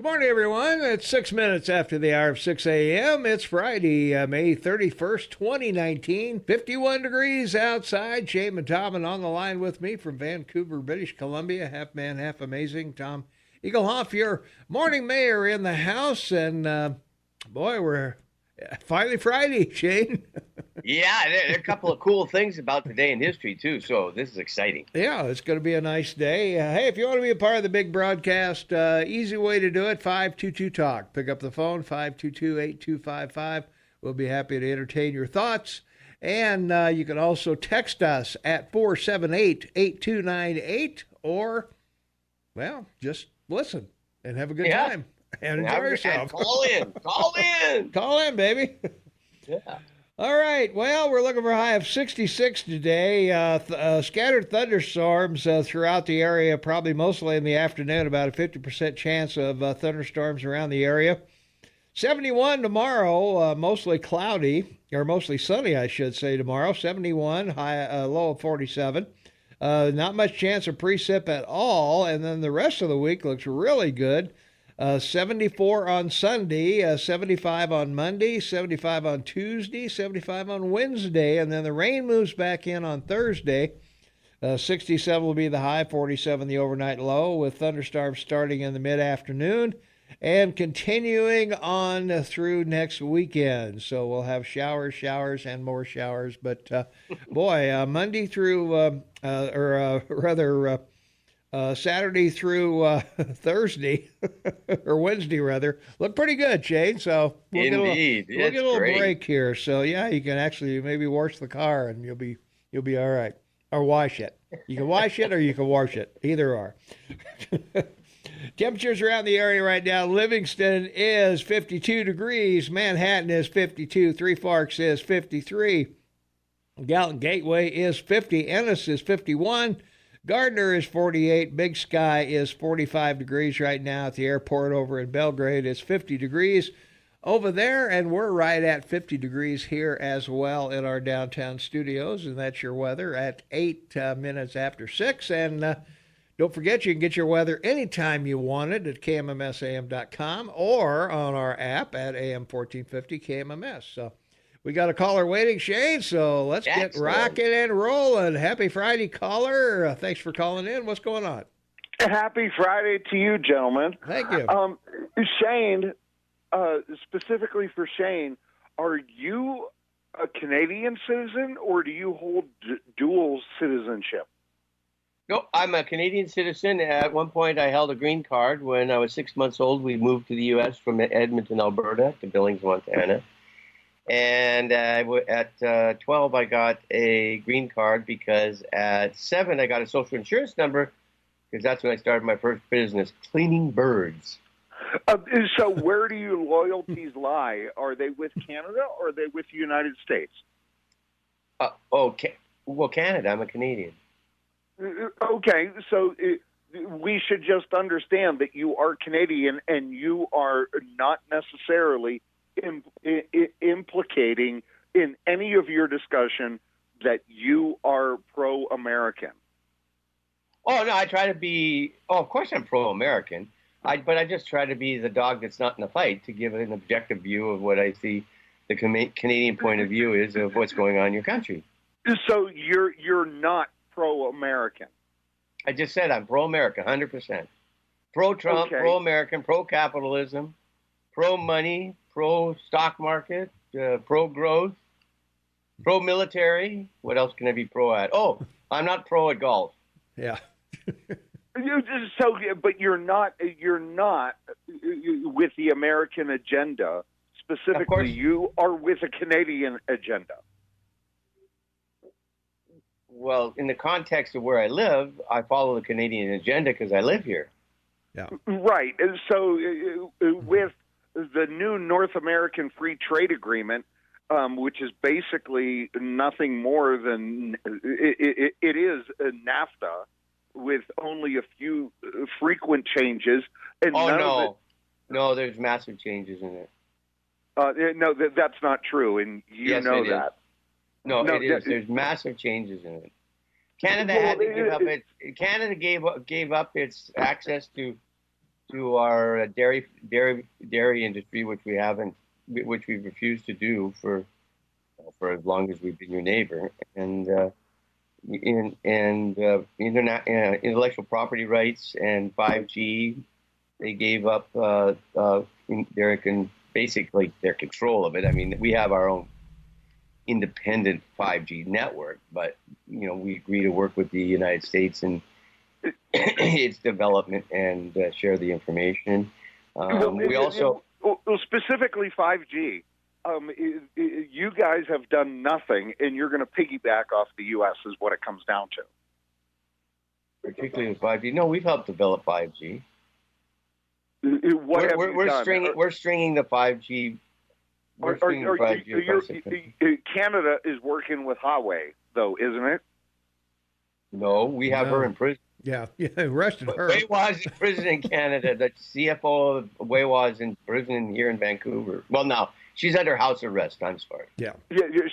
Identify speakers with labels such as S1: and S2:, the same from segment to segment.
S1: Morning, everyone. It's 6 minutes after the hour of 6 a.m. It's Friday, May 31st, 2019. 51 degrees outside. Shane and Tom on the line with me from Vancouver, British Columbia. Half man, half amazing. Tom Eaglehoff, your morning mayor in the house. And, boy, we're finally Friday, Shane.
S2: Yeah, there are a couple of cool things about today in history, too, so this is exciting.
S1: Yeah, it's going to be a nice day. Hey, if you want to be a part of the big broadcast, easy way to do it, 522-TALK. Pick up the phone, 522-8255. We'll be happy to entertain your thoughts. And you can also text us at 478-8298 or, well, just listen and have a good time. And enjoy yourself.
S2: Call in.
S1: Call in, baby.
S2: Yeah.
S1: All right. Well, we're looking for a high of 66 today. Scattered thunderstorms throughout the area, probably mostly in the afternoon, about a 50% chance of thunderstorms around the area. 71 tomorrow, mostly cloudy, or mostly sunny, I should say, tomorrow. 71, low of 47. Not much chance of precip at all. And then the rest of the week looks really good. 74 on Sunday, 75 on Monday, 75 on Tuesday, 75 on Wednesday, and then the rain moves back in on Thursday. 67 will be the high, 47 the overnight low, with thunderstorms starting in the mid-afternoon and continuing on through next weekend. So we'll have showers, and more showers. But, Monday through, Saturday through Thursday, or Wednesday rather, look pretty good, Shane. So we'll get a little break here. So yeah, you can actually maybe wash the car and you'll be all right. Or wash it. You can wash it or you can wash it. Either or. Temperatures around the area right now. Livingston is 52 degrees. Manhattan is 52. Three Forks is 53. Galton Gateway is 50. Ennis is 51. Gardner is 48. Big Sky is 45 degrees right now at the airport over in Belgrade. It's 50 degrees over there, and we're right at 50 degrees here as well in our downtown studios, and that's your weather at 8 minutes after 6. And don't forget, you can get your weather anytime you want it at KMMSAM.com or on our app at AM1450 KMMS. So we got a caller waiting, Shane, so let's get rocking and rolling. Happy Friday, caller. Thanks for calling in. What's going on?
S3: Happy Friday to you, gentlemen.
S1: Thank you.
S3: Shane, specifically for Shane, are you a Canadian citizen or do you hold dual citizenship?
S2: No, I'm a Canadian citizen. At one point, I held a green card. When I was 6 months old, we moved to the U.S. from Edmonton, Alberta to Billings, Montana. And at 12, I got a green card because at 7, I got a social insurance number because that's when I started my first business, cleaning birds.
S3: So where do your loyalties lie? Are they with Canada or are they with the United States?
S2: Well, Canada. I'm a Canadian.
S3: Okay, so we should just understand that you are Canadian and you are not necessarily implicating in any of your discussion that you are pro-American.
S2: Oh, no, I try to be, of course I'm pro-American, but I just try to be the dog that's not in the fight to give an objective view of what I see the Canadian point of view is of what's going on in your country.
S3: So you're not pro-American?
S2: I just said I'm pro-America, 100%. Pro-Trump,
S3: okay.
S2: Pro-American, pro-capitalism, pro-money, pro-stock market, pro-growth, pro-military. What else can I be pro at? Oh, I'm not pro at golf.
S1: Yeah.
S3: But you're not with the American agenda. Specifically, you are with a Canadian agenda.
S2: Well, in the context of where I live, I follow the Canadian agenda because I live here.
S1: Yeah.
S3: Right. And so with the new North American Free Trade Agreement, which is basically nothing more than it is a NAFTA with only a few frequent changes. And
S2: no, there's massive changes in it.
S3: No, that's not true, and you know that.
S2: No, it is. There's massive changes in it. Canada had to give up its. Canada gave up its access to to our dairy industry, which we've refused to do for as long as we've been your neighbor, and intellectual property rights and 5G, they gave up their control of it. I mean, we have our own independent 5G network, but we agree to work with the United States and its development and share the information. We also
S3: specifically 5G. You guys have done nothing, and you're going to piggyback off the U.S. is what it comes down to.
S2: Particularly with 5G. No, we've helped develop 5G. We're stringing the 5G.
S3: Canada is working with Huawei, though, isn't it?
S2: No, we have her in prison.
S1: Yeah, arrested her.
S2: Weiwa's in prison in Canada. The CFO of Weiwa's in prison here in Vancouver. Well, no, she's under house arrest. I'm sorry.
S3: Yeah,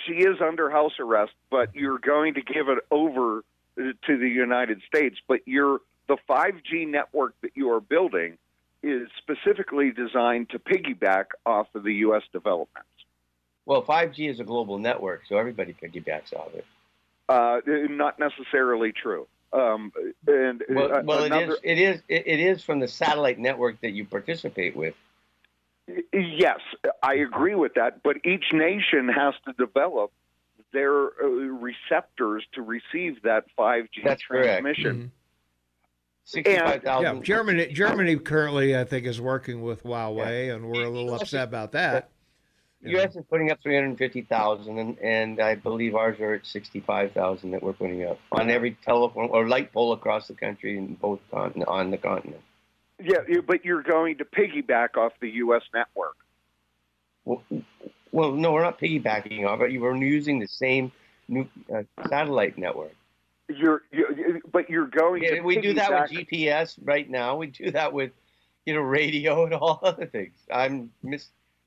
S3: she is under house arrest, but you're going to give it over to the United States. But the 5G network that you are building is specifically designed to piggyback off of the U.S. developments.
S2: Well, 5G is a global network, so everybody piggybacks off it.
S3: Not necessarily true.
S2: It is from the satellite network that you participate with.
S3: Yes, I agree with that. But each nation has to develop their receptors to receive that 5G transmission.
S1: Mm-hmm.
S2: 65,000.
S1: Yeah, Germany currently, I think, is working with Huawei, and we're a little upset about that.
S2: U.S. is putting up 350,000, and I believe ours are at 65,000 that we're putting up on every telephone or light pole across the country and on the continent.
S3: Yeah, but you're going to piggyback off the U.S. network.
S2: Well, no, we're not piggybacking off it. We're using the same new satellite network.
S3: But you're going to.
S2: We do that with GPS right now. We do that with, radio and all other things. I'm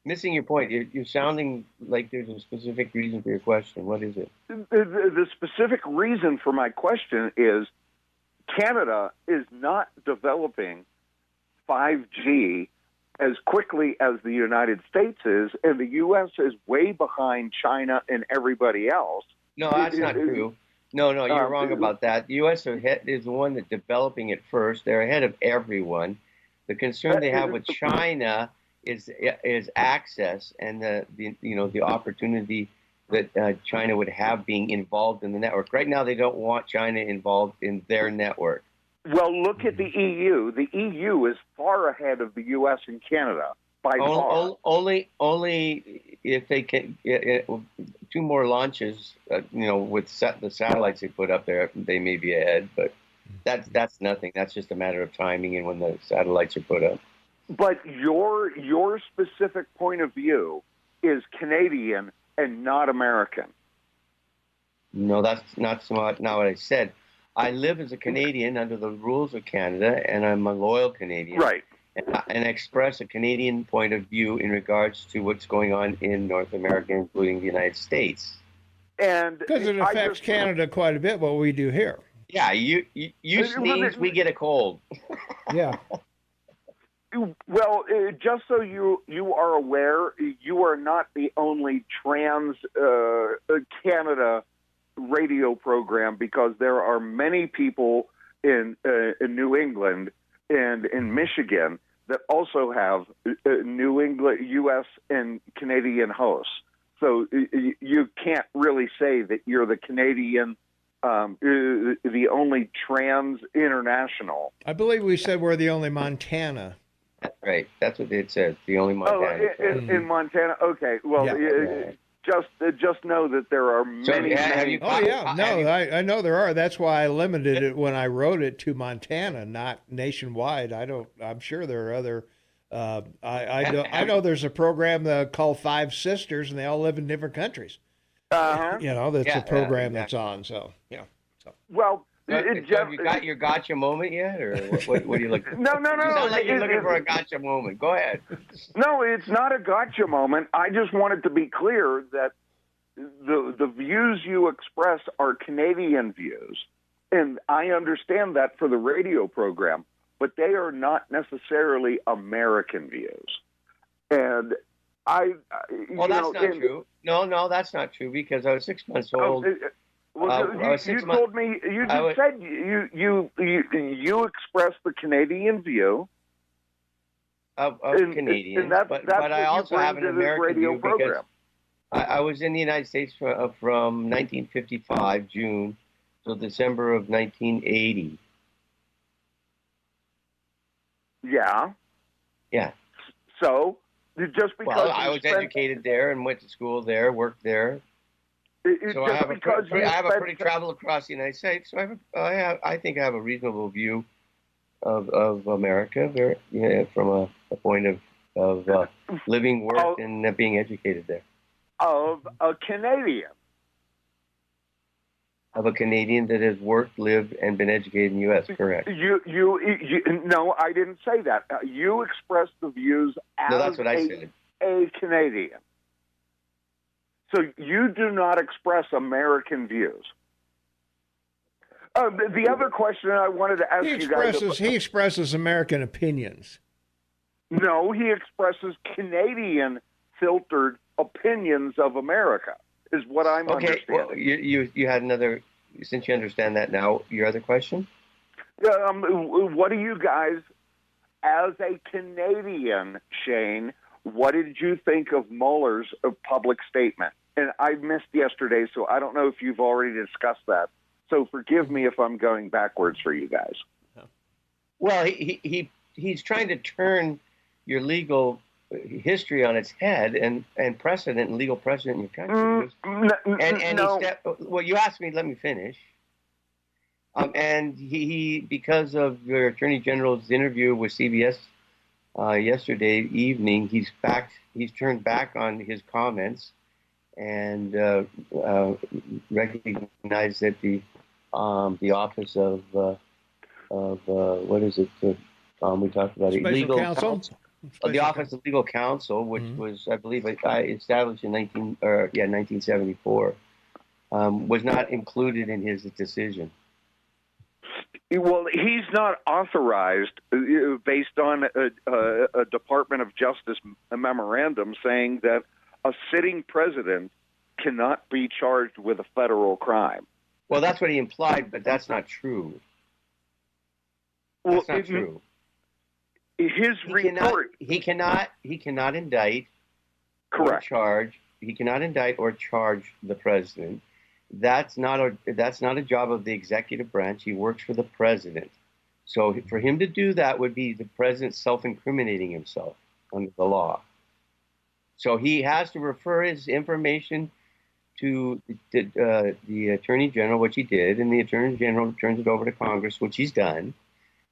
S2: missing your point. You're sounding like there's a specific reason for your question. What is it?
S3: The specific reason for my question is Canada is not developing 5G as quickly as the United States is, and the U.S. is way behind China and everybody else.
S2: No, that's not true. No, you're wrong about that. The U.S. is the one that's developing it first. They're ahead of everyone. The concern they have with China is access and the opportunity that China would have being involved in the network. Right now, they don't want China involved in their network.
S3: Well, look at the EU. The EU is far ahead of the U.S. and Canada by far.
S2: Only if they can. 2 more launches, with the satellites they put up there, they may be ahead. But that's nothing. That's just a matter of timing and when the satellites are put up.
S3: But your specific point of view is Canadian and not American.
S2: No, that's not what I said. I live as a Canadian under the rules of Canada, and I'm a loyal Canadian.
S3: Right.
S2: And express a Canadian point of view in regards to what's going on in North America, including the United States.
S3: And
S1: because it affects Canada quite a bit, what we do here.
S2: Yeah, you sneeze, we get a cold.
S1: Yeah.
S3: Well, just so you are aware, you are not the only trans Canada radio program, because there are many people in New England and in Michigan that also have New England, U.S. and Canadian hosts. So you can't really say that you're the Canadian, the only trans international.
S1: I believe we said we're the only Montana.
S2: That's right. That's what it says. The only Montana.
S3: In Montana. Okay. Well, just know that there are many.
S1: I know there are. That's why I limited it when I wrote it to Montana, not nationwide. I'm sure there are other. I know there's a program called Five Sisters, and they all live in different countries. That's a program that's on. So yeah.
S3: Well.
S2: Have you got your gotcha moment yet, or what are you looking for?
S3: No.
S2: You sound like you're looking for a gotcha moment. Go ahead.
S3: No, it's not a gotcha moment. I just wanted to be clear that the views you express are Canadian views, and I understand that for the radio program. but they are not necessarily American views. And well,
S2: that's not true. No, that's not true, because I was 6 months old.
S3: You told me, you just said you expressed the Canadian view.
S2: Of Canadians, but I also have an American view because I was in the United States from 1955, June, till December of 1980.
S3: Yeah.
S2: Yeah.
S3: So, just because
S2: I was educated there and went to school there, worked there. So I have a pretty travel across the United States. So I think I have a reasonable view of America, from a point of living, work, and being educated there.
S3: Of a Canadian.
S2: Of a Canadian that has worked, lived, and been educated in the U.S. Correct.
S3: No, I didn't say that. You expressed the views as
S2: that's what I said.
S3: A Canadian. So you do not express American views. The other question I wanted to ask you guys...
S1: He expresses American opinions.
S3: No, he expresses Canadian-filtered opinions of America, is what I'm understanding.
S2: Well, you had another... Since you understand that now, your other question?
S3: What do you guys, as a Canadian, Shane, what did you think of Mueller's public statement? And I missed yesterday, so I don't know if you've already discussed that. So forgive me if I'm going backwards for you guys.
S2: Well, he's trying to turn your legal history on its head and precedent and legal precedent in your country. Well, you asked me, let me finish. And he because of your Attorney General's interview with CBS yesterday evening, he's turned back on his comments and recognized that the office of what is it? We talked about
S1: legal counsel.
S2: The Office of Legal Counsel, which was, I believe, established in 1974, was not included in his decision.
S3: Well, he's not authorized based on a Department of Justice memorandum saying that a sitting president cannot be charged with a federal crime.
S2: Well, that's what he implied, but that's not true. That's not true.
S3: His report.
S2: He cannot indict.
S3: Correct.
S2: Or charge. He cannot indict or charge the president. That's not a job of the executive branch. He works for the president. So for him to do that would be the president self-incriminating himself under the law. So he has to refer his information to the Attorney General, which he did, and the Attorney General turns it over to Congress, which he's done.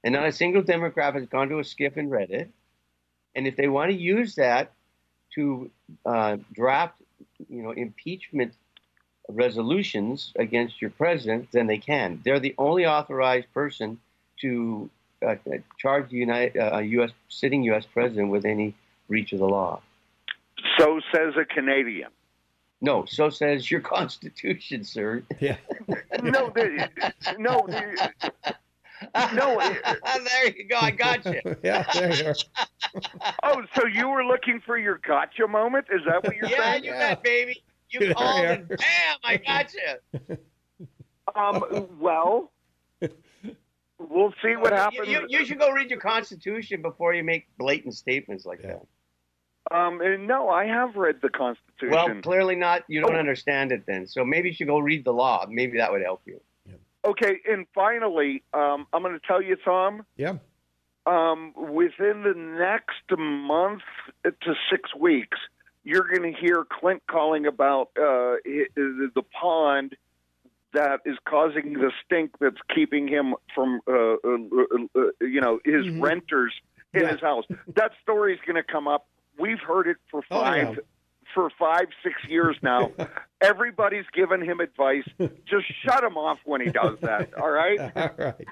S2: And not a single Democrat has gone to a SCIF and read it. And if they want to use that to draft, impeachment resolutions against your president, then they can. They're the only authorized person to charge the sitting U.S. president with any breach of the law.
S3: So says a Canadian.
S2: No, so says your Constitution, sir.
S1: Yeah.
S3: No. There
S2: you go. I got you.
S1: Yeah, there you are.
S3: Oh, so you were looking for your gotcha moment? Is that what you're saying?
S2: Yeah, you bet, baby. You called and bam, I got you.
S3: Well, we'll see what happens.
S2: You should go read your Constitution before you make blatant statements like that.
S3: No, I have read the Constitution.
S2: Well, clearly not. You don't understand it then. So maybe you should go read the law. Maybe that would help you.
S3: Okay, and finally, I'm going to tell you, Tom.
S1: Yeah.
S3: Within the next month to 6 weeks, you're going to hear Clint calling about the pond that is causing the stink that's keeping him from, his renters in his house. That story is going to come up. We've heard it for 5, 6 years now. Everybody's given him advice. Just shut him off when he does that. All right?
S1: All right.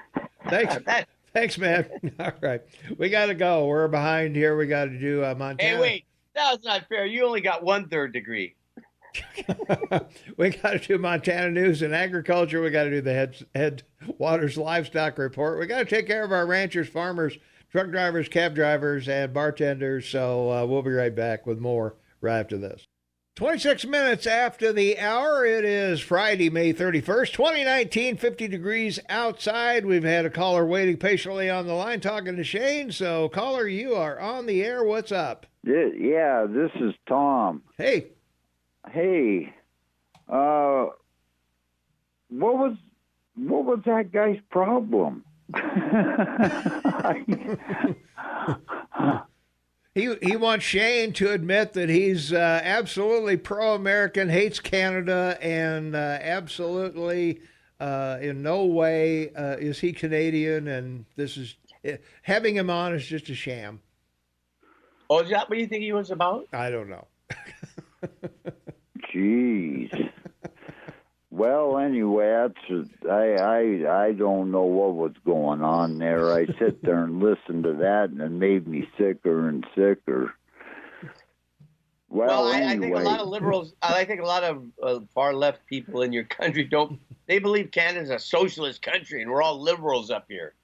S1: Thanks, man. All right. We got to go. We're behind here. We got to do Montana.
S2: Hey, wait. That was not fair. You only got 1/3 degree.
S1: We got to do Montana news and agriculture. We got to do the head Waters Livestock Report. We got to take care of our ranchers, farmers, truck drivers, cab drivers, and bartenders. So we'll be right back with more right after this. 26 minutes after the hour. It is Friday, May 31st, 2019, 50 degrees outside. We've had a caller waiting patiently on the line talking to Shane. So, caller, you are on the air. What's up?
S4: Yeah, this is Tom.
S1: Hey.
S4: Hey. What was that guy's problem?
S1: He wants Shane to admit that he's absolutely pro-American, hates Canada, and absolutely in no way is he Canadian, and this is having him on is just a sham.
S2: Oh, is that what you think he was about?
S1: I don't know.
S4: Jeez. Well, anyway, I don't know what was going on there. I sit there and listen to that, and it made me sicker and sicker. Well, anyway.
S2: I think a lot of liberals, I think a lot of far left people in your country they believe Canada's a socialist country, and we're all liberals up here.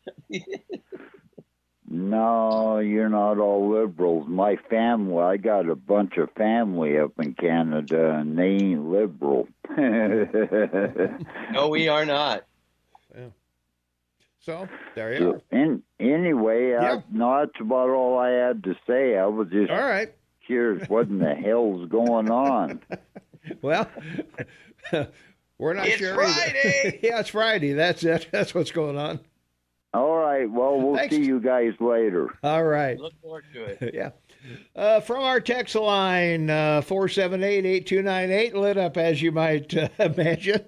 S4: No, you're not all liberals. My family, I got a bunch of family up in Canada, and they ain't liberal.
S2: No, we are not.
S1: Yeah. So, there you are.
S4: Anyway,
S1: yeah.
S4: No, that's about all I had to say. I was just
S1: all right.
S4: curious what in the hell's going on.
S1: Well, we're not sure.
S2: It's Friday!
S1: Yeah, it's Friday. That's it. That's what's going on.
S4: All right. Well, we'll
S1: Thanks.
S4: see you guys later.
S1: All right.
S2: Look forward to it.
S1: Yeah. From our text line, 478-8298, lit up as you might imagine.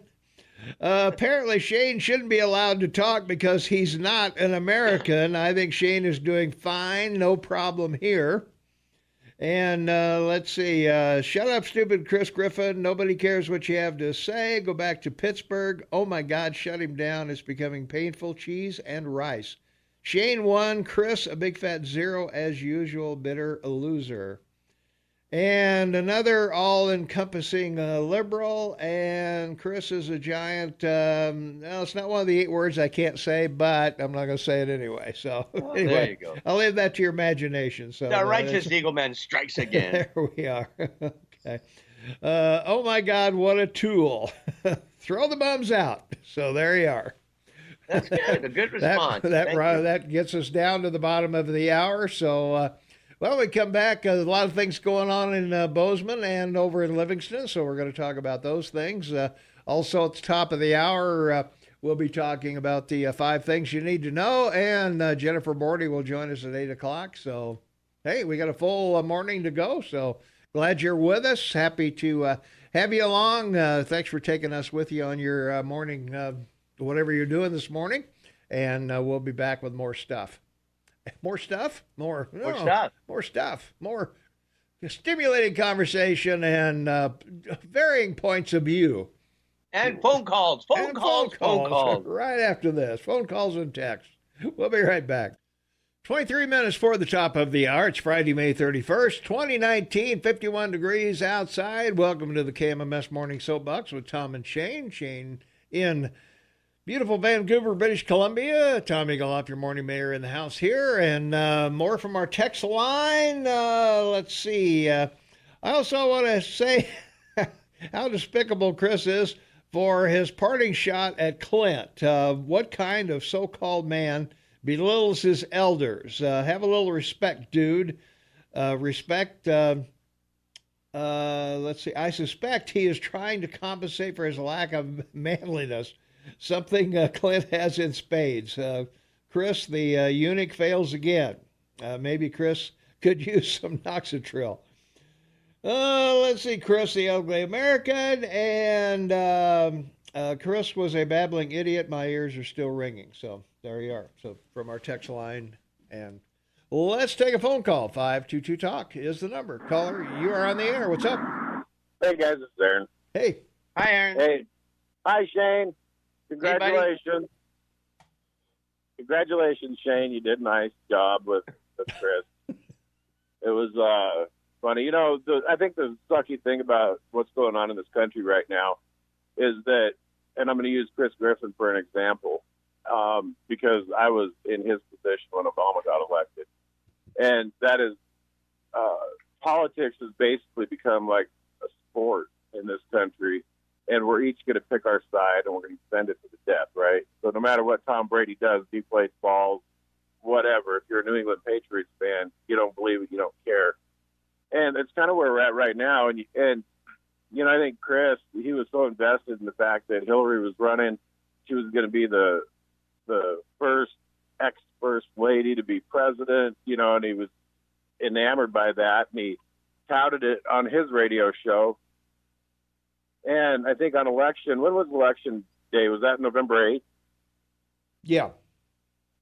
S1: Apparently, Shane shouldn't be allowed to talk because he's not an American. I think Shane is doing fine. No problem here. And let's see. Shut up, stupid Chris Griffin. Nobody cares what you have to say. Go back to Pittsburgh. Oh, my God, shut him down. It's becoming painful. Cheese and rice. Shane 1, Chris a big fat 0 as usual, bitter loser. And another all-encompassing liberal, and Chris is a giant, no, it's not one of the 8 words I can't say, but I'm not going to say it anyway. So anyway,
S2: there you go.
S1: I'll leave that to your imagination. So
S2: The righteous eagle man strikes again.
S1: There we are. Okay. Oh, my God, what a tool. Throw the bums out. So there you are.
S2: That's good. A good response.
S1: That gets us down to the bottom of the hour. So, well, we come back. A lot of things going on in Bozeman and over in Livingston. So we're going to talk about those things. Also, at the top of the hour, we'll be talking about the 5 things you need to know. And Jennifer Bordy will join us at 8 o'clock. So, hey, we got a full morning to go. So glad you're with us. Happy to have you along. Thanks for taking us with you on your morning whatever you're doing this morning, and we'll be back with more stuff. More stuff? More stuff. More stimulating conversation and varying points of view.
S2: And phone calls. Phone calls.
S1: Right after this. Phone calls and text. We'll be right back. 23 minutes for the top of the hour. It's Friday, May 31st, 2019, 51 degrees outside. Welcome to the KMMS Morning Soapbox with Tom and Shane. Shane in beautiful Vancouver, British Columbia. Tom Eagleoff, your morning mayor, in the house here. And more from our text line. Let's see. I also want to say how despicable Chris is for his parting shot at Clint. What kind of so-called man belittles his elders? Have a little respect, dude. Respect. Let's see. I suspect he is trying to compensate for his lack of manliness. Something Clint has in spades. Chris, the eunuch, fails again. Maybe Chris could use some Noxatril. Let's see. Chris, the ugly American, and Chris was a babbling idiot. My ears are still ringing. So there you are. So from our text line, and let's take a phone call. 522-TALK is the number. Caller, you are on the air. What's up?
S5: Hey, guys, it's Aaron.
S1: Hey.
S2: Hi, Aaron.
S5: Hey. Hi, Shane. Congratulations. Congratulations, Shane. You did a nice job with Chris. It was funny. You know, I think the sucky thing about what's going on in this country right now is that, and I'm going to use Chris Griffin for an example, because I was in his position when Obama got elected. And that is, politics has basically become like a sport in this country, and we're each going to pick our side, and we're going to defend it to the death, right? So no matter what Tom Brady does, deflates balls, whatever, if you're a New England Patriots fan, you don't believe it, you don't care. And it's kind of where we're at right now. And I think Chris, he was so invested in the fact that Hillary was running. She was going to be the first ex-first lady to be president, and he was enamored by that, and he touted it on his radio show. And I think on election, when was election day? Was that November 8th?
S1: Yeah.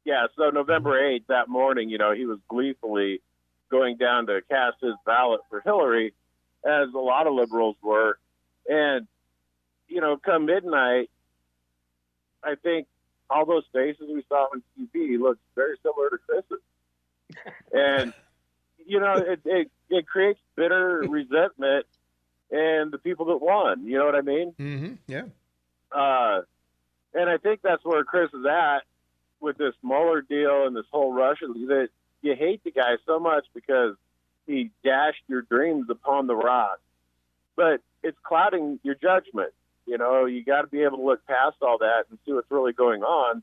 S5: Yeah, so November 8th, that morning, he was gleefully going down to cast his ballot for Hillary, as a lot of liberals were. And, come midnight, I think all those faces we saw on TV looked very similar to Chris's. And, it creates bitter resentment in the people that won. You know what I mean?
S1: Mm-hmm. Yeah.
S5: And I think that's where Chris is at with this Mueller deal and this whole Russia, that you hate the guy so much because he dashed your dreams upon the rock. But it's clouding your judgment. You got to be able to look past all that and see what's really going on.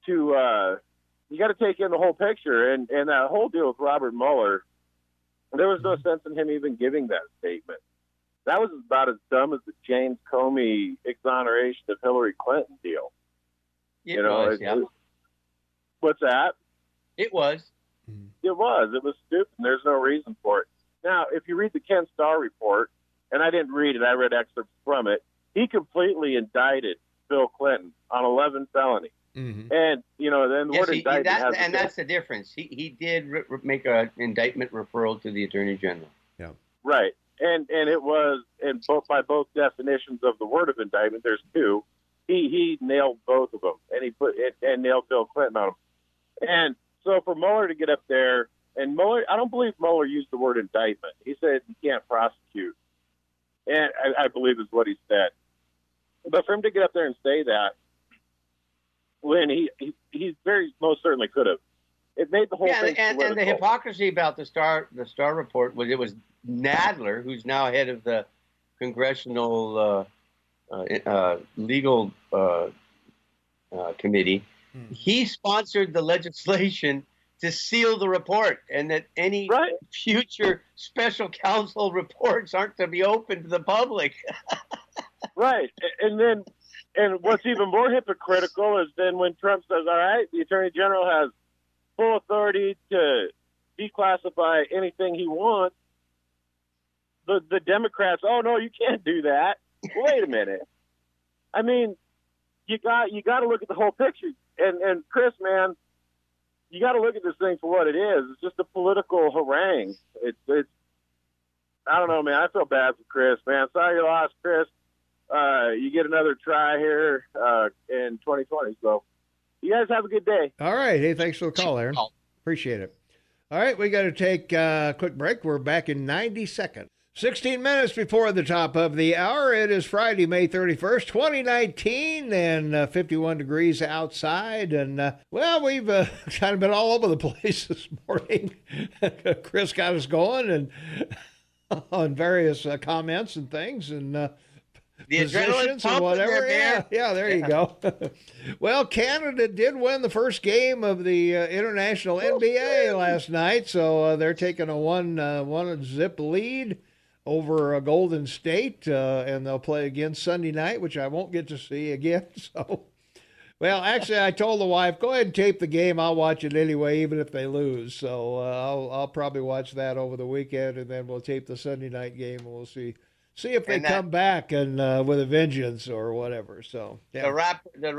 S5: You got to take in the whole picture. And that whole deal with Robert Mueller, there was no sense in him even giving that statement. That was about as dumb as the James Comey exoneration of Hillary Clinton deal.
S2: It was, yeah.
S5: What's that?
S2: It was.
S5: It was. It was stupid. And there's no reason for it. Now, if you read the Ken Starr report, and I didn't read it, I read excerpts from it, he completely indicted Bill Clinton on 11 felonies.
S1: Mm-hmm.
S5: And, then the word indictment has
S2: that's the difference. He did make an indictment referral to the Attorney General.
S1: Yeah.
S5: Right. And it was, and by both definitions of the word of indictment, there's two. He nailed both of them, and he put it and nailed Bill Clinton on them. And so for Mueller to get up there, and Mueller, I don't believe Mueller used the word indictment. He said you can't prosecute, and I believe is what he said. But for him to get up there and say that, when he very most certainly could have, it made the whole thing political.
S2: And the hypocrisy about the Star report was it was Nadler, who's now head of the Congressional Legal Committee. He sponsored the legislation to seal the report, and that any future special counsel reports aren't to be open to the public.
S5: Right. And what's even more hypocritical is then when Trump says, all right, the Attorney General has full authority to declassify anything he wants, the Democrats, oh, no, you can't do that. Wait a minute. I mean, you got to look at the whole picture. And Chris, man, you got to look at this thing for what it is. It's just a political harangue. It's I don't know, man. I feel bad for Chris, man. Sorry you lost, Chris. You get another try here in 2020. So you guys have a good day.
S1: All right. Hey, thanks for the call, Aaron. Appreciate it. All right, we got to take a quick break. We're back in 90 seconds. 16 minutes before the top of the hour. It is Friday, May 31st, 2019, and 51 degrees outside. And, well, we've kind of been all over the place this morning. Chris got us going and on various comments and things and
S2: the
S1: positions and whatever. Yeah, there you go. Well, Canada did win the first game of the international NBA last night, so they're taking a one-zip lead over Golden State, and they'll play again Sunday night, which I won't get to see again. So, well, actually, I told the wife, go ahead and tape the game. I'll watch it anyway, even if they lose. So I'll probably watch that over the weekend, and then we'll tape the Sunday night game, and we'll see if they come back and with a vengeance or whatever. So yeah.
S2: The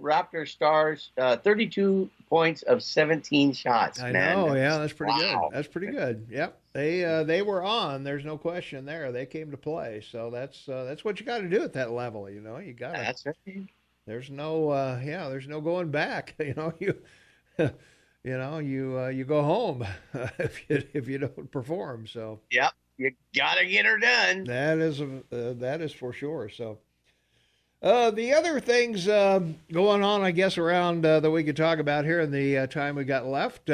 S2: Raptor Stars 32 points of 17 shots.
S1: I know, yeah, that's pretty good. That's pretty good. Yep, they were on. There's no question there. They came to play. So that's what you got to do at that level. You know, you got to.
S2: That's right.
S1: There's no going back. You know, you go home if you don't perform. So
S2: yep. You gotta get her done.
S1: That is for sure. So, The other things going on, I guess, around that we could talk about here in the time we got left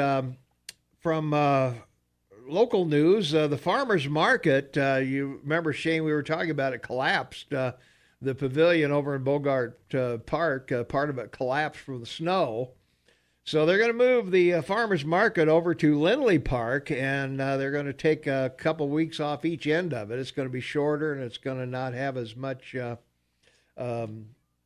S1: from local news, the farmers market. You remember, Shane, we were talking about it collapsed. The pavilion over in Bogart Park, part of it collapsed from the snow. So they're going to move the farmers market over to Lindley Park, and they're going to take a couple weeks off each end of it. It's going to be shorter, and it's going to not have as much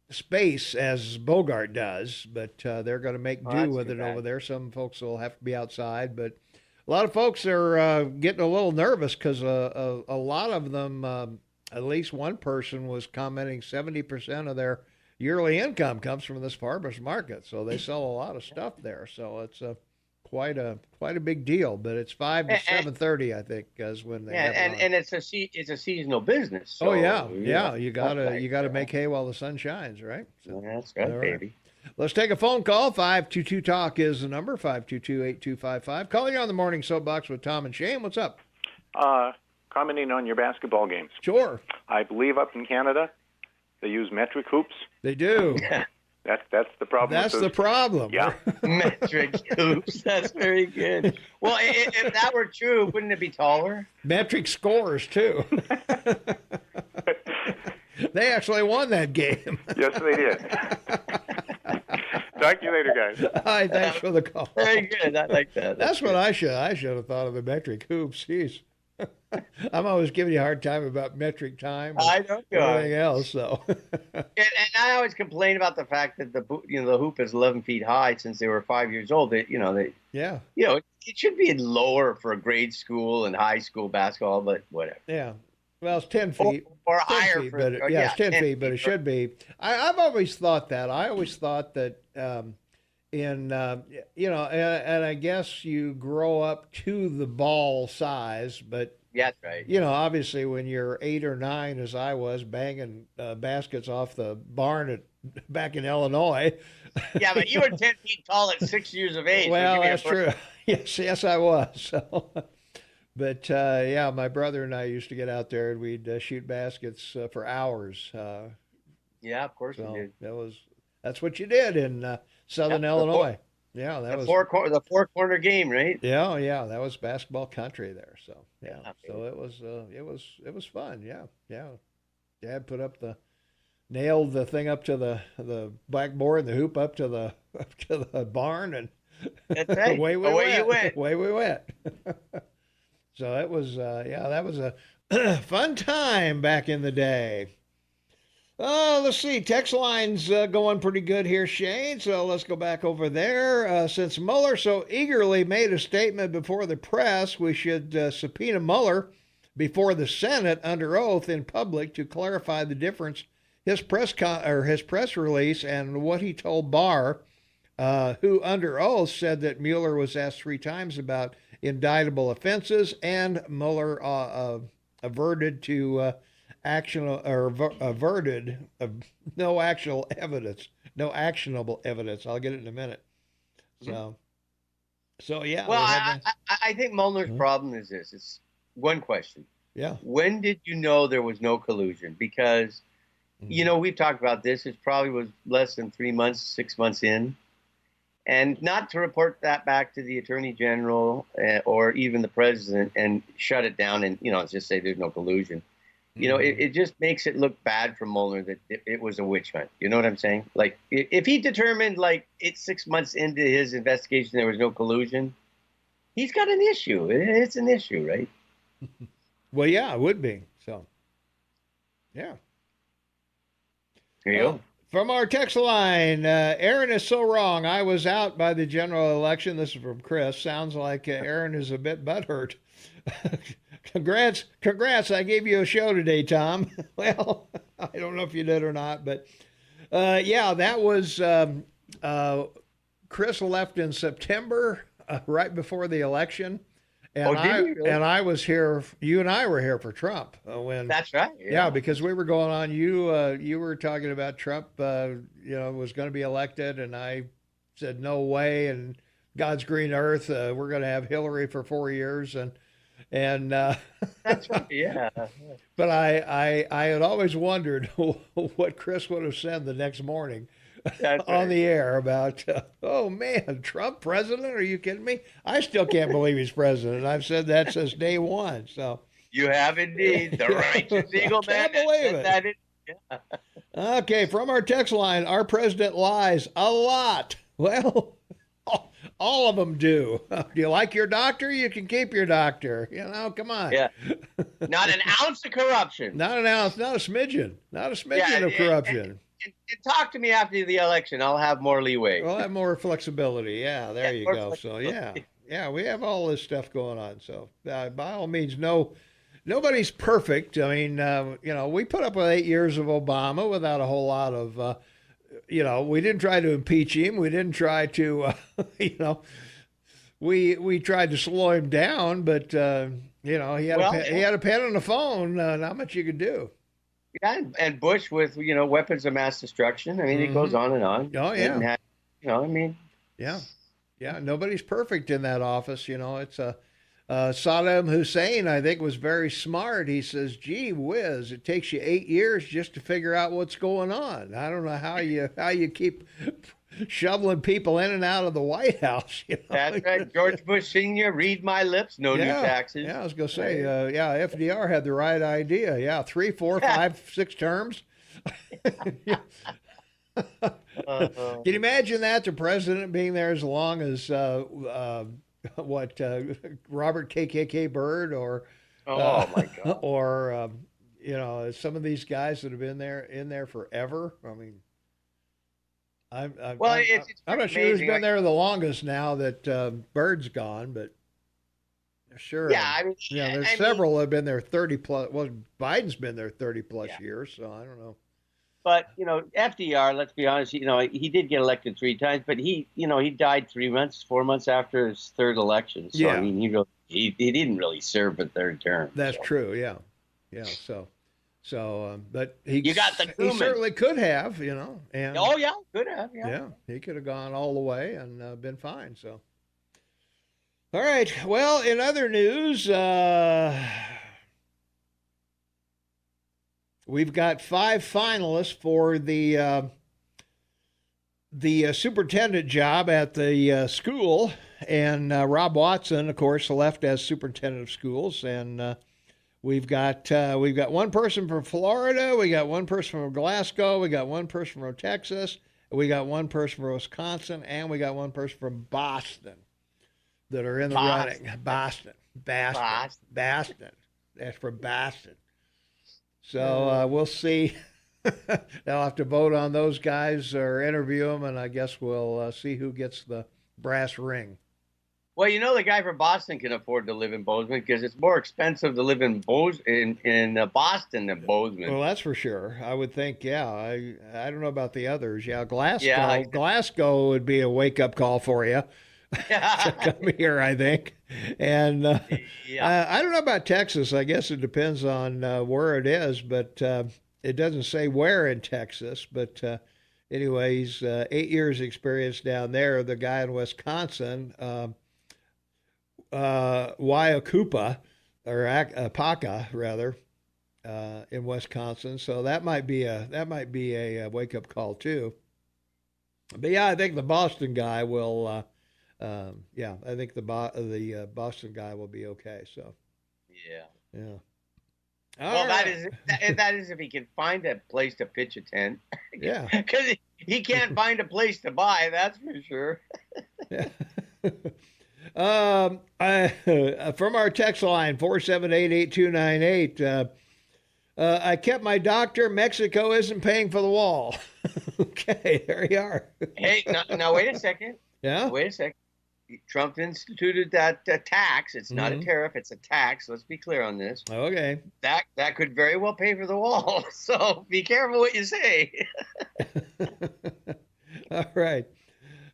S1: space as Bogart does, but they're going to make do with it over there. Some folks will have to be outside, but a lot of folks are getting a little nervous because a lot of them, at least one person was commenting 70% of their yearly income comes from this farmers market, so they sell a lot of stuff there. So it's quite a big deal. But it's 5 to 7:30, I think, is when they.
S2: And it's a seasonal business. So,
S1: you gotta make hay while the sun shines, right? So,
S2: that's right, baby.
S1: Let's take a phone call. 522 Talk is the number. 522-8255. Calling on the morning soapbox with Tom and Shane. What's up?
S6: Commenting on your basketball games.
S1: Sure.
S6: I believe up in Canada they use metric hoops.
S1: They do.
S6: That's the problem.
S1: That's the problem.
S6: Yeah.
S2: Metric hoops. That's very good. Well, if that were true, wouldn't it be taller?
S1: Metric scores, too. They actually won that game.
S6: Yes, they did. Talk to you later, guys.
S1: All right, thanks for the call.
S2: Very good. I like that.
S1: That's what I should have thought of the metric hoops. Jeez. I'm always giving you a hard time about metric time.
S2: I don't know.
S1: Everything else, so.
S2: and I always complain about the fact that the hoop is 11 feet high since they were 5 years old. It should be lower for a grade school and high school basketball, but whatever.
S1: Yeah. Well, it's 10 feet.
S2: Or higher.
S1: Feet, it's 10 feet, but it should be. I've always thought that. I always thought that and I guess you grow up to the ball size, but
S2: yeah, that's right.
S1: Obviously when you're 8 or 9, as I was, banging baskets off the barn back in Illinois.
S2: Yeah, but you were 10 feet tall at 6 years of age.
S1: Well, that's true. Yes, I was. So. But my brother and I used to get out there and we'd shoot baskets for hours.
S2: Yeah, of course we did.
S1: That's what you did in Southern Illinois. The four corner game, right? Yeah, that was basketball country there. So so it was fun. Yeah. Dad nailed the thing up to the blackboard and the hoop up to the barn, and
S2: that's right.
S1: away we went. So it was that was a fun time back in the day. Let's see. Text line's going pretty good here, Shane. So let's go back over there. Since Mueller so eagerly made a statement before the press, we should subpoena Mueller before the Senate under oath in public to clarify the difference. His press release and what he told Barr, who under oath said that Mueller was asked 3 times about indictable offenses, and Mueller averted to no actionable evidence. I'll get it in a minute. So yeah.
S2: Well, I think Mueller's problem is this. It's one question.
S1: Yeah.
S2: When did you know there was no collusion? Because, we've talked about this. It probably was less than 3 months, 6 months in. And not to report that back to the Attorney General or even the President and shut it down and, just say there's no collusion. It just makes it look bad for Mueller that it was a witch hunt. You know what I'm saying? Like, if he determined, it's 6 months into his investigation there was no collusion, he's got an issue. It's an issue, right?
S1: Well, yeah, it would be. So, yeah.
S2: There you go.
S1: From our text line, Aaron is so wrong. I was out by the general election. This is from Chris. Sounds like Aaron is a bit butthurt. Congrats. I gave you a show today, Tom. Well, I don't know if you did or not, but that was Chris left in September, right before the election. And I was here. You and I were here for Trump when.
S2: That's right.
S1: Yeah, because we were going on. You were talking about Trump. Was going to be elected, and I said no way. And God's green earth. We're going to have Hillary for 4 years, and And
S2: That's right. Yeah.
S1: but I had always wondered what Chris would have said the next morning
S2: That's
S1: on
S2: right.
S1: the air about, oh man, Trump president? Are you kidding me? I still can't believe he's president. I've said that since day one. So
S2: You have indeed. The righteous eagle man.
S1: Can't believe
S2: said
S1: it.
S2: that
S1: okay, from our text line, our president lies a lot. Well, all of them do. Do you like your doctor? You can keep your doctor. Come on.
S2: Yeah. Not an ounce of corruption.
S1: Not an ounce, not a smidgen of corruption.
S2: And talk to me after the election. I'll have more leeway.
S1: We'll have more flexibility. Yeah, there you
S2: more
S1: go. So
S2: flexibility.
S1: yeah, we have all this stuff going on. So by all means, nobody's perfect. I mean, we put up with 8 years of Obama without a whole lot of, we didn't try to impeach him. We didn't try to, we tried to slow him down, but he had a pen on the phone. Not much you could do.
S2: Yeah, and Bush with weapons of mass destruction. I mean, it goes on and on.
S1: Oh yeah. Yeah. Nobody's perfect in that office. It's Saddam Hussein, I think, was very smart. He says, "Gee whiz, it takes you 8 years just to figure out what's going on. I don't know how you keep shoveling people in and out of the White House."
S2: That's right. George Bush Sr., read my lips, no new taxes.
S1: Yeah, I was going to say, FDR had the right idea. Yeah, 3, 4, 5, 6 terms. Can you imagine that, the president being there as long as Robert KKK Byrd or
S2: my God,
S1: or some of these guys that have been in there forever. I mean, I'm not sure who's been there the longest now that Bird's gone, but sure.
S2: Yeah, I mean,
S1: there's several that have been there 30 plus. Well, Biden's been there 30 plus years, so I don't know.
S2: But FDR, let's be honest, he did get elected 3 times, but he died 4 months after his third election. So I mean, he didn't really serve a third term.
S1: That's true. Yeah. So, but he certainly could have, and
S2: could have.
S1: Yeah, he could have gone all the way and been fine. So, all right. Well, in other news, we've got 5 finalists for the superintendent job at the school, and Rob Watson, of course, left as superintendent of schools, and we've got one person from Florida, we got one person from Glasgow, we got one person from Texas, we got one person from Wisconsin, and we got one person from Boston that are in the running. Boston. That's from Boston. So we'll see. They'll have to vote on those guys or interview them, and I guess we'll see who gets the brass ring.
S2: Well, the guy from Boston can afford to live in Bozeman because it's more expensive to live in Boston than Bozeman.
S1: Well, that's for sure. I would think, yeah. I don't know about the others. Yeah, Glasgow would be a wake-up call for you. To come here, I think. And I don't know about Texas. I guess it depends on where it is, but it doesn't say where in Texas. But anyway, he's 8 years experience down there. The guy in Wisconsin, Waiakupa, or Apaka rather, in Wisconsin. So that might be a wake up call too. But yeah, I think the Boston guy will. I think the Boston guy will be okay. So. Yeah.
S2: Well, right. that is if he can find a place to pitch a tent.
S1: Yeah.
S2: Because he can't find a place to buy. That's for sure.
S1: Yeah. From our text line 4788298. I kept my doctor. Mexico isn't paying for the wall. Okay, there you are.
S2: Hey, now wait a second.
S1: Yeah.
S2: Wait a second. Trump instituted that tax. It's not a tariff. It's a tax. Let's be clear on this.
S1: Okay.
S2: That could very well pay for the wall. So be careful what you say.
S1: All right.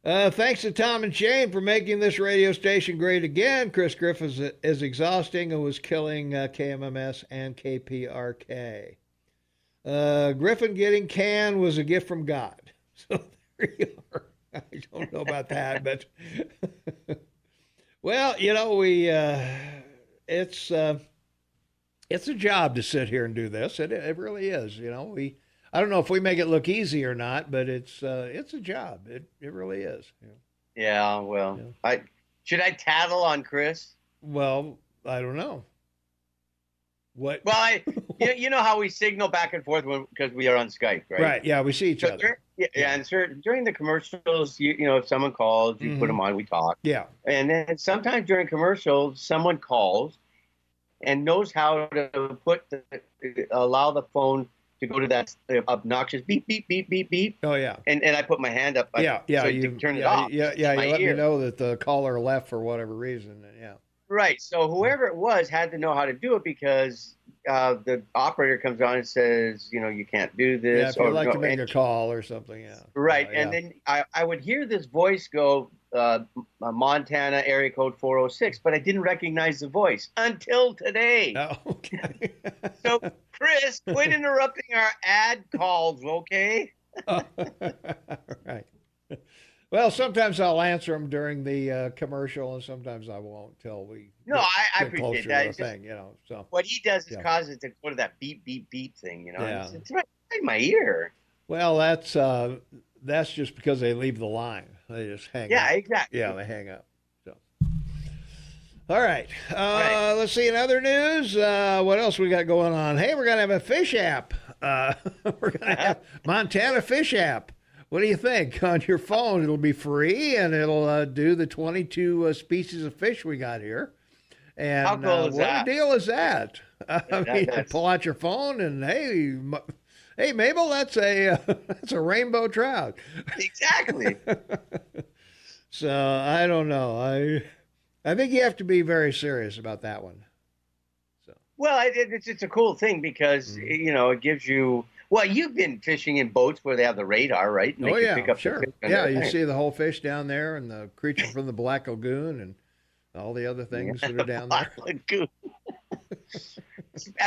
S1: Thanks to Tom and Shane for making this radio station great again. Chris Griffin is exhausting and was killing KMMS and KPRK. Griffin getting canned was a gift from God. So there you are. I don't know about that, but well, we it's a job to sit here and do this. It really is. I don't know if we make it look easy or not, but it's a job. It really is.
S2: Yeah. Well, should I tattle on Chris?
S1: Well, I don't know. What?
S2: Well, you know how we signal back and forth because we are on Skype, right?
S1: Right. Yeah, we see each other.
S2: And during the commercials, if someone calls, you put them on, we talk.
S1: Yeah.
S2: And then sometimes during commercials, someone calls and knows how to allow the phone to go to that obnoxious beep, beep, beep, beep, beep.
S1: Oh, yeah.
S2: And I put my hand up.
S1: So
S2: you turn it off.
S1: Yeah, you let me know that the caller left for whatever reason. Yeah.
S2: Right. So whoever it was had to know how to do it because the operator comes on and says, you can't do this.
S1: Yeah, if you'd like to make a call or something, yeah.
S2: Right. And then I would hear this voice go, Montana area code 406, but I didn't recognize the voice until today.
S1: Oh, okay.
S2: So, Chris, quit interrupting our ad calls, okay?
S1: Right. Well, sometimes I'll answer them during the commercial, and sometimes I won't till we
S2: I
S1: get
S2: appreciate
S1: closer
S2: that.
S1: to the thing, So
S2: what he does is cause it to go to that beep, beep, beep thing,
S1: Yeah.
S2: It's right in my ear.
S1: Well, that's just because they leave the line. They just hang up.
S2: Yeah, exactly.
S1: Yeah, they hang up. So, all right. Let's see. In other news, what else we got going on? Hey, we're gonna have a fish app. We're gonna have Montana Fish App. What do you think? On your phone, it'll be free, and it'll do the 22 species of fish we got here. And
S2: how cool is that?
S1: What a deal is that? Pull out your phone, and hey, Mabel, that's a rainbow trout.
S2: Exactly.
S1: So I don't know. I think you have to be very serious about that one. So.
S2: Well, it's a cool thing because it gives you. Well, you've been fishing in boats where they have the radar, right?
S1: And pick up sure. Yeah, you see the whole fish down there and the creature from the Black Lagoon and all the other things that are down there.
S2: Lagoon.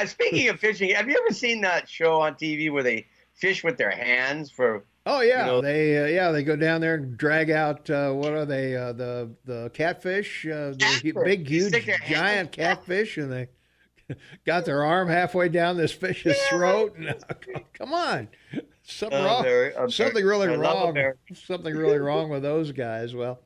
S2: Speaking of fishing, have you ever seen that show on TV where they fish with their hands for?
S1: Oh yeah, they go down there and drag out what are they the catfish, the big huge giant catfish, and they got their arm halfway down this fish's throat. And, come on, something wrong. Something really wrong. Something really wrong with those guys. Well,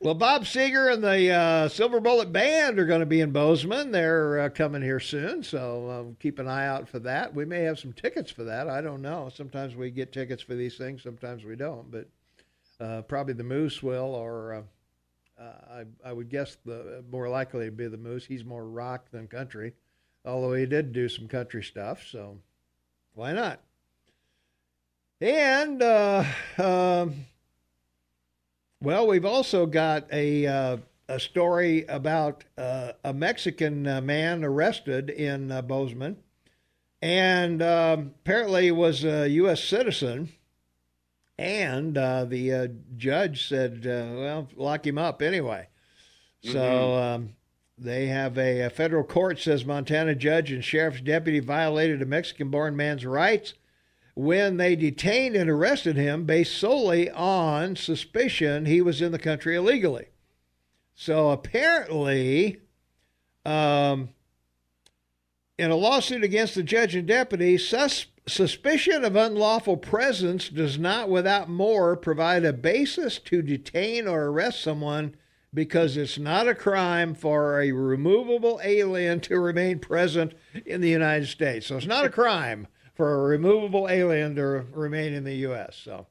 S1: Bob Seger and the Silver Bullet Band are going to be in Bozeman. They're coming here soon, so keep an eye out for that. We may have some tickets for that. I don't know. Sometimes we get tickets for these things. Sometimes we don't. But probably the Moose will, or I would guess the more likely to be the Moose. He's more rock than country, although he did do some country stuff, so why not? And well, we've also got a story about a Mexican man arrested in Bozeman, and apparently was a U.S. citizen, and the judge said, well, lock him up anyway. Mm-hmm. So they have a federal court says Montana judge and sheriff's deputy violated a Mexican-born man's rights when they detained and arrested him based solely on suspicion he was in the country illegally. So apparently, in a lawsuit against the judge and deputy, suspicion of unlawful presence does not without more provide a basis to detain or arrest someone because it's not a crime for a removable alien to remain present in the United States. So it's not a crime for a removable alien to remain in the U.S. So,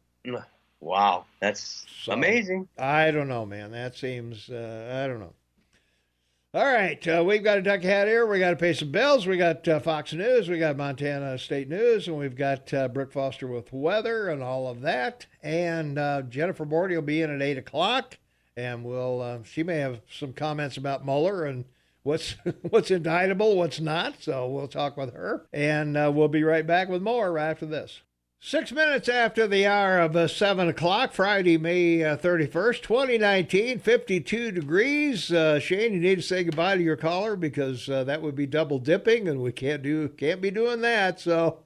S2: wow, that's amazing.
S1: I don't know, man. That seems, I don't know. All right, we've got a duck hat here. We got to pay some bills. We got Fox News. We got Montana State News, and we've got Brooke Foster with weather and all of that. And Jennifer Bordy will be in at 8:00, and we'll she may have some comments about Mueller and what's indictable, what's not. So we'll talk with her, and we'll be right back with more right after this. 6 minutes after the hour of 7 o'clock, Friday, May 31st, 2019, 52 degrees. Shane, you need to say goodbye to your caller because that would be double dipping, and we can't be doing that. So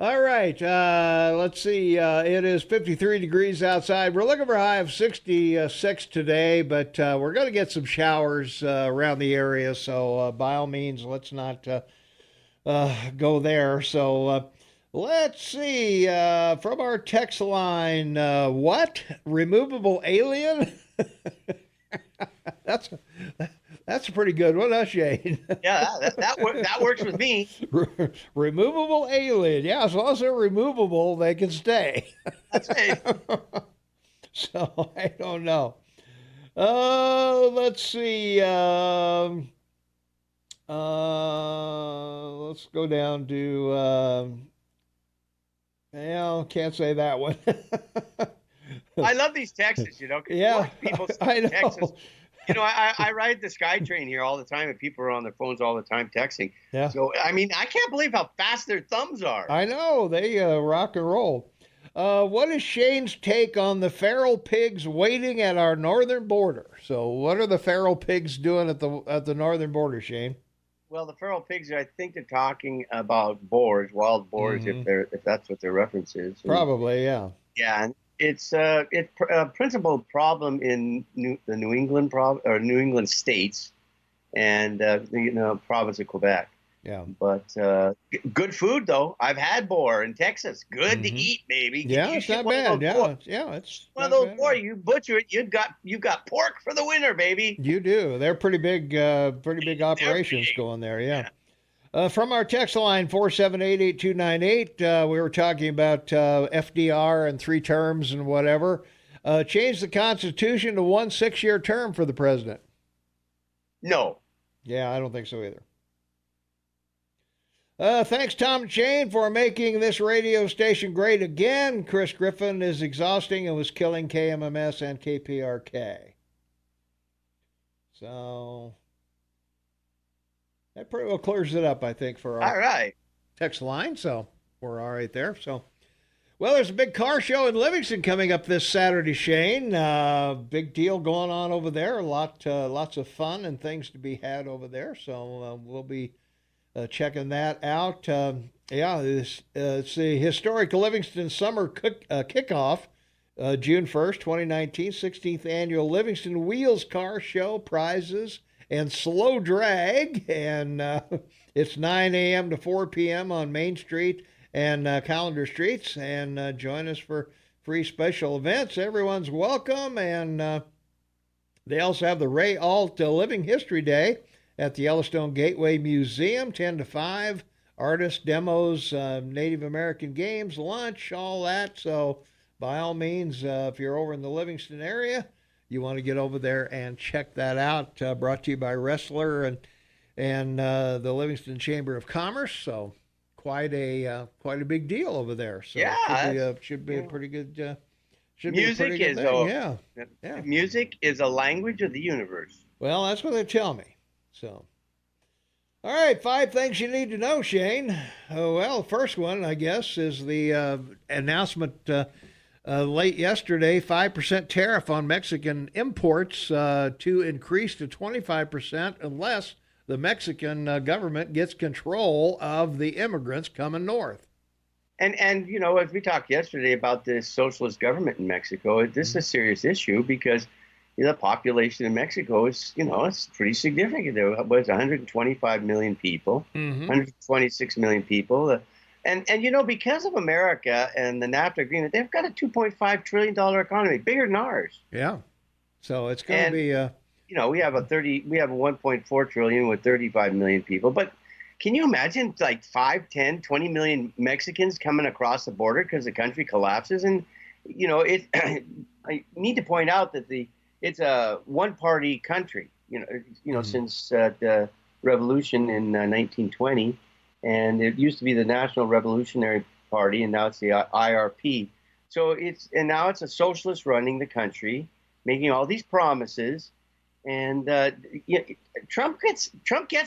S1: All right, let's see. It is 53 degrees outside. We're looking for a high of 66 today, but we're going to get some showers around the area. So by all means, let's not go there. So let's see. From our text line, what? Removable alien? That's a pretty good one, huh, Shane?
S2: Yeah, that works with me.
S1: Removable alien. Yeah, as long as they're removable, they can stay.
S2: That's it.
S1: So I don't know. Let's see. Let's go down to. Can't say that one.
S2: I love these texts, you know. 'Cause
S1: Yeah,
S2: more people
S1: I know.
S2: Texas. You know, I ride the SkyTrain here all the time, and people are on their phones all the time texting.
S1: Yeah.
S2: So, I mean, I can't believe how fast their thumbs are.
S1: I know they rock and roll. What is Shane's take on the feral pigs waiting at our northern border? So, what are the feral pigs doing at the northern border, Shane?
S2: Well, the feral pigs, I think they're talking about boars, wild boars, if that's what their reference is. And,
S1: Probably, yeah.
S2: yeah, and it's a principal problem in the New England states and the province of Quebec.
S1: Yeah.
S2: But good food though. I've had boar in Texas. Good to eat, baby.
S1: Yeah, it's not bad. Yeah, it's
S2: one of those boar. You butcher it, you've got pork for the winter, baby.
S1: You do. They're pretty big operations going there. Yeah. From our text line 478-8298, we were talking about FDR and 3 terms and whatever. Change the Constitution to 1 6-year term for the president.
S2: No.
S1: Yeah, I don't think so either. Thanks, Tom and Shane, for making this radio station great again. Chris Griffin is exhausting and was killing KMMS and KPRK. So that pretty well clears it up, I think, for our
S2: all right
S1: text line. So we're all right there. So, well, there's a big car show in Livingston coming up this Saturday, Shane. Big deal going on over there. Lots of fun and things to be had over there. So we'll be checking that out. It's the historic Livingston Summer Kickoff, June 1st, 2019, 16th Annual Livingston Wheels Car Show, prizes, and slow drag. And it's 9 a.m. to 4 p.m. on Main Street and Callender Streets. And join us for free special events. Everyone's welcome. And they also have the Ray Alt Living History Day at the Yellowstone Gateway Museum, 10 to 5. Artist demos, Native American games, lunch, all that. So by all means, if you're over in the Livingston area, you want to get over there and check that out. Brought to you by Wrestler and the Livingston Chamber of Commerce. So quite a big deal over there. So
S2: yeah,
S1: should be a pretty good.
S2: Music is
S1: yeah.
S2: Music is a language of the universe.
S1: Well, that's what they tell me. So, all right, 5 things you need to know, Shane. Well, the first one, I guess, is the announcement late yesterday, 5% tariff on Mexican imports to increase to 25% unless the Mexican government gets control of the immigrants coming north.
S2: And you know, as we talked yesterday about this socialist government in Mexico, this is a serious issue because the population in Mexico is, it's pretty significant. There was 125 million people, 126 million people. And because of America and the NAFTA agreement, they've got a $2.5 trillion economy, bigger than ours.
S1: Yeah. So it's going to be...
S2: we have a 1.4 trillion with 35 million people. But can you imagine like 5, 10, 20 million Mexicans coming across the border because the country collapses? And, I need to point out that it's a one-party country, since the revolution in 1920, and it used to be the National Revolutionary Party, and now it's the IRP. So now it's a socialist running the country, making all these promises, and Trump gets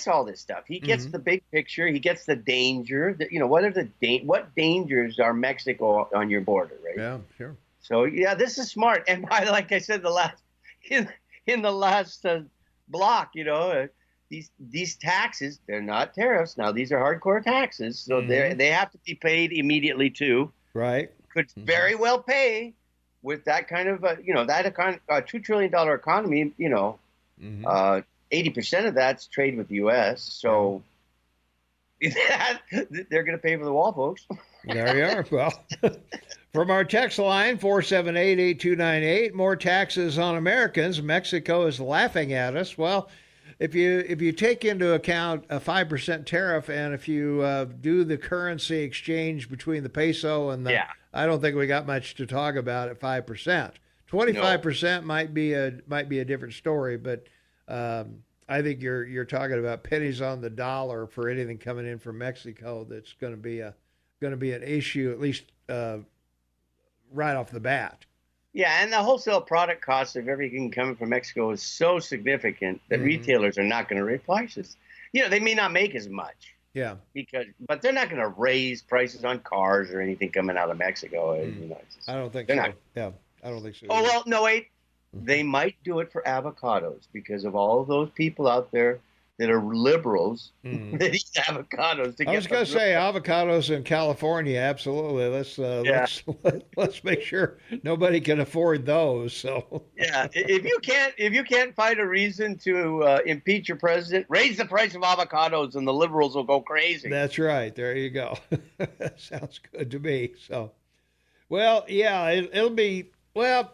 S2: all this stuff. He gets the big picture. He gets the danger. What dangers are Mexico on your border, right?
S1: Yeah, sure.
S2: So this is smart. And like I said, in the last block, these taxes, they're not tariffs. Now, these are hardcore taxes, so they have to be paid immediately too.
S1: Right.
S2: Could very well pay with that kind of $2 trillion economy. 80% of that's trade with the U.S. So they're going to pay for the wall, folks.
S1: There you are. Well, from our text line, 478-8298, more taxes on Americans. Mexico is laughing at us. Well, if you take into account a 5% tariff, and if you do the currency exchange between the peso and the, I don't think we got much to talk about at 5%. 25% might be a different story, but I think you're talking about pennies on the dollar for anything coming in from Mexico. That's going to be an issue, at least right off the bat.
S2: Yeah, and the wholesale product cost of everything coming from Mexico is so significant that retailers are not going to raise prices. They may not make as much.
S1: Yeah.
S2: But they're not going to raise prices on cars or anything coming out of Mexico.
S1: I don't think so.
S2: Not.
S1: Yeah, I don't think so.
S2: Oh, well, no, wait. They might do it for avocados because of all of those people out there that are liberals that eat avocados.
S1: I was going to say avocados in California. Absolutely. Let's make sure nobody can afford those. So
S2: yeah, if you can't find a reason to impeach your president, raise the price of avocados, and the liberals will go crazy.
S1: That's right. There you go. Sounds good to me. So, well, yeah, it'll be well.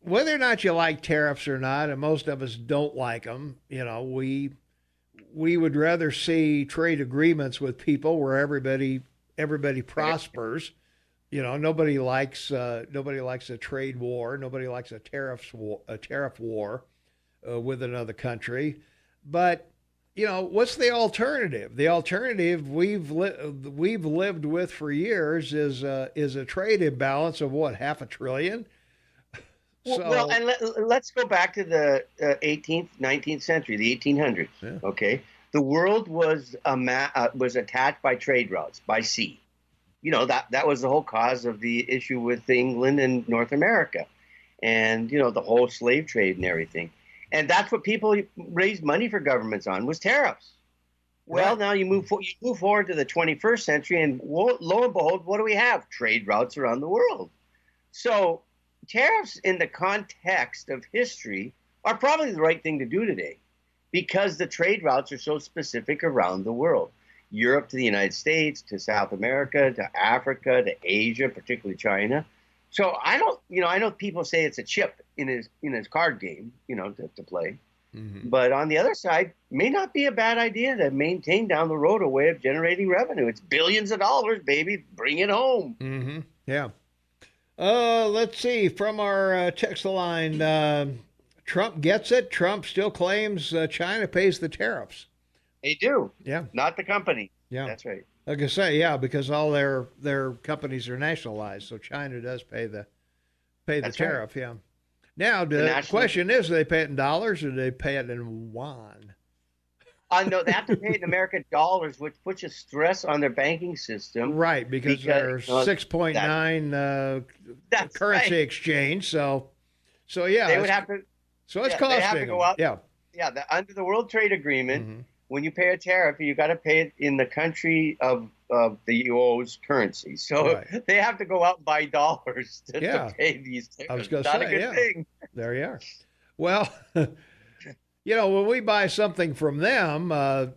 S1: Whether or not you like tariffs or not, and most of us don't like them, we would rather see trade agreements with people where everybody prospers. Nobody likes a trade war. Nobody likes a tariff war with another country. But what's the alternative? The alternative we've lived with for years is a trade imbalance of what, $500 billion?
S2: Well, and let's go back to the 18th, 19th century, the 1800s. Yeah. Okay, the world was attached by trade routes, by sea. That was the whole cause of the issue with England and North America, and the whole slave trade and everything. And that's what people raised money for governments on, was tariffs. Well, now you move forward to the 21st century, and lo and behold, what do we have? Trade routes around the world. So tariffs in the context of history are probably the right thing to do today because the trade routes are so specific around the world. Europe to the United States, to South America, to Africa, to Asia, particularly China. So I know people say it's a chip in his card game, to play. But on the other side, may not be a bad idea to maintain down the road a way of generating revenue. It's billions of dollars, baby. Bring it home.
S1: Yeah. Let's see. From our text line, Trump gets it. Trump still claims China pays the tariffs.
S2: They do.
S1: Yeah.
S2: Not the company.
S1: Yeah.
S2: That's right.
S1: Like I say, yeah, because all their companies are nationalized, so China does pay the tariff. Right. Yeah. Now the question is, do they pay it in dollars or do they pay it in yuan?
S2: No, they have to pay it in American dollars, which puts a stress on their banking system.
S1: Right, because they're 6.9 currency exchange. So yeah,
S2: they would have to.
S1: So it's costing. They have to go out. Yeah.
S2: Yeah. Under the World Trade Agreement, when you pay a tariff, you got to pay it in the country of the UO's currency. So they have to go out and buy dollars to pay these tariffs.
S1: I was going to say,
S2: not a good thing.
S1: There you are. Well. When we buy something from them,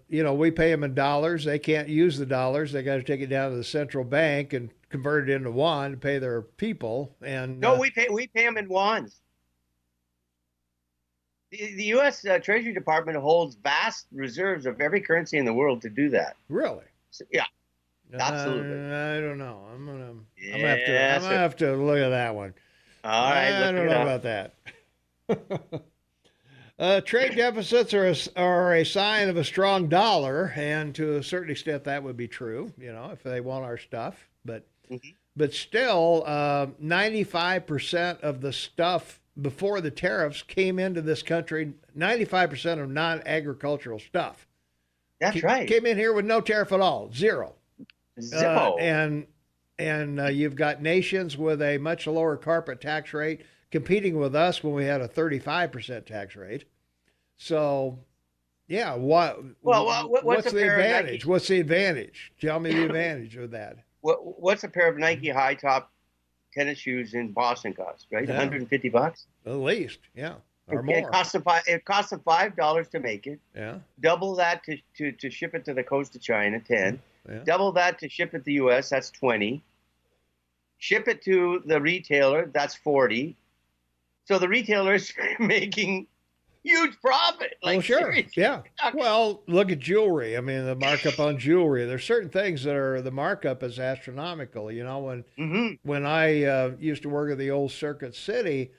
S1: we pay them in dollars. They can't use the dollars. They got to take it down to the central bank and convert it into yuan to pay their people. And
S2: no, we pay them in yuans. The U.S. Treasury Department holds vast reserves of every currency in the world to do that.
S1: Really?
S2: So, yeah, absolutely.
S1: I don't know. I'm gonna have to look at that one.
S2: All right,
S1: I don't know about that. Trade deficits are a sign of a strong dollar, and to a certain extent that would be true, if they want our stuff. But still, 95% of the stuff before the tariffs came into this country, 95% of non-agricultural stuff.
S2: That's right.
S1: Came in here with no tariff at all, zero.
S2: Zippo.
S1: And you've got nations with a much lower corporate tax rate competing with us when we had a 35% tax rate. So, yeah,
S2: what's
S1: the advantage? What's the advantage? Tell me the advantage of that.
S2: What's a pair of Nike high top tennis shoes in Boston cost? Right,
S1: Yeah.
S2: $150
S1: At least, yeah, or more.
S2: It costs them $5 to make it.
S1: Yeah.
S2: Double that to ship it to the coast of China, 10.
S1: Yeah.
S2: Double that to ship it to the U.S., that's 20. Ship it to the retailer, that's 40. So the retailer is making huge profit.
S1: Well, sure.
S2: Seriously.
S1: Yeah. Well, look at jewelry. I mean, the markup on jewelry. There's certain things that are, the markup is astronomical. You know, when I used to work at the old Circuit City,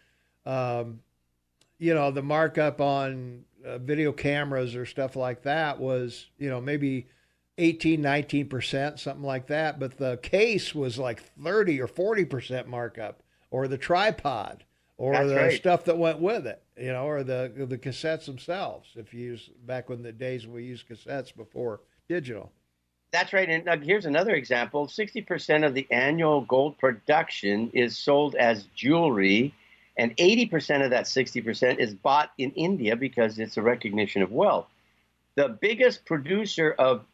S1: you know, the markup on video cameras or stuff like that was, you know, maybe 18, 19%, something like that. But the case was like 30 or 40% markup, or the tripod, or
S2: That's
S1: the
S2: right.
S1: stuff that went with it, you know, or the cassettes themselves. If you use, back when the days we used cassettes before digital.
S2: That's right. And here's another example. 60% of the annual gold production is sold as jewelry, and 80% of that 60% is bought in India because it's a recognition of wealth. The biggest producer of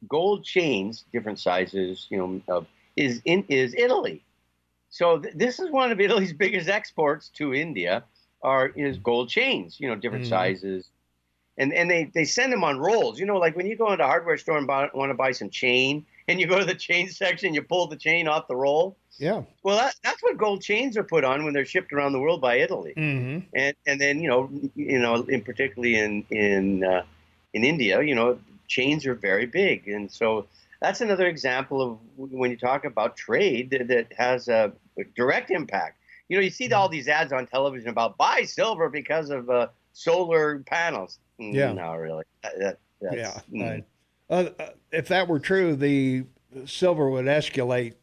S2: gold chains, different sizes, you know, is Italy. So this is one of Italy's biggest exports to India is gold chains, you know, different sizes. And they send them on rolls. You know, like when you go into a hardware store and want to buy some chain, and you go to the chain section, you pull the chain off the roll. Yeah. Well, that's what gold chains are put on when they're shipped around the world by Italy. And then you know, particularly in India, you know, chains are very big, and so that's another example of when you talk about trade that has a direct impact. You know, you see all these ads on television about buy silver because of solar panels.
S1: Yeah.
S2: No, really.
S1: If that were true, the silver would escalate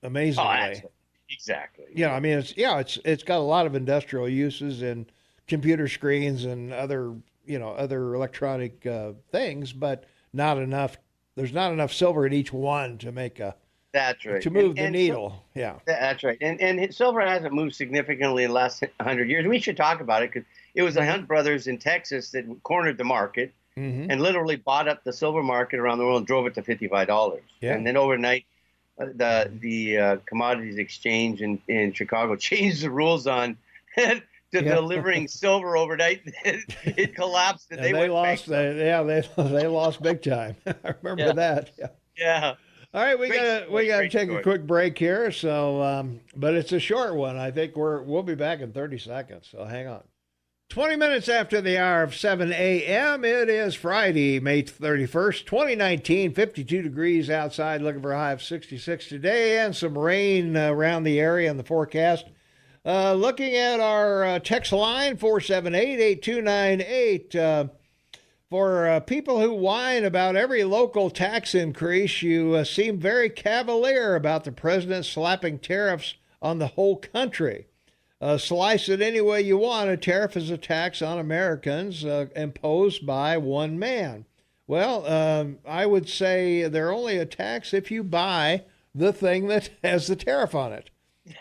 S1: amazingly.
S2: Oh, exactly.
S1: Yeah, I mean, it's got a lot of industrial uses and computer screens and other electronic things, but not enough. There's not enough silver in each one to make
S2: That's right.
S1: To move the needle. Yeah.
S2: That's right. And silver hasn't moved significantly in the last 100 years. We should talk about it because it was the Hunt brothers in Texas that cornered the market and literally bought up the silver market around the world and drove it to $55.
S1: Yeah.
S2: And then overnight, the commodities exchange in Chicago changed the ruls on delivering silver overnight. It collapsed. And
S1: they lost. They lost big time. I remember that.
S2: Yeah.
S1: All right, we gotta take a quick break here. So, but it's a short one. I think we'll be back in 30 seconds. So hang on. 20 minutes after the hour of 7 a.m. It is Friday, May 31st, 2019. 52 degrees outside. Looking for a high of 66 today, and some rain around the area in the forecast. Looking at our text line, 478-8298. For people who whine about every local tax increase, you seem very cavalier about the president slapping tariffs on the whole country. Slice it any way you want. A tariff is a tax on Americans imposed by one man. Well, I would say they're only a tax if you buy the thing that has the tariff on it.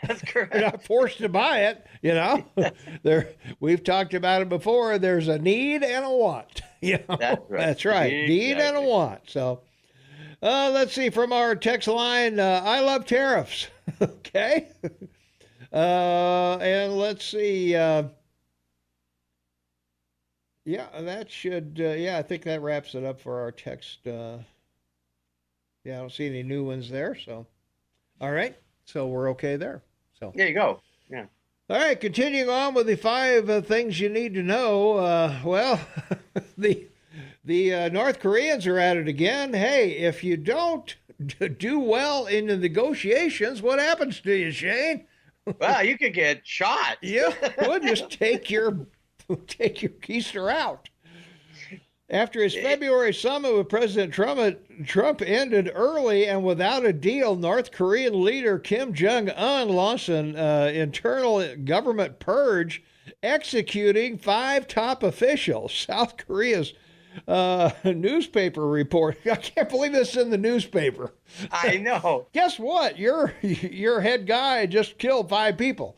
S2: That's correct.
S1: You're not forced to buy it, you know. We've talked about it before. There's a need and a want. You know? That's right.
S2: Exactly.
S1: Need and a want. So let's see from our text line. I love tariffs. Okay. And let's see. Yeah, that should. I think that wraps it up for our text. I don't see any new ones there. So, all right. So we're okay there. So
S2: there you go. Yeah.
S1: All right. Continuing on with the 5 things you need to know. Well, the North Koreans are at it again. Hey, if you don't do well in the negotiations, what happens to you, Shane?
S2: Well, you could get shot.
S1: Yeah, well, just take your keister out. After his February summit with President Trump ended early and without a deal, North Korean leader Kim Jong-un launched an internal government purge, executing 5 top officials. South Korea's newspaper report. I can't believe this is in the newspaper.
S2: I know.
S1: Guess what? Your head guy just killed 5 people.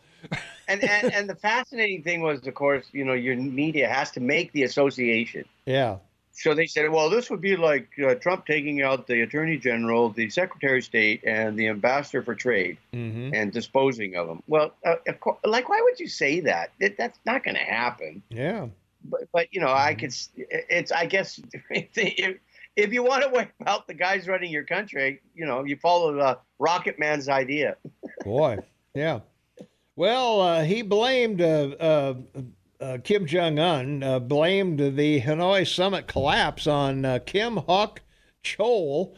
S2: And the fascinating thing was, of course, your media has to make the association.
S1: Yeah.
S2: So they said, well, this would be like Trump taking out the Attorney General, the Secretary of State, and the Ambassador for Trade and disposing of them. Well, of course, like, why would you say that? That's not going to happen.
S1: Yeah.
S2: But I could. I guess if you want to wipe out the guys running your country, you follow the Rocket Man's idea.
S1: Boy, yeah. Well, he blamed Kim Jong-un, blamed the Hanoi summit collapse on Kim Hok Chol,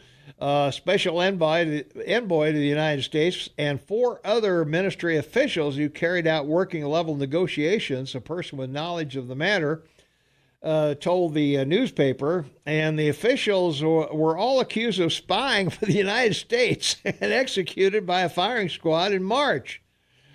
S1: special envoy to the United States, and 4 other ministry officials who carried out working-level negotiations. A person with knowledge of the matter told the newspaper, and the officials were all accused of spying for the United States and executed by a firing squad in March.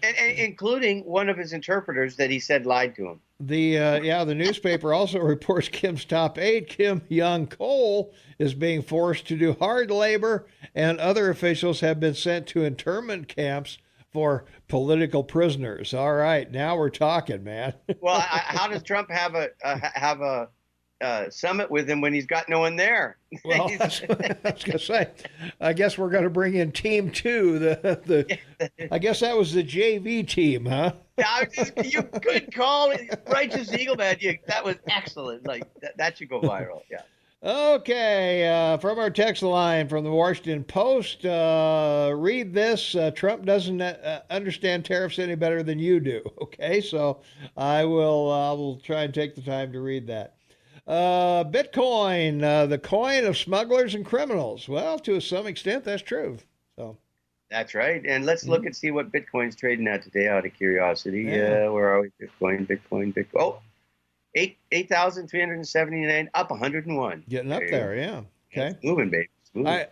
S2: And including one of his interpreters that he said lied to him.
S1: The newspaper also reports Kim's top aide, Kim Young-Cole, is being forced to do hard labor, and other officials have been sent to internment camps for political prisoners. All right, now we're talking, man.
S2: Well, how does Trump have a summit with him when he's got no one there?
S1: Well, that's what I was going to say. I guess we're going to bring in Team 2. I guess that was the JV team, huh?
S2: You could call it Righteous Eagle, man. That was excellent. Like that should go viral. Yeah.
S1: Okay, from our text line from the Washington Post, read this. Trump doesn't understand tariffs any better than you do. Okay, so I will try and take the time to read that. Bitcoin, the coin of smugglers and criminals. Well, to some extent, that's true. So
S2: that's right. And let's look and see what Bitcoin's trading at today, out of curiosity.
S1: Yeah.
S2: Where are we? Bitcoin. Oh, 8,379, up 101.
S1: Getting up there, yeah. Okay.
S2: It's moving, baby. It's moving.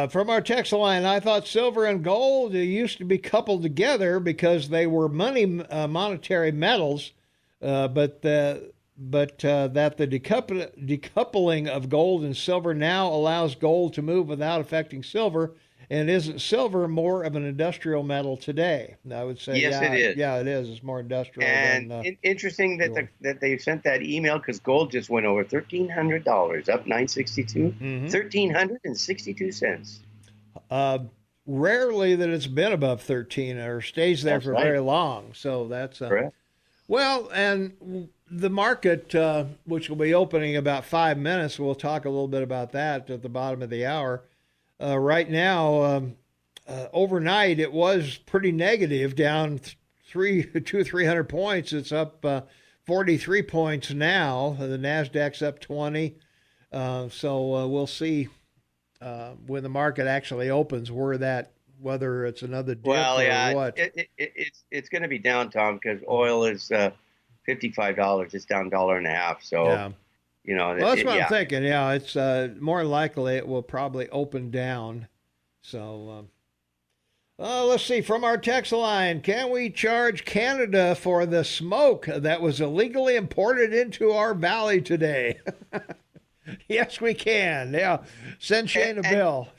S1: From our text line, I thought silver and gold used to be coupled together because they were monetary metals, but that the decoupling of gold and silver now allows gold to move without affecting silver. And isn't silver more of an industrial metal today? I would say,
S2: yes, it is.
S1: Yeah, it is. It's more industrial.
S2: And interesting that they sent that email, because gold just went over $1,300, up 962, 1,362 cents.
S1: Rarely that it's been above 13 or stays there for very long. So that's
S2: correct.
S1: Well, and the market, which will be opening in about 5 minutes, we'll talk a little bit about that at the bottom of the hour. Right now, overnight, it was pretty negative, down 300 points. It's up 43 points now. The NASDAQ's up 20. So we'll see when the market actually opens whether it's another dip or what.
S2: It's going to be down, Tom, because oil is $55. It's down $1.50. So.
S1: Yeah. Well, that's what I'm thinking. Yeah, it's more likely it will probably open down. So, let's see. From our text line, can we charge Canada for the smoke that was illegally imported into our valley today? Yes, we can. Yeah, send Shane a bill.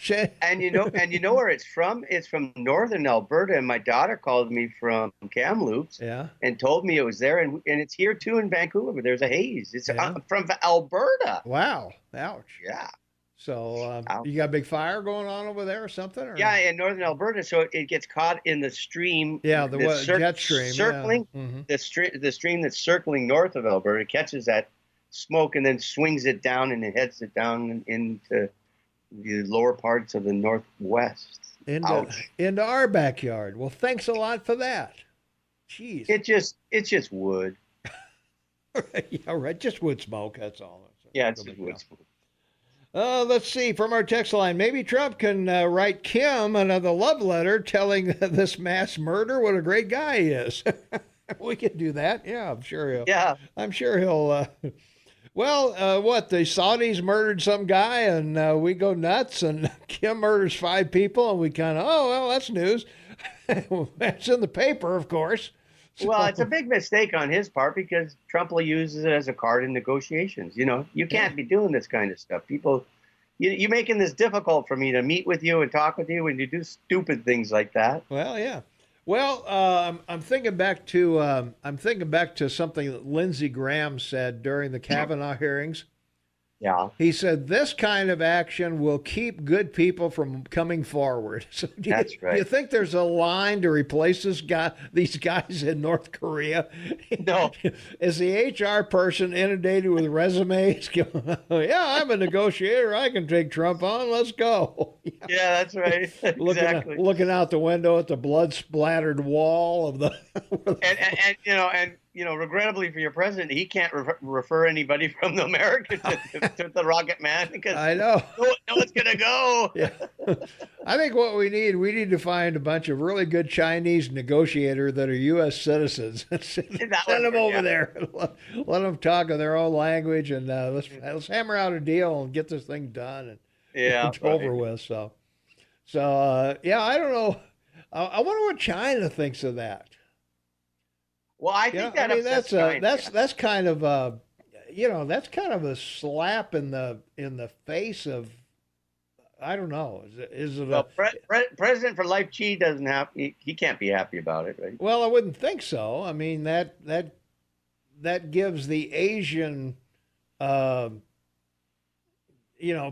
S2: And you know where it's from? It's from northern Alberta. And my daughter called me from Kamloops, and told me it was there. And it's here too in Vancouver. There's a haze. It's from Alberta.
S1: Wow. Ouch.
S2: Yeah.
S1: So you got a big fire going on over there or something? Or?
S2: Yeah, in northern Alberta. So it gets caught in the stream.
S1: Yeah, the jet stream.
S2: Circling. Yeah. The stream that's circling north of Alberta catches that smoke and then swings it down, and it heads it down into the lower parts of the northwest.
S1: Into our backyard. Well, thanks a lot for that. Jeez.
S2: It's just wood.
S1: Yeah, right. Just wood smoke. That's all.
S2: It's just wood smoke.
S1: Let's see. From our text line, maybe Trump can write Kim another love letter telling this mass murder what a great guy he is. We can do that. Yeah, I'm sure he'll.
S2: Yeah.
S1: I'm sure he'll. What, the Saudis murdered some guy and we go nuts, and Kim murders 5 people and we kind of, that's news. That's in the paper, of course. So,
S2: well, it's a big mistake on his part because Trump will use it as a card in negotiations. You can't be doing this kind of stuff. People, you're making this difficult for me to meet with you and talk with you when you do stupid things like that.
S1: Well, yeah. Well, I'm thinking back to something that Lindsey Graham said during the Kavanaugh hearings.
S2: Yeah,
S1: He said this kind of action will keep good people from coming forward. So
S2: that's right.
S1: Do you think there's a line to replace these guys in North Korea?
S2: No.
S1: Is the HR person inundated with resumes? Yeah, I'm a negotiator. I can take Trump on. Let's go.
S2: Yeah, that's right. Exactly.
S1: Looking out the window at the blood-splattered wall of the.
S2: and regrettably for your president, he can't refer anybody from the America to the Rocket Man because
S1: I know
S2: no one's gonna go.
S1: Yeah. I think what we need to find a bunch of really good Chinese negotiators that are U.S. citizens. Send them over there. Let them talk in their own language, and let's hammer out a deal and get this thing done and over with. So I don't know. I wonder what China thinks of that.
S2: Well, I think
S1: that's kind of that's kind of a slap in the face of, I don't know. Is it
S2: President for life? Xi doesn't have. He can't be happy about it, right?
S1: Well, I wouldn't think so. I mean that gives the Asian,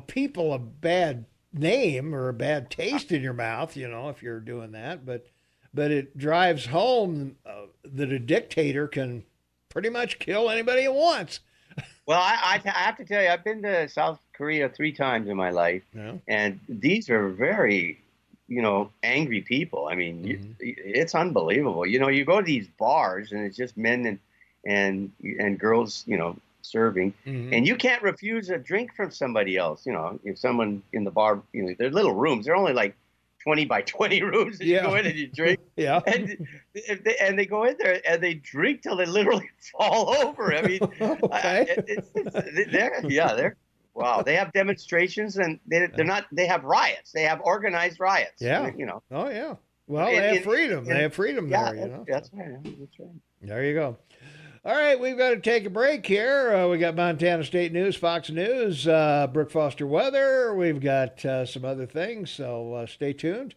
S1: people a bad name or a bad taste in your mouth. If you're doing that, but it drives home that a dictator can pretty much kill anybody he wants.
S2: Well, I have to tell you, I've been to South Korea 3 times in my life, and these are very, angry people. I mean, it's unbelievable. You go to these bars, and it's just men and girls, serving, and you can't refuse a drink from somebody else. If someone in the bar, they're little rooms. They're only like 20 by 20 rooms, and you go in and you drink.
S1: Yeah.
S2: And they go in there and they drink till they literally fall over. I mean, wow. They have demonstrations, and they have riots. They have organized riots.
S1: Yeah. Oh yeah. Well, they have freedom. They have freedom there.
S2: That's right. That's right.
S1: There you go. All right, we've got to take a break here. We got Montana State News, Fox News, Brooke Foster weather. We've got some other things, so stay tuned.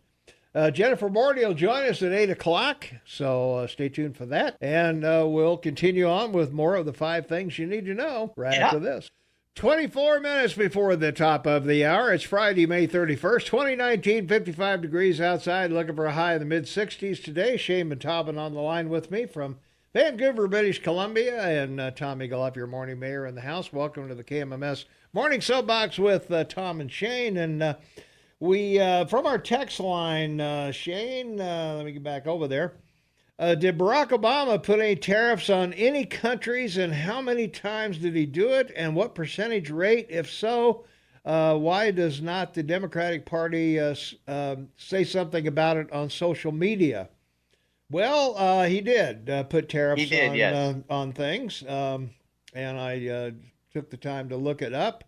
S1: Jennifer Bordy will join us at 8 o'clock, so stay tuned for that. And we'll continue on with more of the 5 things you need to know after this. 24 minutes before the top of the hour. It's Friday, May 31st, 2019, 55 degrees outside, looking for a high in the mid-60s today. Shane Matobin on the line with me from Vancouver, British Columbia, and Tom Eagle, your morning mayor in the house. Welcome to the KMMS Morning Soapbox with Tom and Shane. And we, from our text line, Shane, let me get back over there. Did Barack Obama put any tariffs on any countries, and how many times did he do it, and what percentage rate? If so, why does not the Democratic Party say something about it on social media? Well, he did put tariffs on things, and I took the time to look it up.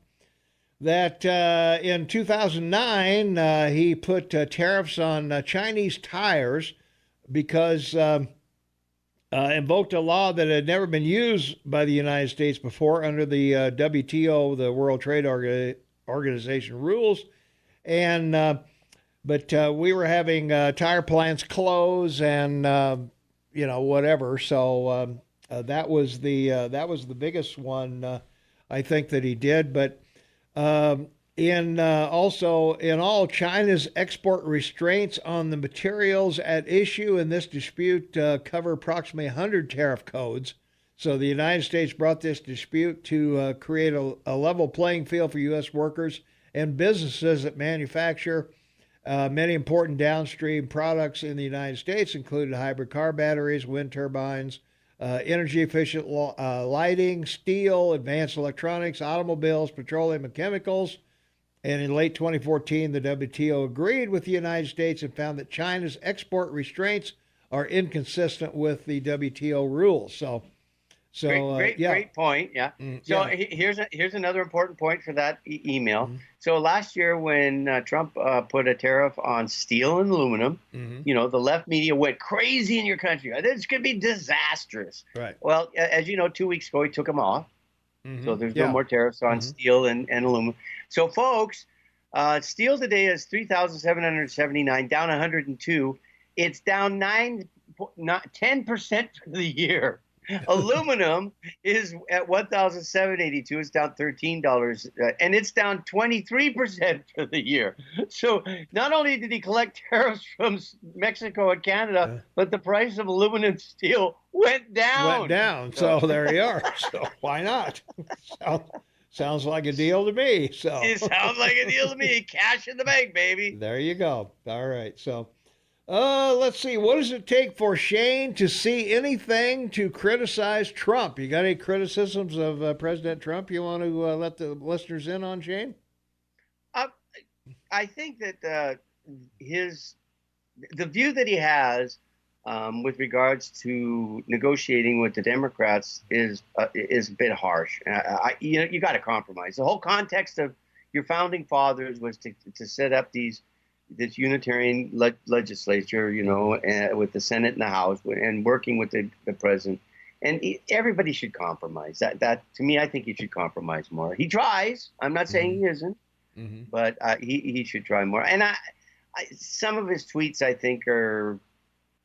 S1: That in 2009, he put tariffs on Chinese tires because invoked a law that had never been used by the United States before under the WTO, the World Trade Organization rules, and but we were having tire plants close and whatever. So that was the biggest one I think that he did. But also in all, China's export restraints on the materials at issue in this dispute cover approximately 100 tariff codes. So the United States brought this dispute to create a level playing field for U.S. workers and businesses that manufacture many important downstream products in the United States, including hybrid car batteries, wind turbines, energy-efficient lighting, steel, advanced electronics, automobiles, petroleum, and chemicals. And in late 2014, the WTO agreed with the United States and found that China's export restraints are inconsistent with the WTO rules. Great
S2: point. Yeah. Here's another important point for that email. Mm-hmm. So last year, when Trump put a tariff on steel and aluminum, the left media went crazy in your country. This could be disastrous.
S1: Right.
S2: Well, as you know, 2 weeks ago he took them off. Mm-hmm. So there's no more tariffs on steel and aluminum. So folks, steel today is $3,779, down 102. It's down 10% for the year. Aluminum is at $1,782. It's down $13, and it's down 23% for the year. So not only did he collect tariffs from Mexico and Canada, but the price of aluminum steel went down.
S1: So there you are. So why not? Sounds like a deal to me. So
S2: it sounds like a deal to me. Cash in the bank, baby.
S1: There you go. All right. So. Let's see. What does it take for Shane to see anything to criticize Trump? You got any criticisms of President Trump you want to let the listeners in on, Shane?
S2: I think that the view that he has with regards to negotiating with the Democrats is a bit harsh. You got to compromise. The whole context of your founding fathers was to set up this unitarian legislature, with the Senate and the House, and working with the president. And everybody should compromise. That to me, I think he should compromise more. He tries. I'm not saying he isn't, but he should try more. And some of his tweets, I think, are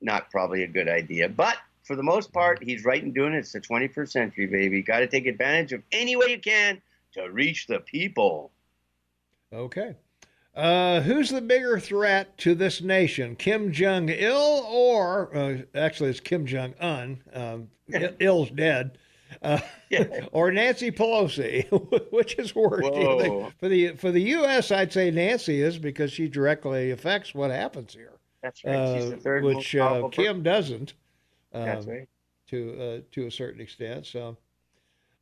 S2: not probably a good idea. But for the most part, he's right in doing it. It's the 21st century, baby. Got to take advantage of any way you can to reach the people.
S1: Okay. Who's the bigger threat to this nation, Kim Jong-il or actually it's Kim Jong-un, Il's dead, or Nancy Pelosi? Which is worse? Do you think? For the U.S., I'd say Nancy is, because she directly affects what happens here.
S2: That's right. She's the third
S1: which
S2: most powerful
S1: Kim doesn't.
S2: That's right.
S1: To a certain extent. So,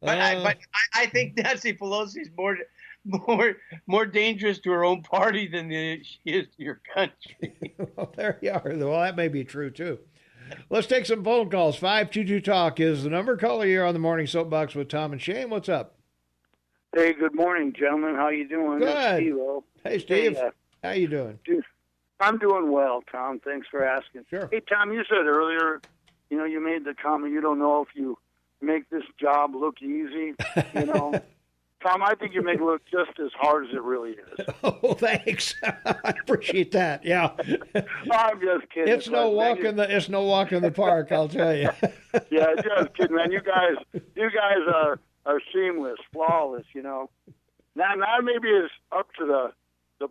S2: but I think Nancy Pelosi is more dangerous to her own party than she is to your country.
S1: Well, there you are. Well, that may be true, too. Let's take some phone calls. 522-TALK is the number. Caller here on the Morning Soapbox with Tom and Shane. What's up?
S7: Hey, good morning, gentlemen. How you doing?
S1: Good.
S7: Steve-O.
S1: Hey, Steve. How you doing?
S7: I'm doing well, Tom. Thanks for asking.
S1: Sure.
S7: Hey, Tom, you said earlier, you made the comment, you don't know if you make this job look easy, Tom, I think you make it look just as hard as it really is.
S1: Oh, thanks. I appreciate that. Yeah.
S7: I'm just kidding.
S1: It's no walk in the park, I'll tell you.
S7: Yeah, just kidding, man. You guys are seamless, flawless. Now maybe it's up to the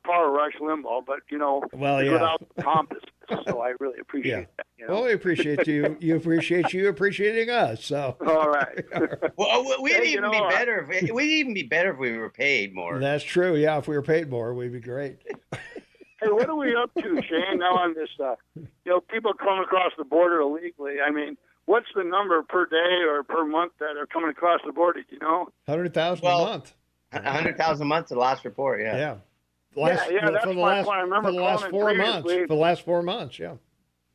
S7: power of Rush Limbaugh, but without the pompous. So I really appreciate that.
S1: Well, we appreciate you. You appreciate you appreciating us. So
S7: all right.
S2: Well, we'd even be better if we were paid more.
S1: That's true. Yeah, if we were paid more, we'd be great.
S7: Hey, what are we up to, Shane? Now on this, people coming across the border illegally. I mean, what's the number per day or per month that are coming across the border?
S1: 100,000 a month.
S2: 100,000 a month. The last report. Yeah.
S1: Yeah.
S7: That's my point. I remember
S1: for the last 4 months. For the last 4 months, yeah.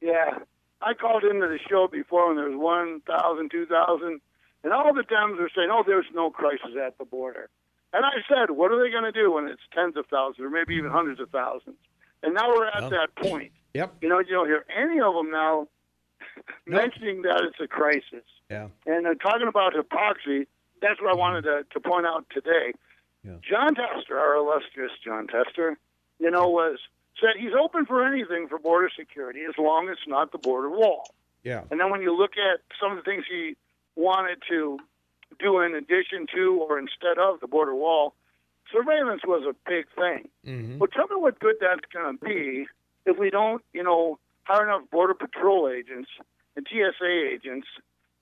S7: Yeah. I called into the show before when there was 1,000, 2,000, and all the Dems were saying, there's no crisis at the border. And I said, what are they going to do when it's tens of thousands or maybe even hundreds of thousands? And now we're at that point.
S1: Yep.
S7: You don't hear any of them now mentioning that it's a crisis.
S1: Yeah.
S7: And talking about hypocrisy, that's what I wanted to point out today.
S1: Yeah.
S7: John Tester, our illustrious John Tester, said he's open for anything for border security as long as it's not the border wall.
S1: Yeah.
S7: And then when you look at some of the things he wanted to do in addition to or instead of the border wall, surveillance was a big thing.
S1: Mm-hmm.
S7: But tell me what good that's going to be if we don't, hire enough Border Patrol agents and TSA agents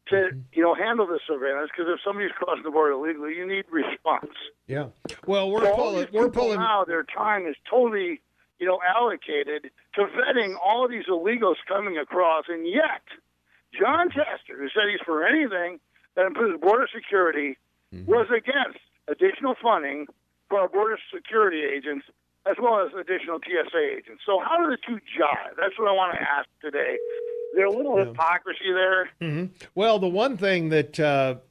S7: to, handle the surveillance, because if somebody's crossing the border illegally, you need response.
S1: Yeah. Well, we're pulling
S7: now. Their time is totally, allocated to vetting all of these illegals coming across, and yet John Tester, who said he's for anything that improves border security, was against additional funding for our border security agents as well as additional TSA agents. So how do the two jive? That's what I want to ask today. There's a little hypocrisy there.
S1: Mm-hmm. Well, the one thing that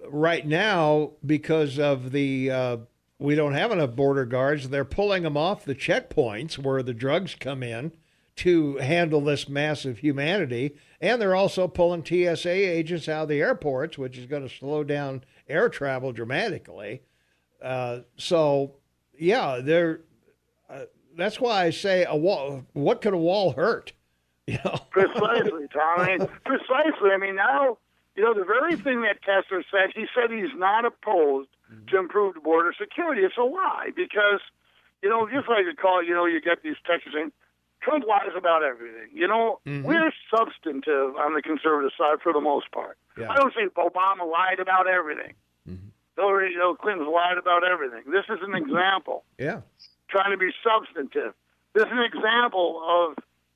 S1: right now, because of the we don't have enough border guards, they're pulling them off the checkpoints where the drugs come in to handle this massive humanity, and they're also pulling TSA agents out of the airports, which is going to slow down air travel dramatically. So, yeah, that's why I say a wall. What could a wall hurt? You know?
S7: Precisely, Tom. I mean, precisely. I mean, now, the very thing that Kessler said, he said he's not opposed to improved border security. It's a lie because, just like you call it, you get these texts saying, Trump lies about everything. We're substantive on the conservative side for the most part.
S1: Yeah.
S7: I don't say Obama lied about everything. Hillary, Clinton lied about everything. This is an example.
S1: Yeah.
S7: Trying to be substantive. This is an example of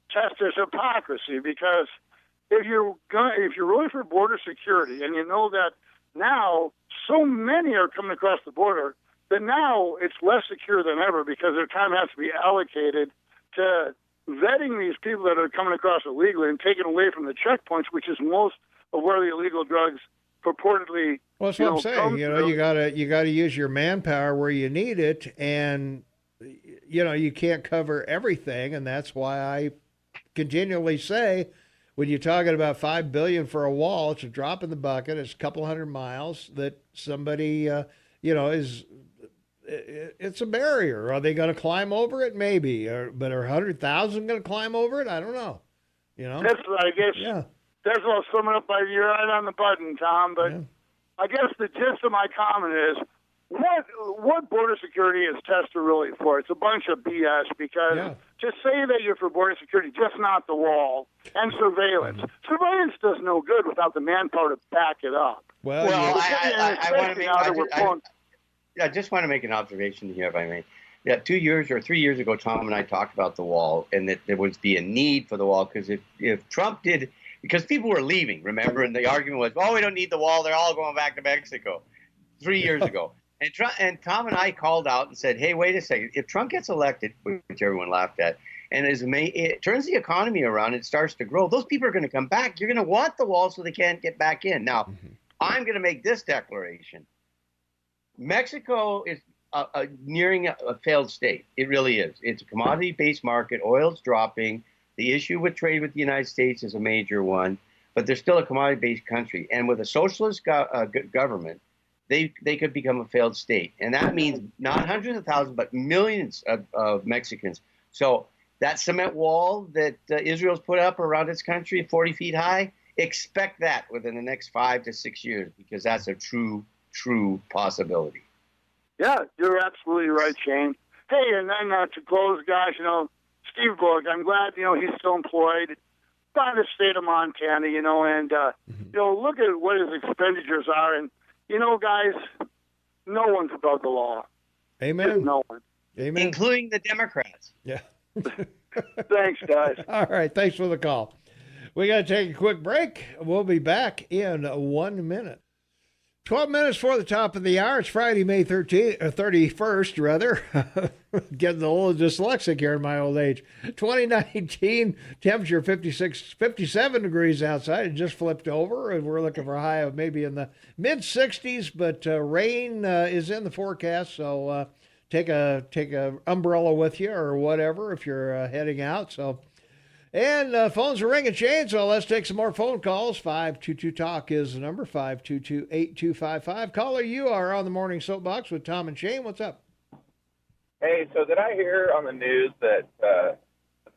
S7: Chester's hypocrisy because if you're really for border security and you know that now so many are coming across the border, then now it's less secure than ever because their time has to be allocated to vetting these people that are coming across illegally and taking away from the checkpoints, which is most of where the illegal drugs purportedly.
S1: Well, that's what I'm saying. You gotta use your manpower where you need it, and you can't cover everything, and that's why I continually say, when you're talking about $5 billion for a wall, it's a drop in the bucket. It's a couple hundred miles that somebody, is. It's a barrier. Are they going to climb over it? Maybe. But are 100,000 going to climb over it? I don't know.
S7: That's I guess.
S1: Yeah.
S7: That's what I'll sum it up by. You're right on the button, Tom. But I guess the gist of my comment is, what border security is Tester really for? It's a bunch of BS because to say that you're for border security, just not the wall, and surveillance. Surveillance does no good without the manpower to back it up.
S2: I just want to make an observation here, if I may. Yeah, 2 years or 3 years ago, Tom and I talked about the wall and that there would be a need for the wall because if Trump did, because people were leaving, remember, and the argument was, we don't need the wall. They're all going back to Mexico 3 years ago. And Tom and I called out and said, hey, wait a second. If Trump gets elected, which everyone laughed at, and it turns the economy around and starts to grow, those people are going to come back. You're going to want the wall so they can't get back in. Now, I'm going to make this declaration. Mexico is nearing a failed state. It really is. It's a commodity-based market. Oil's dropping. The issue with trade with the United States is a major one, but they're still a commodity-based country. And with a socialist government, they could become a failed state. And that means not hundreds of thousands, but millions of Mexicans. So that cement wall that Israel's put up around its country, 40 feet high, expect that within the next 5 to 6 years because that's a true possibility.
S7: Yeah, you're absolutely right, Shane. Hey, and then to close, guys, Steve Bullock, I'm glad, he's still employed by the state of Montana, and, look at what his expenditures are. And, guys, no one's above the law.
S1: Amen.
S7: There's no one.
S1: Amen.
S2: Including the Democrats.
S1: Yeah.
S7: Thanks, guys.
S1: All right. Thanks for the call. We got to take a quick break. We'll be back in 1 minute. 12 minutes for the top of the hour. It's Friday, May 31st, rather. Getting a little dyslexic here in my old age. 2019, temperature 57 degrees outside. It just flipped over, and we're looking for a high of maybe in the mid-60s, but rain is in the forecast, so take a umbrella with you or whatever if you're heading out. And phones are ringing, Shane, so let's take some more phone calls. 522-TALK is the number, 522-8255. Caller, you are on the Morning Soapbox with Tom and Shane. What's up?
S8: Hey, so did I hear on the news that the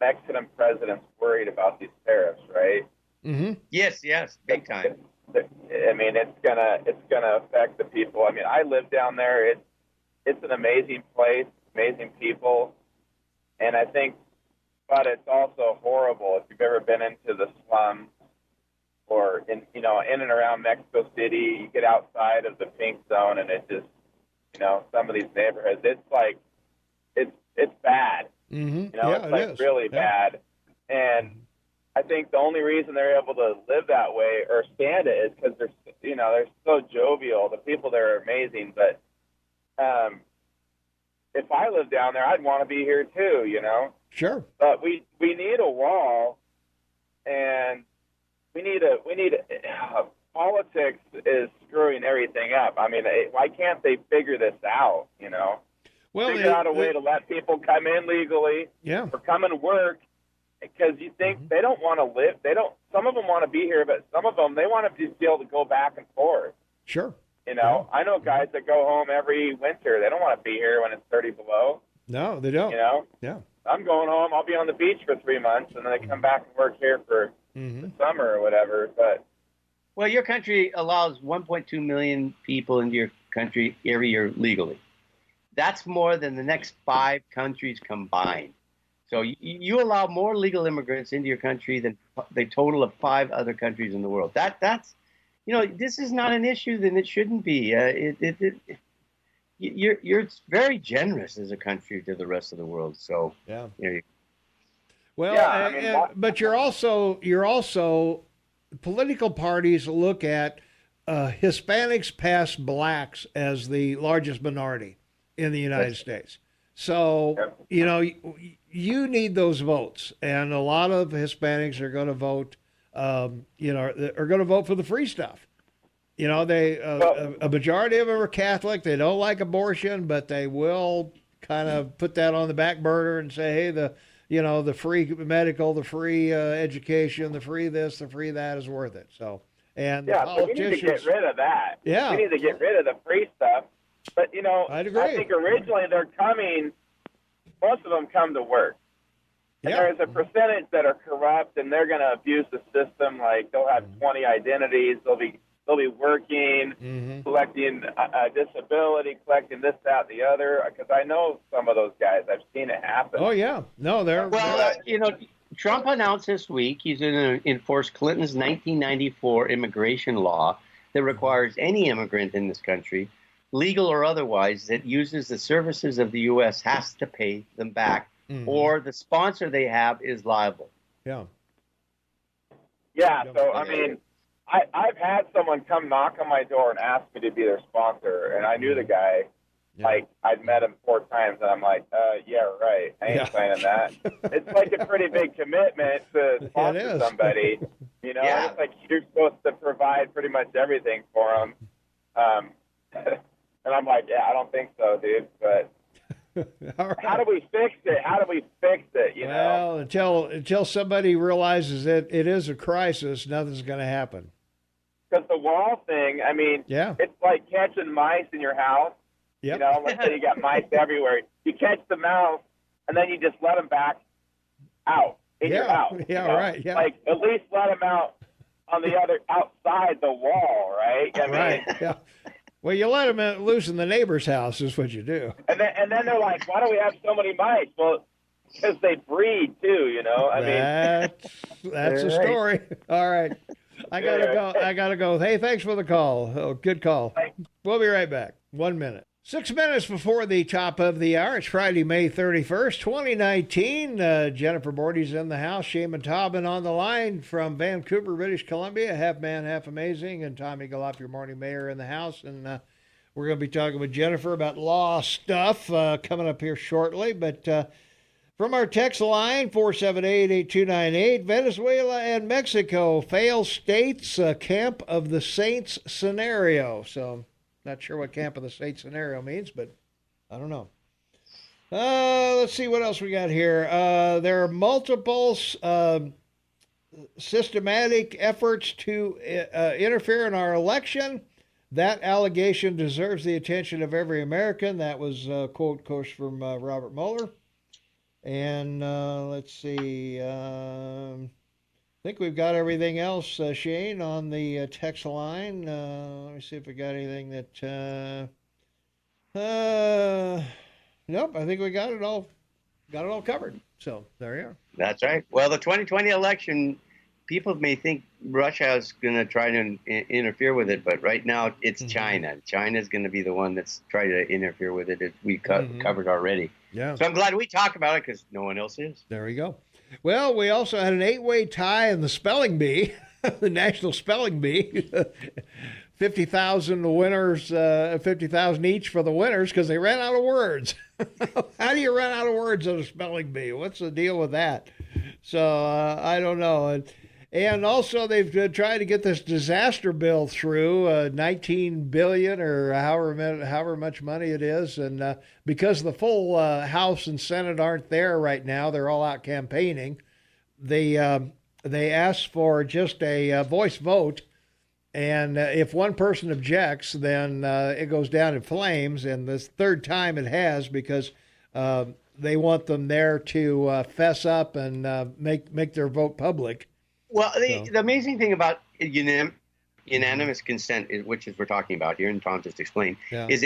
S8: Mexican president's worried about these tariffs, right?
S1: Mm-hmm.
S2: Yes, big time.
S8: I mean, it's gonna affect the people. I mean, I live down there. It's an amazing place, amazing people, and I think. But it's also horrible if you've ever been into the slums or in and around Mexico City. You get outside of the pink zone, and it just some of these neighborhoods. It's like it's bad.
S1: Mm-hmm.
S8: It's like really bad. And I think the only reason they're able to live that way or stand it is because they're so jovial. The people there are amazing. But if I lived down there, I'd want to be here too.
S1: Sure.
S8: But we need a wall, and we need politics is screwing everything up. I mean, why can't they figure this out?
S1: Well,
S8: figure out a way to let people come in legally, or come and work, because you think they don't want to live. Some of them want to be here, but some of them they want to just be able to go back and forth.
S1: Sure.
S8: I know guys that go home every winter. They don't want to be here when it's 30 below.
S1: No, they don't.
S8: You know?
S1: Yeah.
S8: I'm going home. I'll be on the beach for 3 months, and then I come back and work here for the summer or whatever. But
S2: Well, your country allows 1.2 million people into your country every year legally. That's more than the next 5 countries combined. So you allow more legal immigrants into your country than the total of 5 other countries in the world. That's, this is not an issue, then it shouldn't be. You're very generous as a country to the rest of the world. So
S1: yeah.
S2: Well,
S1: yeah, but you're also political parties look at Hispanics past blacks as the largest minority in the United States. So, you need those votes, and a lot of Hispanics are going to vote, are going to vote for the free stuff. A majority of them are Catholic. They don't like abortion, but they will kind of put that on the back burner and say, hey, the free medical, the free education, the free this, the free that is worth it. So, and
S8: yeah, so we need to get rid of that.
S1: Yeah.
S8: We need to get rid of the free stuff. But,
S1: I'd agree.
S8: I think originally most of them come to work. And there's a percentage that are corrupt, and they're going to abuse the system. Like, they'll have 20 identities. They'll be working, collecting disability, collecting this, that, the other. Because I know some of those guys. I've seen it happen.
S1: Oh, yeah. No, they're...
S2: Well, Trump announced this week he's going to enforce Clinton's 1994 immigration law that requires any immigrant in this country, legal or otherwise, that uses the services of the U.S. has to pay them back, or the sponsor they have is liable.
S1: Yeah.
S8: Yeah, so, I mean, I've had someone come knock on my door and ask me to be their sponsor, and I knew the guy. Yeah. Like, I'd met him 4 times, and I'm like, yeah, right. I ain't signing that. It's like a pretty big commitment to sponsor somebody. It's like you're supposed to provide pretty much everything for them. And I'm like, yeah, I don't think so, dude. But
S1: right.
S8: How do we fix it?
S1: Well, until somebody realizes that it is a crisis, nothing's going to happen.
S8: Because the wall thing, I mean, it's like catching mice in your house.
S1: Yep.
S8: Let's say you got mice everywhere. You catch the mouse, and then you just let them back out in your house.
S1: Yeah, right. Yeah.
S8: Like, at least let them out on the other outside the wall, right? I
S1: mean, yeah. Well, you let them loose in the neighbor's house is what you do.
S8: And then they're like, why do we have so many mice? Well, because they breed too,
S1: That's a story. All right. I gotta go. Hey, thanks for the call. Oh, good call.
S8: Thanks.
S1: We'll be right back. 1 minute. 6 minutes before the top of the hour. It's Friday, May 31st, 2019. Jennifer Bordy's in the house. Shaman Taubman on the line from Vancouver, British Columbia. Half man, half amazing. And Tommy Gallop, your morning mayor, in the house. And we're going to be talking with Jennifer about law stuff coming up here shortly. But from our text line, 478-8298, Venezuela and Mexico fail states Camp of the Saints scenario. So... not sure what Camp of the State scenario means, but I don't know. Let's see what else we got here. There are multiple systematic efforts to interfere in our election. That allegation deserves the attention of every American. That was a quote, of course, from Robert Mueller. And let's see. I think we've got everything else, Shane, on the text line. Let me see if we got anything that... nope, I think we got it all covered. So there you are.
S2: That's right. Well, the 2020 election, people may think Russia is going to try to interfere with it, but right now it's China. China's going to be the one that's trying to interfere with it, as we covered already.
S1: Yeah.
S2: So I'm glad we talk about it because no one else is.
S1: There we go. Well, we also had an 8-way tie in the spelling bee, the National Spelling Bee. 50,000 winners, 50,000 each for the winners because they ran out of words. How do you run out of words on a spelling bee? What's the deal with that? So I don't know. And also they've tried to get this disaster bill through, $19 billion or however much money it is. And because the full House and Senate aren't there right now, they're all out campaigning. They asked for just a voice vote. And if one person objects, then it goes down in flames. And this third time it has, because they want them there to fess up and make their vote public.
S2: Well, the amazing thing about unanimous consent, which is we're talking about here, and Tom just explained, is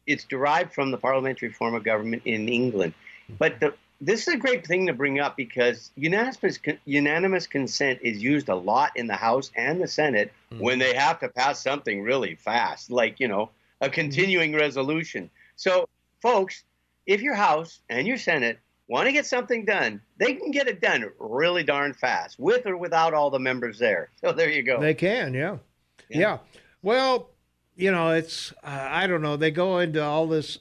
S2: it's derived from the parliamentary form of government in England. But this is a great thing to bring up because unanimous consent is used a lot in the House and the Senate when they have to pass something really fast, like, a continuing resolution. So, folks, if your House and your Senate want to get something done, they can get it done really darn fast, with or without all the members there. So there you go.
S1: They can, yeah. Well, it's, I don't know. They go into all this.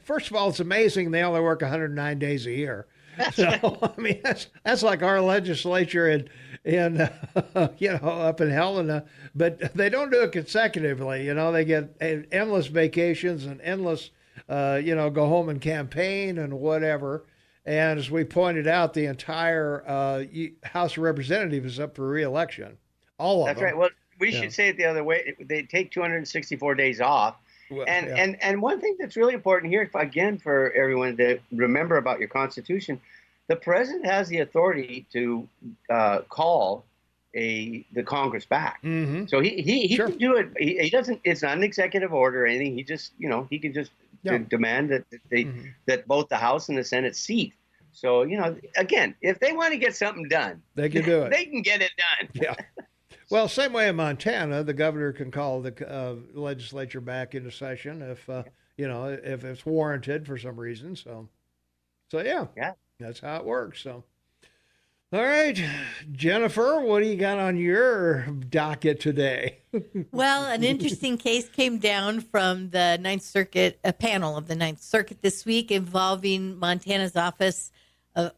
S1: First of all, it's amazing they only work 109 days a year. So, I mean, that's like our legislature in up in Helena, but they don't do it consecutively. They get endless vacations and endless, go home and campaign and whatever. And as we pointed out, the entire House of Representatives is up for re-election. All of them.
S2: That's right. Well, we should say it the other way. They take 264 days off. Well, and one thing that's really important here, again, for everyone to remember about your Constitution, the president has the authority to call the Congress back. Mm-hmm. So he can do it. He doesn't. It's not an executive order or anything. He just, he can just demand that that both the House and the Senate seat. So, again, if they want to get something done, they can do it. They can get it done.
S1: Yeah. Well, same way in Montana, the governor can call the legislature back into session if if it's warranted for some reason. So yeah, that's how it works. So, all right, Jennifer, what do you got on your docket today?
S9: Well, an interesting case came down from the Ninth Circuit, a panel of the Ninth Circuit this week involving Montana's office of,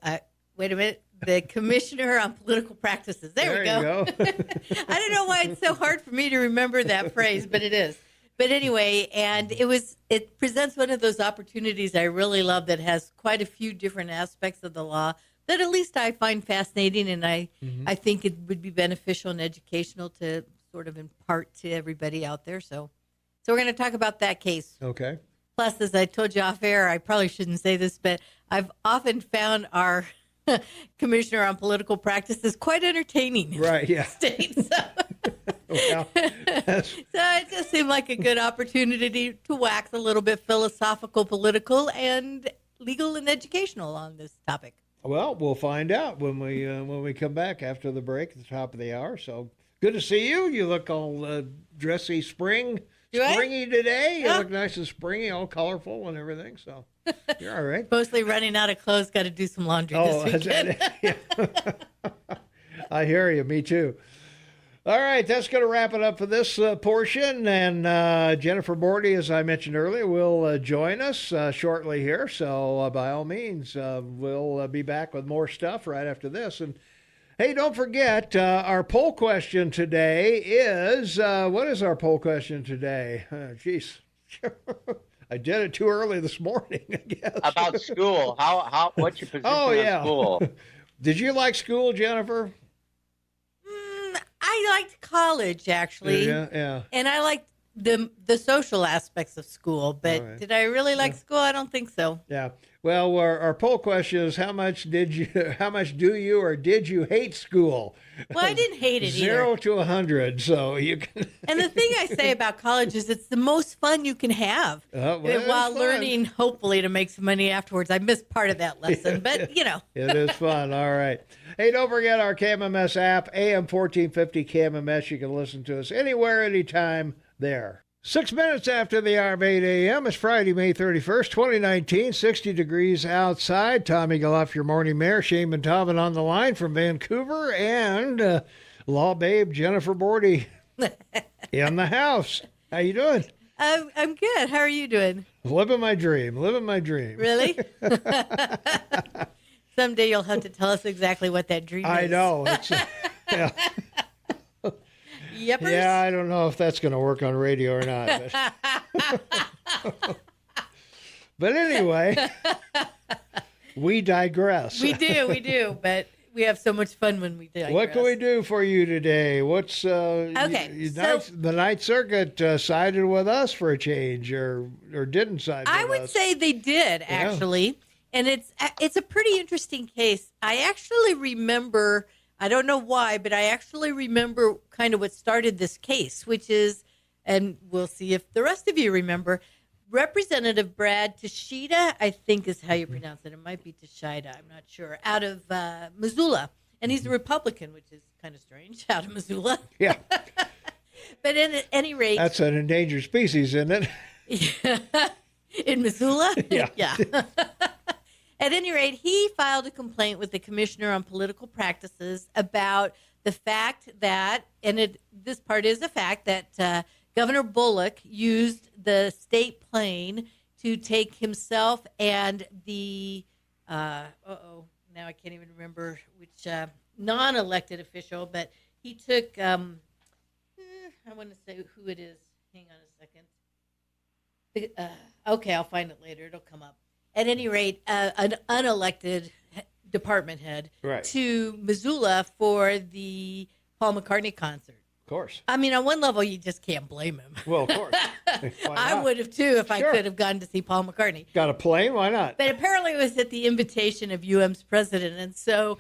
S9: wait a minute, the Commissioner on Political Practices. There we go. I don't know why it's so hard for me to remember that phrase, but it is. But anyway, and it presents one of those opportunities I really love that has quite a few different aspects of the law that at least I find fascinating, and I think it would be beneficial and educational to sort of impart to everybody out there. So we're going to talk about that case.
S1: Okay.
S9: Plus, as I told you off air, I probably shouldn't say this, but I've often found our Commissioner on Political Practices quite entertaining.
S1: Right, yeah.
S9: States.
S1: Well,
S9: so it just seemed like a good opportunity to wax a little bit philosophical, political, and legal and educational on this topic.
S1: Well, we'll find out when we come back after the break at the top of the hour. So good to see you. You look all dressy springy today. You look nice and springy, all colorful and everything. So you're all right.
S9: Mostly running out of clothes. Got to do some laundry this weekend.
S1: I hear you. Me too. All right, that's going to wrap it up for this portion. And Jennifer Bordy, as I mentioned earlier, will join us shortly here. So by all means, we'll be back with more stuff right after this. And hey, don't forget, our poll question today is, what is our poll question today? Geez, I did it too early this morning, I guess.
S2: About school. What's your position on school?
S1: Did you like school, Jennifer?
S9: I liked college, actually.
S1: Yeah.
S9: And I liked the social aspects of school, but did I really like school? I don't think so.
S1: Yeah. Well, our poll question is how much do you or did you hate school?
S9: Well, I didn't hate it
S1: 0 to 100, so you can.
S9: And the thing I say about college is it's the most fun you can have while learning, hopefully, to make some money afterwards. I missed part of that lesson, but It
S1: is fun. All right. Hey, don't forget our KMMS app, AM 1450 KMMS. You can listen to us anywhere, anytime there. 6 minutes after the hour of 8 a.m. It's Friday, May 31st, 2019, 60 degrees outside. Tommy Galoff, your morning mayor. Shane Tobin on the line from Vancouver. And law babe Jennifer Bordy in the house. How you doing?
S9: I'm good. How are you doing?
S1: Living my dream.
S9: Really? Someday you'll have to tell us exactly what that dream is.
S1: I know. Yeah.
S9: Yepers?
S1: Yeah, I don't know if that's going to work on radio or not. But anyway, we digress.
S9: We do. But We have so much fun when we digress.
S1: What can we do for you today? What's
S9: Okay,
S1: the Ninth Circuit sided with us for a change, or didn't side?
S9: I
S1: with
S9: would
S1: us?
S9: say they did actually, and it's a pretty interesting case. I actually remember. I don't know why, but I actually remember kind of what started this case, which is, and we'll see if the rest of you remember, Representative Brad Teixeira, I think is how you pronounce it. It might be Teixeira, I'm not sure, out of Missoula. And he's a Republican, which is kind of strange, out of Missoula.
S1: Yeah.
S9: But at any rate.
S1: That's an endangered species, isn't it?
S9: In Missoula?
S1: Yeah.
S9: Yeah. At any rate, he filed a complaint with the Commissioner on Political Practices about the fact that, and this part is a fact, that Governor Bullock used the state plane to take himself and the, now I can't even remember which non-elected official, but he took, I want to say who it is. Hang on a second. Okay, I'll find it later. It'll come up. At any rate, an unelected department head to Missoula for the Paul McCartney concert.
S1: Of course.
S9: I mean, on one level, you just can't blame him.
S1: Well, of course.
S9: I would have, too, if I could have gone to see Paul McCartney.
S1: Got a plane? Why not?
S9: But apparently it was at the invitation of UM's president, and so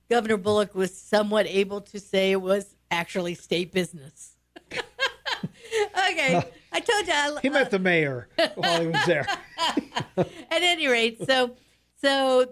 S9: Governor Bullock was somewhat able to say it was actually state business. Okay, I told you.
S1: He met the mayor while he was there.
S9: At any rate, so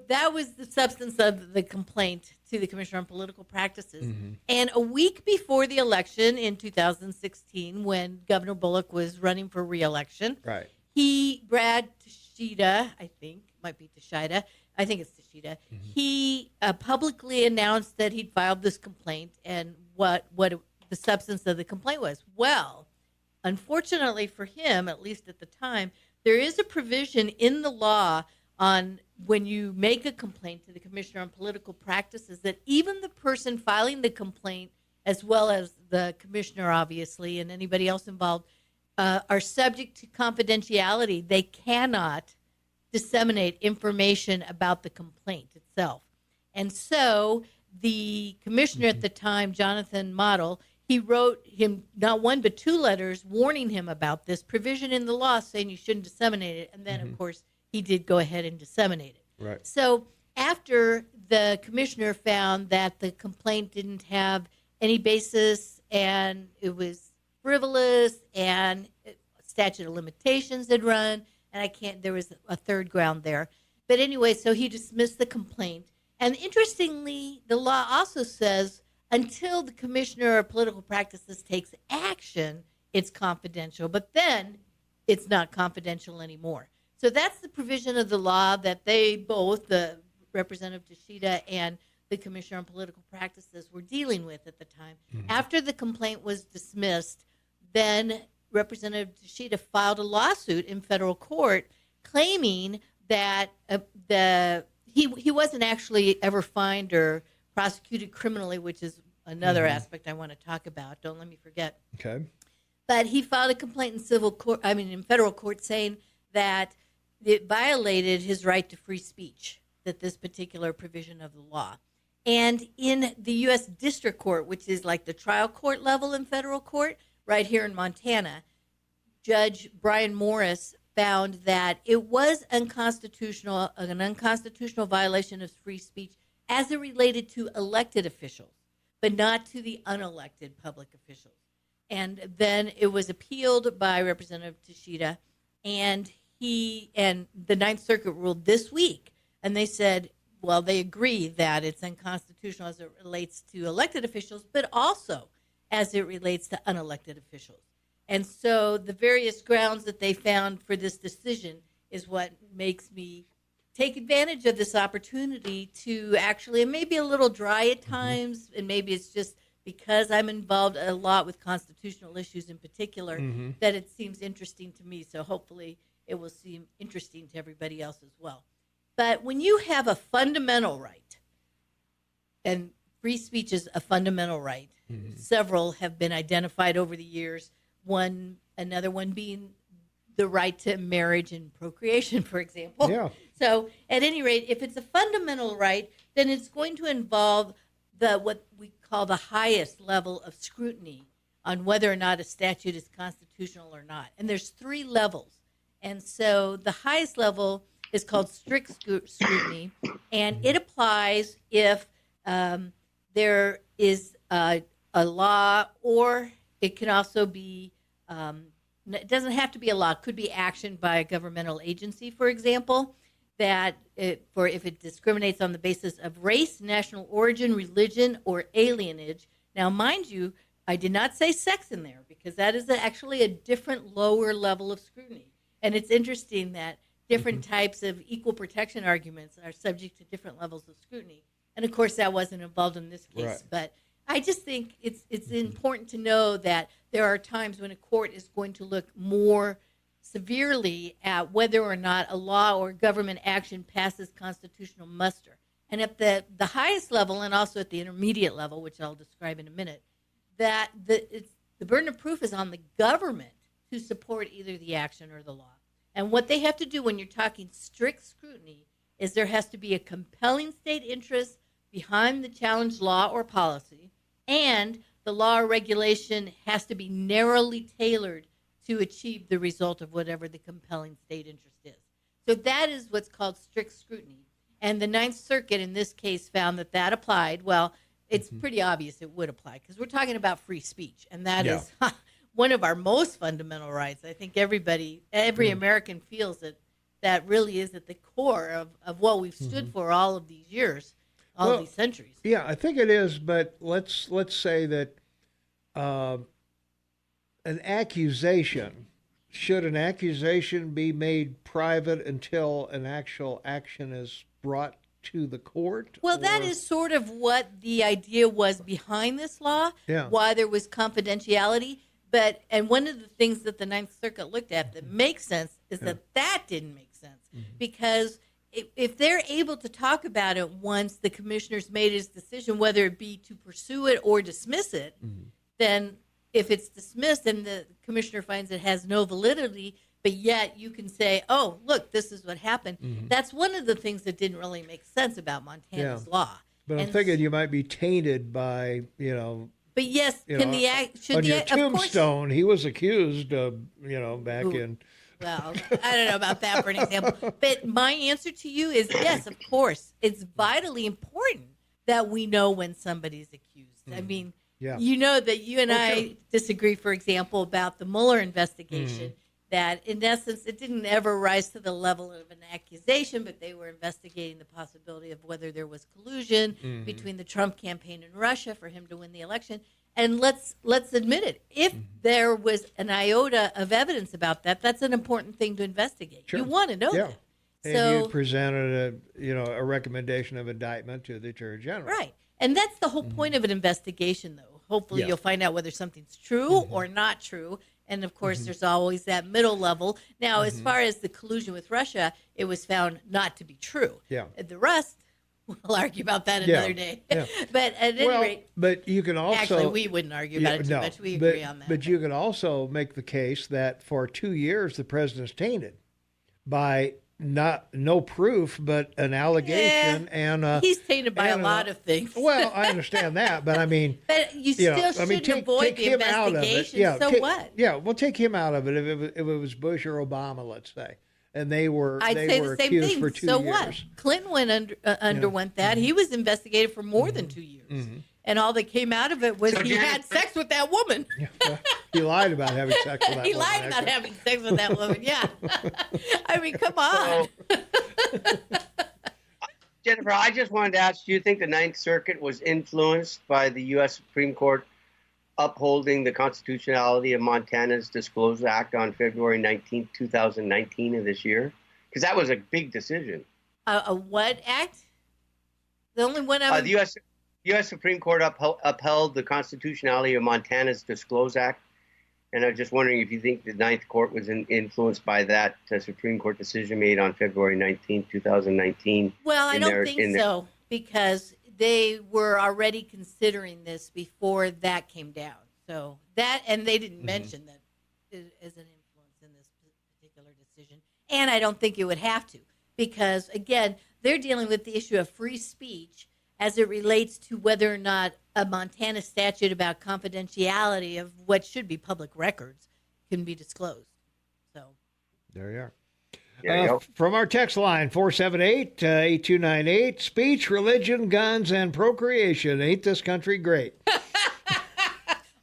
S9: that was the substance of the complaint to the Commissioner on Political Practices. Mm-hmm. And a week before the election in 2016, when Governor Bullock was running for re-election, Brad Teixeira, I think, might be Teixeira, I think it's Teixeira, he publicly announced that he'd filed this complaint and what the substance of the complaint was. Well, unfortunately for him, at least at the time, there is a provision in the law on when you make a complaint to the Commissioner on Political Practices that even the person filing the complaint, as well as the commissioner, obviously, and anybody else involved, are subject to confidentiality. They cannot disseminate information about the complaint itself. And so the commissioner at the time, Jonathan Model, he wrote him not one but two letters warning him about this provision in the law saying you shouldn't disseminate it. And then, of course, he did go ahead and disseminate it.
S1: Right.
S9: So after the commissioner found that the complaint didn't have any basis and it was frivolous and statute of limitations had run, and there was a third ground there. But anyway, so he dismissed the complaint. And interestingly, the law also says until the Commissioner of Political Practices takes action, it's confidential. But then it's not confidential anymore. So that's the provision of the law that they both, the Representative Teixeira and the Commissioner on Political Practices, were dealing with at the time. Mm-hmm. After the complaint was dismissed, then Representative Teixeira filed a lawsuit in federal court claiming that he wasn't actually ever fined or prosecuted criminally, which is another aspect I want to talk about. Don't let me forget.
S1: Okay.
S9: But he filed a complaint in federal court saying that it violated his right to free speech, that this particular provision of the law. And in the U.S. District Court, which is like the trial court level in federal court, right here in Montana, Judge Brian Morris found that it was an unconstitutional violation of free speech as it related to elected officials, but not to the unelected public officials. And then it was appealed by Representative Teixeira, and the Ninth Circuit ruled this week, and they said, well, they agree that it's unconstitutional as it relates to elected officials, but also as it relates to unelected officials. And so the various grounds that they found for this decision is what makes me take advantage of this opportunity to actually, and maybe a little dry at times, and maybe it's just because I'm involved a lot with constitutional issues in particular, that it seems interesting to me. So hopefully it will seem interesting to everybody else as well. But when you have a fundamental right, and free speech is a fundamental right, several have been identified over the years, another one being the right to marriage and procreation, for example.
S1: Yeah.
S9: So at any rate, if it's a fundamental right, then it's going to involve what we call the highest level of scrutiny on whether or not a statute is constitutional or not. And there's 3 levels. And so the highest level is called strict scrutiny, and it applies if there is a law, or it can also be, it doesn't have to be a law, it could be action by a governmental agency, for example, that if it discriminates on the basis of race, national origin, religion, or alienage. Now, mind you, I did not say sex in there because that is actually a different lower level of scrutiny. And it's interesting that different types of equal protection arguments are subject to different levels of scrutiny. And of course, that wasn't involved in this case. Right. But I just think it's important to know that there are times when a court is going to look more severely at whether or not a law or government action passes constitutional muster. And at the highest level, and also at the intermediate level, which I'll describe in a minute, that the burden of proof is on the government to support either the action or the law. And what they have to do when you're talking strict scrutiny is there has to be a compelling state interest behind the challenged law or policy, and the law or regulation has to be narrowly tailored to achieve the result of whatever the compelling state interest is. So that is what's called strict scrutiny. And the Ninth Circuit in this case found that applied. Well, it's pretty obvious it would apply because we're talking about free speech, and that is one of our most fundamental rights. I think every American feels that really is at the core of what we've stood for all of these years, all these centuries.
S1: Yeah, I think it is, but let's say that should an accusation be made private until an actual action is brought to the court?
S9: Well, that is sort of what the idea was behind this law, why there was confidentiality. And one of the things that the Ninth Circuit looked at that makes sense is that didn't make sense. Because if they're able to talk about it once the commissioner's made his decision, whether it be to pursue it or dismiss it, then if it's dismissed and the commissioner finds it has no validity, but yet you can say, oh, look, this is what happened. That's one of the things that didn't really make sense about Montana's law.
S1: But I'm thinking you might be tainted by,
S9: But yes,
S1: on your tombstone, he was accused of, back in.
S9: Well, I don't know about that for an example. But my answer to you is yes, of course. It's vitally important that we know when somebody's accused. I mean, you know that you and I disagree, for example, about the Mueller investigation, that in essence it didn't ever rise to the level of an accusation, but they were investigating the possibility of whether there was collusion between the Trump campaign and Russia for him to win the election. And let's admit it. If there was an iota of evidence about that, that's an important thing to investigate. Sure. You want to know that.
S1: And you presented a recommendation of indictment to the Attorney General.
S9: Right. And that's the whole point of an investigation, though. Hopefully you'll find out whether something's true or not true. And, of course, there's always that middle level. Now, as far as the collusion with Russia, it was found not to be true.
S1: Yeah.
S9: The rest, we'll argue about that another day. Yeah. But at any rate,
S1: but you can also...
S9: Actually, we wouldn't argue about it too much. We agree on that.
S1: But you can also make the case that for 2 years, the president's tainted by no proof, but an allegation and
S9: he's tainted by a lot of things.
S1: Well, I understand that, but I mean,
S9: but you still shouldn't avoid the investigation. What?
S1: Yeah, we'll take him out of it if it was Bush or Obama, let's say, and they were
S9: the same
S1: accused
S9: thing.
S1: for 2 years.
S9: So what? Clinton underwent that. He was investigated for more than 2 years. And all that came out of it was he had sex with that woman.
S1: He lied about having sex with that woman.
S9: He lied about having sex with that woman, I mean, come on.
S2: Jennifer, I just wanted to ask, do you think the Ninth Circuit was influenced by the U.S. Supreme Court upholding the constitutionality of Montana's Disclosure Act on February 19, 2019 of this year? Because that was a big decision.
S9: A what act? The only one
S2: the U.S. Supreme Court upheld the constitutionality of Montana's Disclose Act, and I'm just wondering if you think the Ninth Court was influenced by that Supreme Court decision made on February 19, 2019.
S9: Well, I don't think so, because they were already considering this before that came down. So that, and they didn't mention that as an influence in this particular decision, and I don't think it would have to, because, again, they're dealing with the issue of free speech as it relates to whether or not a Montana statute about confidentiality of what should be public records can be disclosed. So
S1: there you are.
S2: There you go.
S1: From our text line, 478-8298, speech, religion, guns, and procreation. Ain't this country great?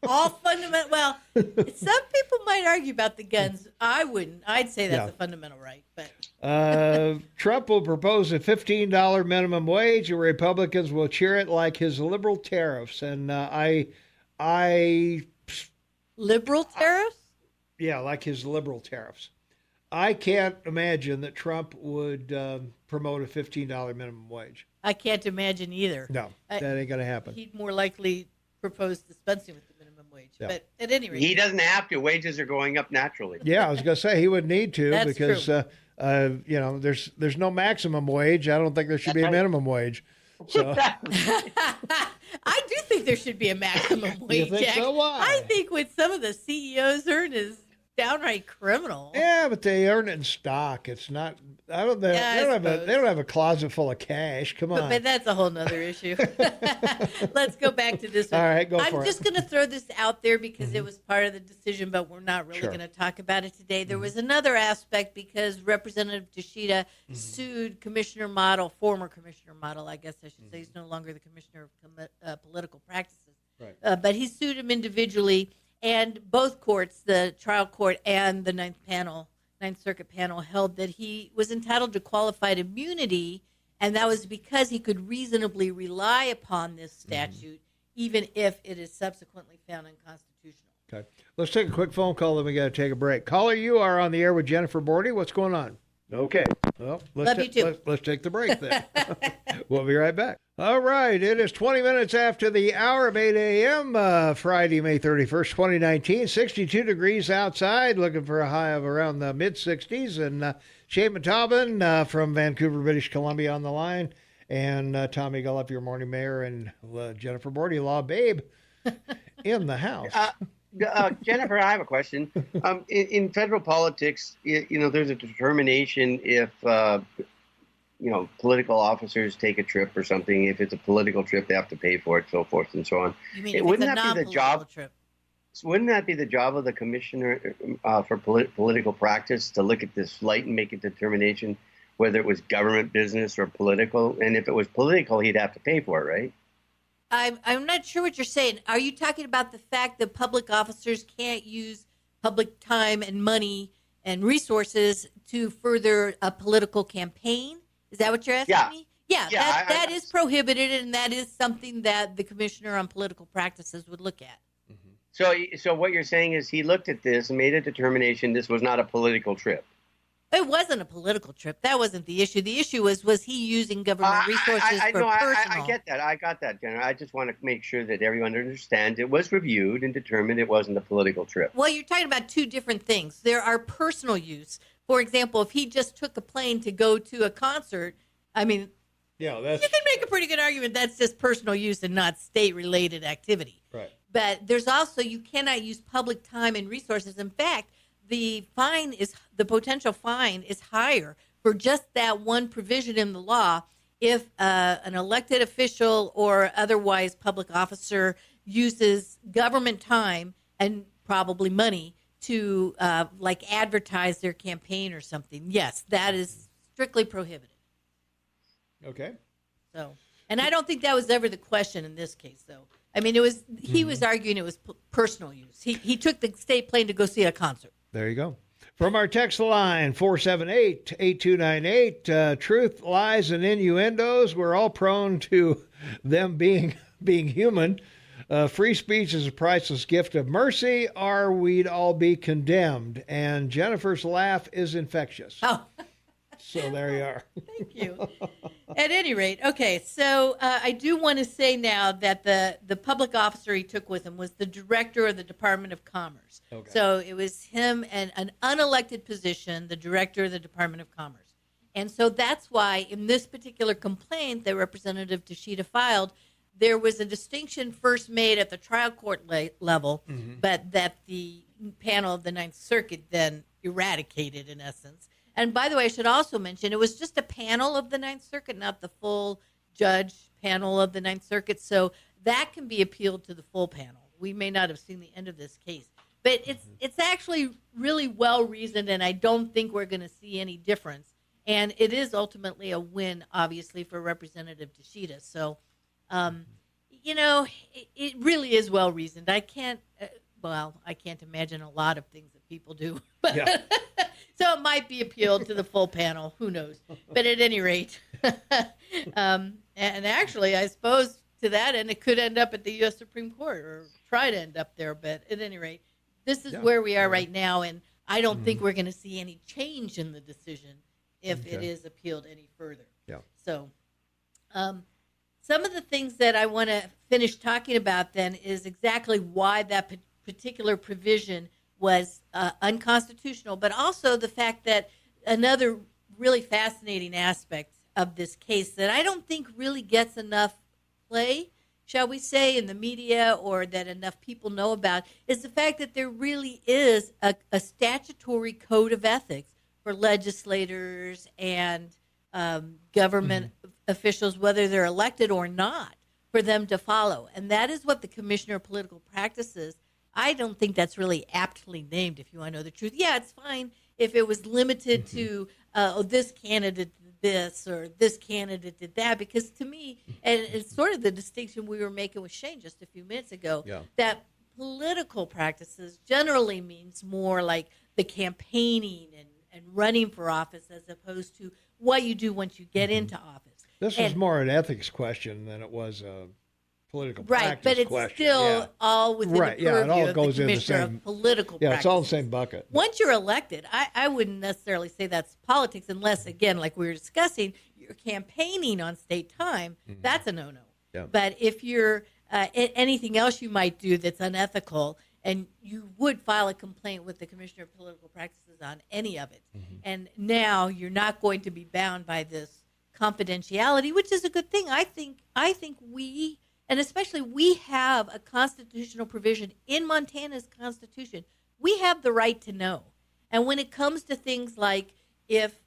S9: All fundamental. Well, some people might argue about the guns. I wouldn't. I'd say that's a fundamental right. But
S1: Trump will propose a $15 minimum wage, and Republicans will cheer it like his liberal tariffs. And
S9: liberal tariffs?
S1: Yeah, like his liberal tariffs. I can't imagine that Trump would promote a $15 minimum wage.
S9: I can't imagine either.
S1: No, that ain't going to happen.
S9: He'd more likely propose dispensing with the minimum wage.
S1: Yeah.
S9: But at any rate,
S2: He doesn't have to. Wages are going up naturally.
S1: Yeah, I was going to say he would need to
S9: That's
S1: because
S9: true.
S1: There's no maximum wage. I don't think there should be a minimum wage. So
S9: I do think there should be a maximum wage.
S1: think
S9: Jack.
S1: so? Why?
S9: I think what some of the CEOs earn is downright criminal.
S1: yeah, but they earn it in stock. It's not. They don't have a closet full of cash. Come on.
S9: But that's a whole nother issue. Let's go back to this one.
S1: All right, go for it.
S9: I'm just going to throw this out there because it was part of the decision, but we're not really going to talk about it today. There was another aspect because Representative Tashida sued Commissioner Model, former Commissioner Model, I guess I should say. He's no longer the Commissioner of Political Practices.
S1: Right.
S9: But he sued him individually, and both courts, the trial court and the Ninth Circuit panel, held that he was entitled to qualified immunity, and that was because he could reasonably rely upon this statute, even if it is subsequently found unconstitutional.
S1: Okay. Let's take a quick phone call, then we got to take a break. Caller, you are on the air with Jennifer Bordy. What's going on? Okay. Well,
S9: Love you too.
S1: Let's take the break then. We'll be right back. All right. It is 20 minutes after the hour of 8 a.m. Friday, May 31st, 2019. 62 degrees outside. Looking for a high of around the mid-60s. And Shane Matobin from Vancouver, British Columbia on the line. And Tommy Gullup, your morning mayor, and Jennifer Bordy, law babe, in the house.
S2: Jennifer, I have a question. In federal politics, there's a determination if, political officers take a trip or something. If it's a political trip, they have to pay for it, so forth and so on.
S9: You mean if it's a non-political trip?
S2: Wouldn't that be the job of the commissioner for political practice to look at this light and make a determination whether it was government business or political? And if it was political, he'd have to pay for it, right?
S9: I'm not sure what you're saying. Are you talking about the fact that public officers can't use public time and money and resources to further a political campaign? Is that what you're asking me? Yeah, that is prohibited, and that is something that the Commissioner on Political Practices would look at.
S2: So what you're saying is he looked at this and made a determination this was not a political trip.
S9: It wasn't a political trip. That wasn't the issue. The issue was he using government resources for personal?
S2: I get that. I got that, Jenna. I just want to make sure that everyone understands it was reviewed and determined it wasn't a political trip.
S9: Well, you're talking about two different things. There are personal use. For example, if he just took a plane to go to a concert, I mean, you can make a pretty good argument that's just personal use and not state-related activity.
S1: Right.
S9: But there's also, you cannot use public time and resources. In fact, the potential fine is higher for just that one provision in the law if an elected official or otherwise public officer uses government time and probably money to advertise their campaign or something. Yes, that is strictly prohibited.
S1: Okay.
S9: So, and I don't think that was ever the question in this case, though. I mean, he was arguing it was personal use. He took the state plane to go see a concert.
S1: There you go. From our text line, 478-8298, truth, lies, and innuendos. We're all prone to them being human. Free speech is a priceless gift of mercy, or we'd all be condemned. And Jennifer's laugh is infectious.
S9: Oh.
S1: So there you are.
S9: Thank you. At any rate, okay, so I do want to say now that the public officer he took with him was the director of the Department of Commerce. Okay. So it was him and an unelected position, the director of the Department of Commerce. And so that's why in this particular complaint that Representative Tashida filed, there was a distinction first made at the trial court level, but that the panel of the Ninth Circuit then eradicated in essence. And by the way, I should also mention, it was just a panel of the Ninth Circuit, not the full judge panel of the Ninth Circuit. So that can be appealed to the full panel. We may not have seen the end of this case. But it's actually really well-reasoned, and I don't think we're going to see any difference. And it is ultimately a win, obviously, for Representative Tashida. So, it really is well-reasoned. I can't imagine a lot of things that people do.
S1: Yeah.
S9: So it might be appealed to the full panel. Who knows? But at any rate, and actually, I suppose to that end, it could end up at the U.S. Supreme Court or try to end up there. But at any rate, this is where we are right now, and I don't think we're going to see any change in the decision if it is appealed any further.
S1: Yeah.
S9: So some of the things that I want to finish talking about then is exactly why that particular provision was unconstitutional, but also the fact that another really fascinating aspect of this case that I don't think really gets enough play, shall we say, in the media, or that enough people know about, is the fact that there really is a statutory code of ethics for legislators and government officials, whether they're elected or not, for them to follow. And that is what the Commissioner of Political Practices, I don't think that's really aptly named, if you want to know the truth. Yeah, it's fine if it was limited to, this candidate did this or this candidate did that, because to me, and it's sort of the distinction we were making with Shane just a few minutes ago, that political practices generally means more like the campaigning and running for office as opposed to what you do once you get into office.
S1: This was more an ethics question than it was a political practice
S9: question. Right, but it's still all within the purview
S1: it all
S9: of
S1: goes
S9: the
S1: in the
S9: Commissioner
S1: same,
S9: of Political
S1: Yeah,
S9: Practices.
S1: it's all the same bucket.
S9: Once you're elected, I wouldn't necessarily say that's politics unless, again, like we were discussing, you're campaigning on state time. That's a no-no.
S1: Yeah.
S9: But if you're anything else you might do that's unethical, and you would file a complaint with the Commissioner of Political Practices on any of it. And now you're not going to be bound by this confidentiality, which is a good thing. I think we, and especially we, have a constitutional provision in Montana's Constitution. We have the right to know. And when it comes to things like if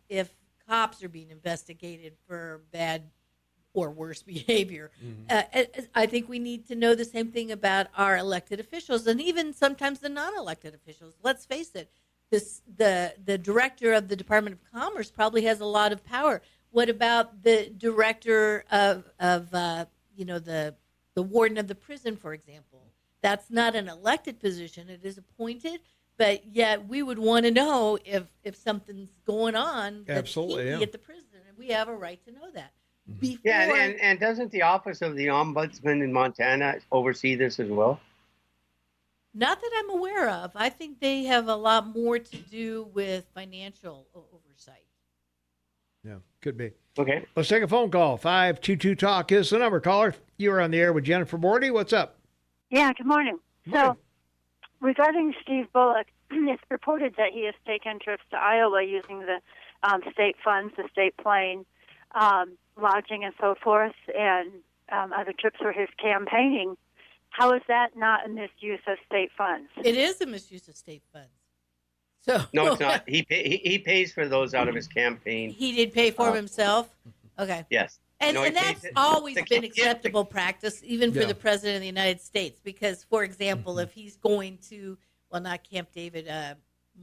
S9: cops are being investigated for bad or worse behavior, I think we need to know the same thing about our elected officials, and even sometimes the non-elected officials. Let's face it, the director of the Department of Commerce probably has a lot of power. What about the director of the warden of the prison, for example? That's not an elected position; it is appointed. But yet, we would want to know if something's going on that's kinky at the prison, and we have a right to know that.
S2: And doesn't the Office of the Ombudsman in Montana oversee this as well?
S9: Not that I'm aware of. I think they have a lot more to do with financial oversight.
S1: Yeah, could be.
S2: Okay.
S1: Let's take a phone call. 522-TALK is the number. Caller, you are on the air with Jennifer Bordy. What's up?
S10: Yeah, good morning. So, regarding Steve Bullock, it's reported that he has taken trips to Iowa using the state funds, the state plane, lodging and so forth, and other trips for his campaigning. How is that not a misuse of state funds?
S9: It is a misuse of state funds. So
S2: no, it's not. He pays for those out of his campaign.
S9: He did pay for himself? Okay.
S2: Yes.
S9: And that's always been acceptable practice, even for the President of the United States, because, for example, if he's going to, well, not Camp David,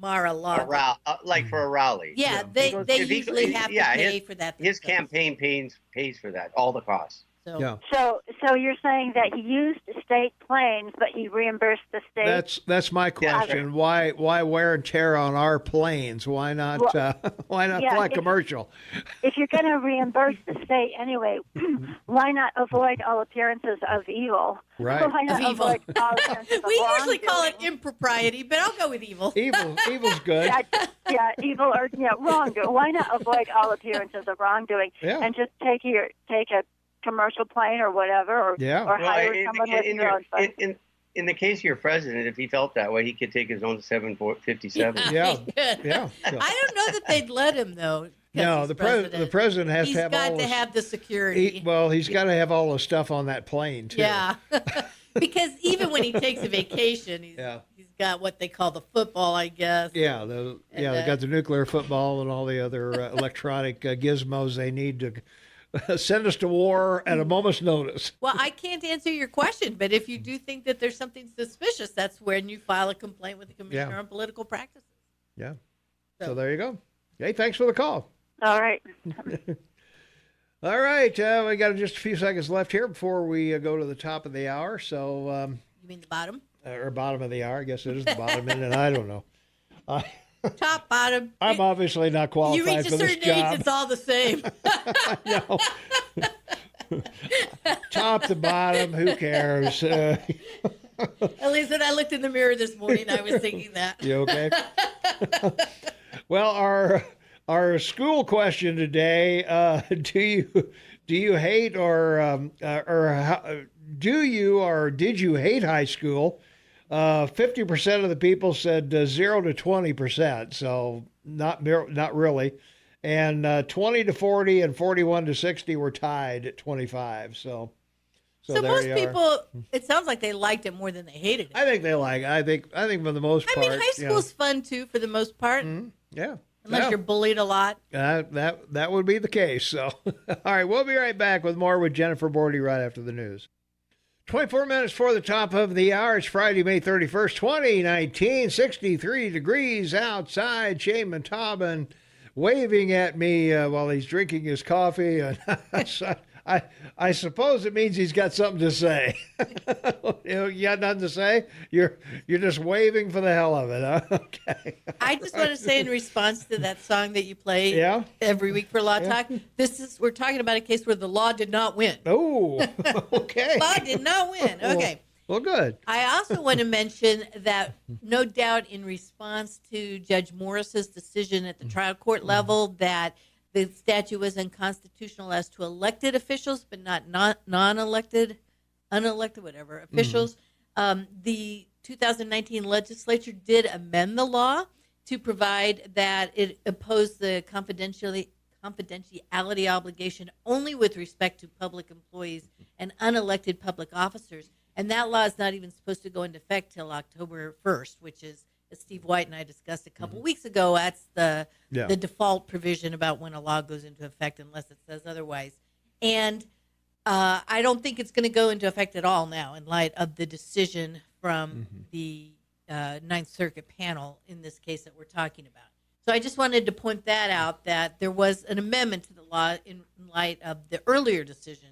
S9: Mar-a-Lago.
S2: Like for a rally.
S9: Yeah, they usually have to pay for that.
S2: His campaign pays for that, all the costs.
S10: So you're saying that he used state planes, but he reimbursed the state?
S1: That's my question. Why wear and tear on our planes? Why not fly commercial?
S10: If you're going to reimburse the state anyway, why not avoid all appearances of evil?
S1: Right.
S10: Why not avoid all appearances of
S9: We usually call it impropriety, but I'll go with evil.
S1: Evil's good.
S10: Evil or wrongdoing. Why not avoid all appearances of wrongdoing and just take a commercial plane or whatever, or hire someone with your own funds?
S2: In the case of your president, if he felt that way, he could take his own 757.
S1: Yeah.
S9: I don't know that they'd let him, though.
S1: No, the president has to have
S9: He's got to have the security.
S1: He's got to have all the stuff on that plane, too.
S9: Yeah. Because even when he takes a vacation, he's got what they call the football, I guess.
S1: Yeah, they got the nuclear football and all the other electronic gizmos they need to send us to war at a moment's notice.
S9: Well, I can't answer your question, but if you do think that there's something suspicious, that's when you file a complaint with the Commissioner on Political Practices.
S1: Yeah. So there you go. Hey, thanks for the call.
S10: All right.
S1: All right, we got just a few seconds left here before we go to the top of the hour. So,
S9: you mean the bottom?
S1: Or bottom of the hour? I guess it is the bottom, and I don't know.
S9: Top, bottom.
S1: I'm obviously not qualified for this job.
S9: You reach a certain age, it's all the same.
S1: No. Top to bottom, who cares?
S9: At least when I looked in the mirror this morning, I was thinking that.
S1: You okay? Well, our school question today: do you hate did you hate high school? 50% of the people said 0 to 20%, so not really, and 20 to 40 and 41 to 60 were tied at 25. So
S9: most people, it sounds like they liked it more than they hated it.
S1: I think they like it. I think for the most part.
S9: I mean, high school's fun too, for the most part.
S1: Mm-hmm. Yeah.
S9: Unless you're bullied a lot.
S1: That would be the case. So, all right, we'll be right back with more with Jennifer Bordy right after the news. 24 minutes for the top of the hour. It's Friday, May 31st, 2019, 63 degrees outside. Shane Montalban waving at me while he's drinking his coffee. And I suppose it means he's got something to say. You got nothing to say? You're just waving for the hell of it, huh? Okay.
S9: I just want to say in response to that song that you play every week for Law Talk, we're talking about a case where the law did not win.
S1: Oh, okay.
S9: Law did not win. Okay.
S1: Well, good.
S9: I also want to mention that no doubt in response to Judge Morris's decision at the trial court level that the statute was unconstitutional as to elected officials, but not non-elected, unelected, whatever, officials. The 2019 legislature did amend the law to provide that it imposed the confidentiality obligation only with respect to public employees and unelected public officers. And that law is not even supposed to go into effect till October 1st, which is, as Steve White and I discussed a couple weeks ago, that's the default provision about when a law goes into effect unless it says otherwise. And I don't think it's going to go into effect at all now in light of the decision from the Ninth Circuit panel in this case that we're talking about. So I just wanted to point that out, that there was an amendment to the law in light of the earlier decision,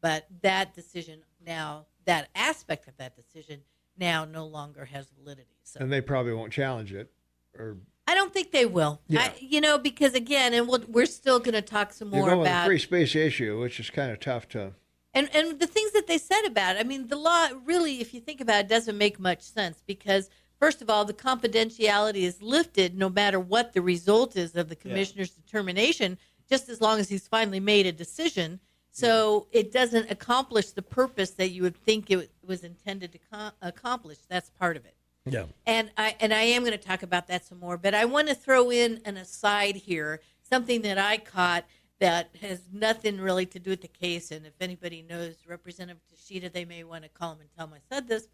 S9: but that decision now, that aspect of that decision now no longer has validity. So.
S1: And they probably won't challenge it, or
S9: I don't think they will. Yeah. Because again, and we're still going to talk some more
S1: about
S9: the
S1: free speech issue, which is kind of tough to.
S9: And the things that they said about it, I mean, the law really, if you think about it, doesn't make much sense because, first of all, the confidentiality is lifted no matter what the result is of the commissioner's determination, just as long as he's finally made a decision. So it doesn't accomplish the purpose that you would think it was intended to accomplish. That's part of it.
S1: Yeah.
S9: And I am going to talk about that some more, but I want to throw in an aside here, something that I caught that has nothing really to do with the case. And if anybody knows Representative Tashida, they may want to call him and tell him I said this.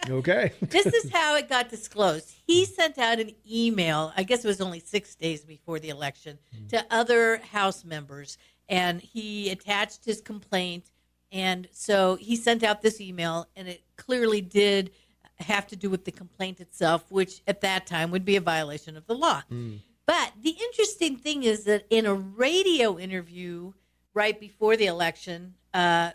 S1: Okay.
S9: This is how it got disclosed. He sent out an email, I guess it was only 6 days before the election, to other House members. And he attached his complaint. And so he sent out this email, and it clearly did have to do with the complaint itself, which at that time would be a violation of the law. But the interesting thing is that in a radio interview right before the election, the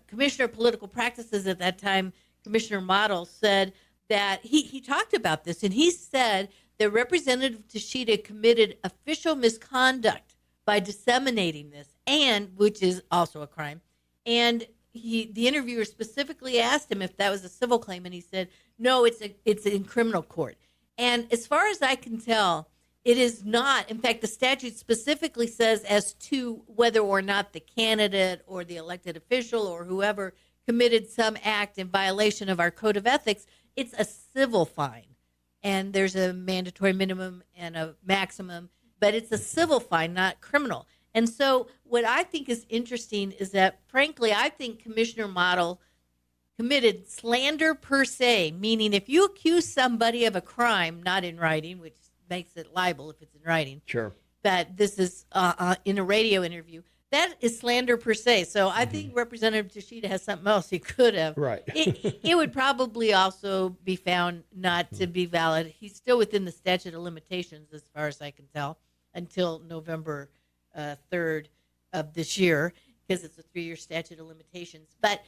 S9: Commissioner of Political Practices at that time, Commissioner Model, said that he talked about this, and he said that Representative Tashida committed official misconduct by disseminating this, and which is also a crime. And the interviewer specifically asked him if that was a civil claim, and he said, no, it's in criminal court. And as far as I can tell, it is not. In fact, the statute specifically says as to whether or not the candidate or the elected official or whoever committed some act in violation of our code of ethics, it's a civil fine. And there's a mandatory minimum and a maximum, but it's a civil fine, not criminal. And so what I think is interesting is that, frankly, I think Commissioner committed slander per se, meaning if you accuse somebody of a crime, not in writing, which makes it libel if it's in writing,
S1: Sure.
S9: that this is in a radio interview, that is slander per se. So I think Representative Tashida has something else he could have.
S1: Right.
S9: It would probably also be found not to be valid. He's still within the statute of limitations, as far as I can tell, until November 3rd of this year, because it's a 3-year statute of limitations. But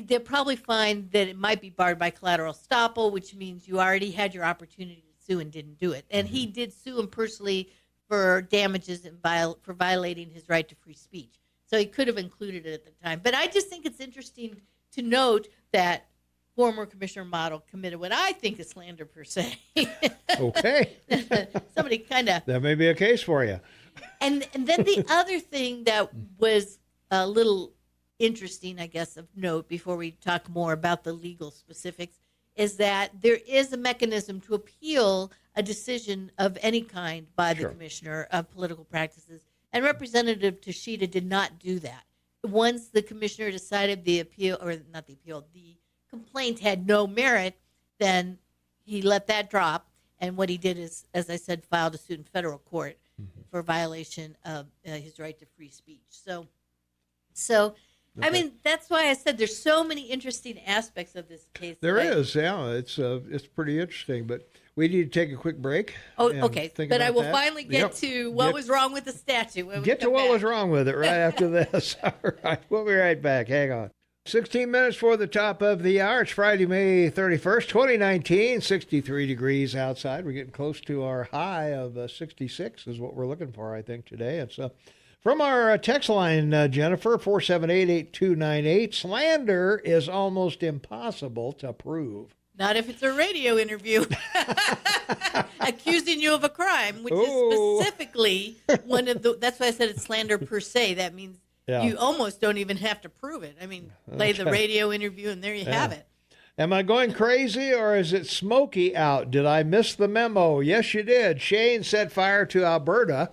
S9: they'll probably find that it might be barred by collateral estoppel, which means you already had your opportunity to sue and didn't do it. And he did sue him personally for damages and for violating his right to free speech. So he could have included it at the time. But I just think it's interesting to note that former Commissioner Model committed what I think is slander per se.
S1: Okay.
S9: Somebody kind of...
S1: That may be a case for you.
S9: And then the other thing that was a little interesting, I guess, of note before we talk more about the legal specifics, is that there is a mechanism to appeal a decision of any kind by the Commissioner of Political Practices. And Representative Tashida did not do that. Once the Commissioner decided the appeal, or not the appeal, the complaint had no merit, then he let that drop. And what he did is, as I said, filed a suit in federal court for violation of his right to free speech. So I mean, that's why I said there's so many interesting aspects of this case.
S1: There is, yeah. It's pretty interesting, but we need to take a quick break.
S9: Oh, okay. But I will finally get to what was wrong with the statute.
S1: Get to what was wrong with it right after this. All right. We'll be right back. Hang on. 16 minutes for the top of the hour. It's Friday, May 31st, 2019, 63 degrees outside. We're getting close to our high of 66 is what we're looking for, I think, today. It's from our text line, Jennifer, 478-8298, slander is almost impossible to prove.
S9: Not if it's a radio interview accusing you of a crime, which is specifically one of the, that's why I said it's slander per se. That means you almost don't even have to prove it. I mean, play the radio interview and there you have it.
S1: Am I going crazy or is it smoky out? Did I miss the memo? Yes, you did. Shane set fire to Alberta.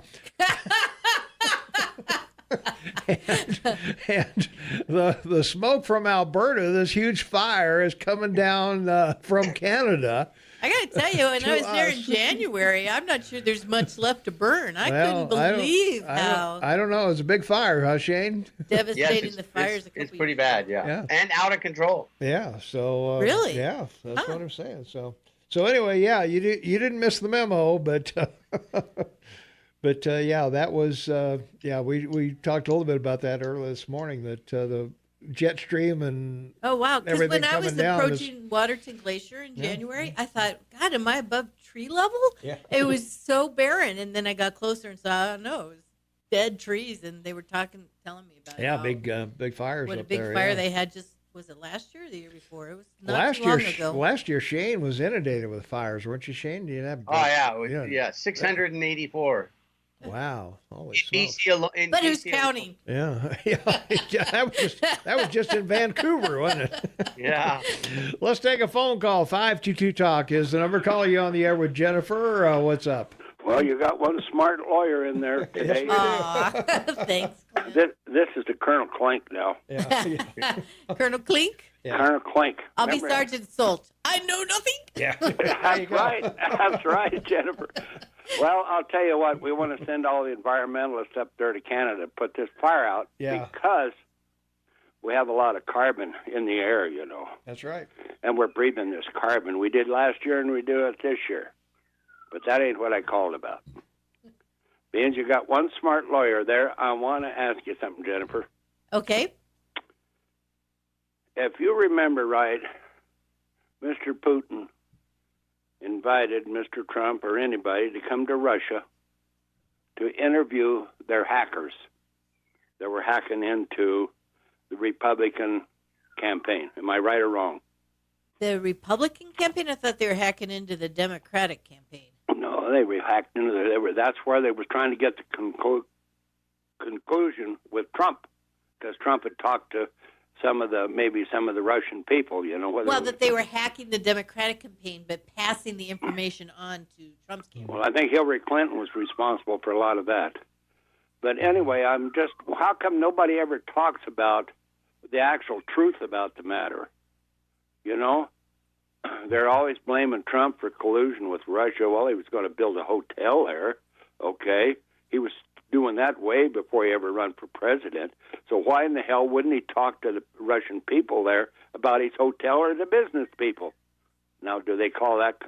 S1: and the smoke from Alberta, this huge fire, is coming down from Canada.
S9: I got to tell you, when I was there in January, I'm not sure there's much left to burn. I couldn't believe how.
S1: I don't know. It's a big fire, huh, Shane?
S9: Devastating the fires.
S2: It's pretty bad, yeah. And out of control.
S1: Yeah. So
S9: really,
S1: yeah, that's what I'm saying. So anyway, yeah, you didn't miss the memo, but. But, yeah, that was, we talked a little bit about that earlier this morning, that the jet stream and
S9: oh, wow, because when I was approaching
S1: is...
S9: Waterton Glacier in January, I thought, God, am I above tree level?
S1: Yeah.
S9: It was so barren, and then I got closer and saw, oh, no, it was dead trees, and they were telling me about it.
S1: Yeah, big fires
S9: what
S1: up
S9: there. What a big fire they had just, was it last year or the year before? It was not too long ago.
S1: Last year, Shane was inundated with fires, weren't you, Shane? You have
S2: 684.
S1: Wow! Holy
S2: smokes!
S9: But who's counting?
S1: Yeah, that was just in Vancouver, wasn't it?
S2: Yeah.
S1: Let's take a phone call. 522 Talk is the number. Call you on the air with Jennifer. What's up?
S11: Well, you got one smart lawyer in there today.
S9: Thanks.
S11: This is the Colonel Clink now.
S1: Yeah.
S9: Colonel Clink?
S11: Yeah. Colonel Clink.
S9: I'll be Sergeant Salt. I know nothing.
S1: Yeah.
S11: That's right. That's right, Jennifer. Well, I'll tell you what, we want to send all the environmentalists up there to Canada to put this fire out because we have a lot of carbon in the air, you know.
S1: That's right.
S11: And we're breathing this carbon. We did last year and we do it this year. But that ain't what I called about. Being you got one smart lawyer there, I want to ask you something, Jennifer.
S9: Okay.
S11: If you remember right, Mr. Putin invited Mr. Trump or anybody to come to Russia to interview their hackers that were hacking into the Republican campaign. Am I right or wrong?
S9: The Republican campaign? I thought they were hacking into the Democratic campaign.
S11: No, they were hacked into that's where they were trying to get the conclusion with Trump, because Trump had talked to some of the Russian people, you know.
S9: Well, that they were hacking the Democratic campaign, but passing the information on to Trump's campaign.
S11: Well, I think Hillary Clinton was responsible for a lot of that. But anyway, how come nobody ever talks about the actual truth about the matter. You know, they're always blaming Trump for collusion with Russia. Well, he was going to build a hotel there. Okay, he was doing that way before he ever run for president. So why in the hell wouldn't he talk to the Russian people there about his hotel or the business people? Now, do they call that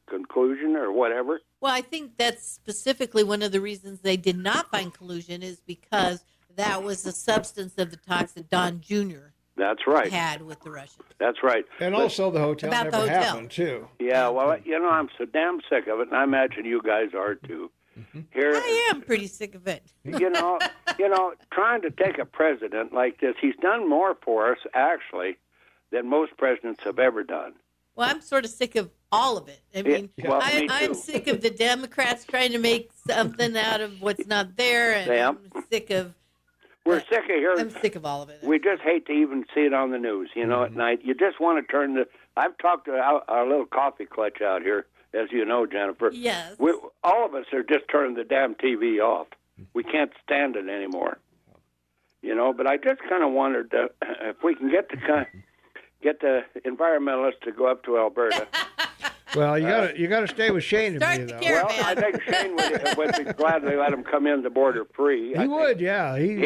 S11: conclusion or whatever?
S9: Well, I think that's specifically one of the reasons they did not find collusion is because that was the substance of the talks that Don Jr.
S11: That's right.
S9: had with the Russians.
S11: That's right.
S1: And also the hotel
S9: About
S1: never
S9: the hotel.
S1: happened, too.
S11: Yeah, well, you know, I'm so damn sick of it, and I imagine you guys are too. Here,
S9: I am pretty sick of it.
S11: you know, trying to take a president like this, he's done more for us, actually, than most presidents have ever done.
S9: Well, I'm sort of sick of all of it. I mean,
S11: well, me
S9: I'm
S11: too.
S9: sick of the Democrats trying to make something out of what's not there, and
S11: Yep.
S9: I'm sick of.
S11: We're sick of hearing.
S9: I'm sick of all of it.
S11: We just hate to even see it on the news, you know, at night. You just want to turn the. I've talked to our little coffee clutch out here, as you know, Jennifer.
S9: Yes.
S11: All of us are just turning the damn TV off. We can't stand it anymore. You know, but I just kind of wondered if we can get the environmentalists to go up to Alberta.
S1: Well, you got to stay with Shane and me, though.
S11: Well, I think Shane would gladly let him come in the border free.
S1: He would, yeah.
S11: He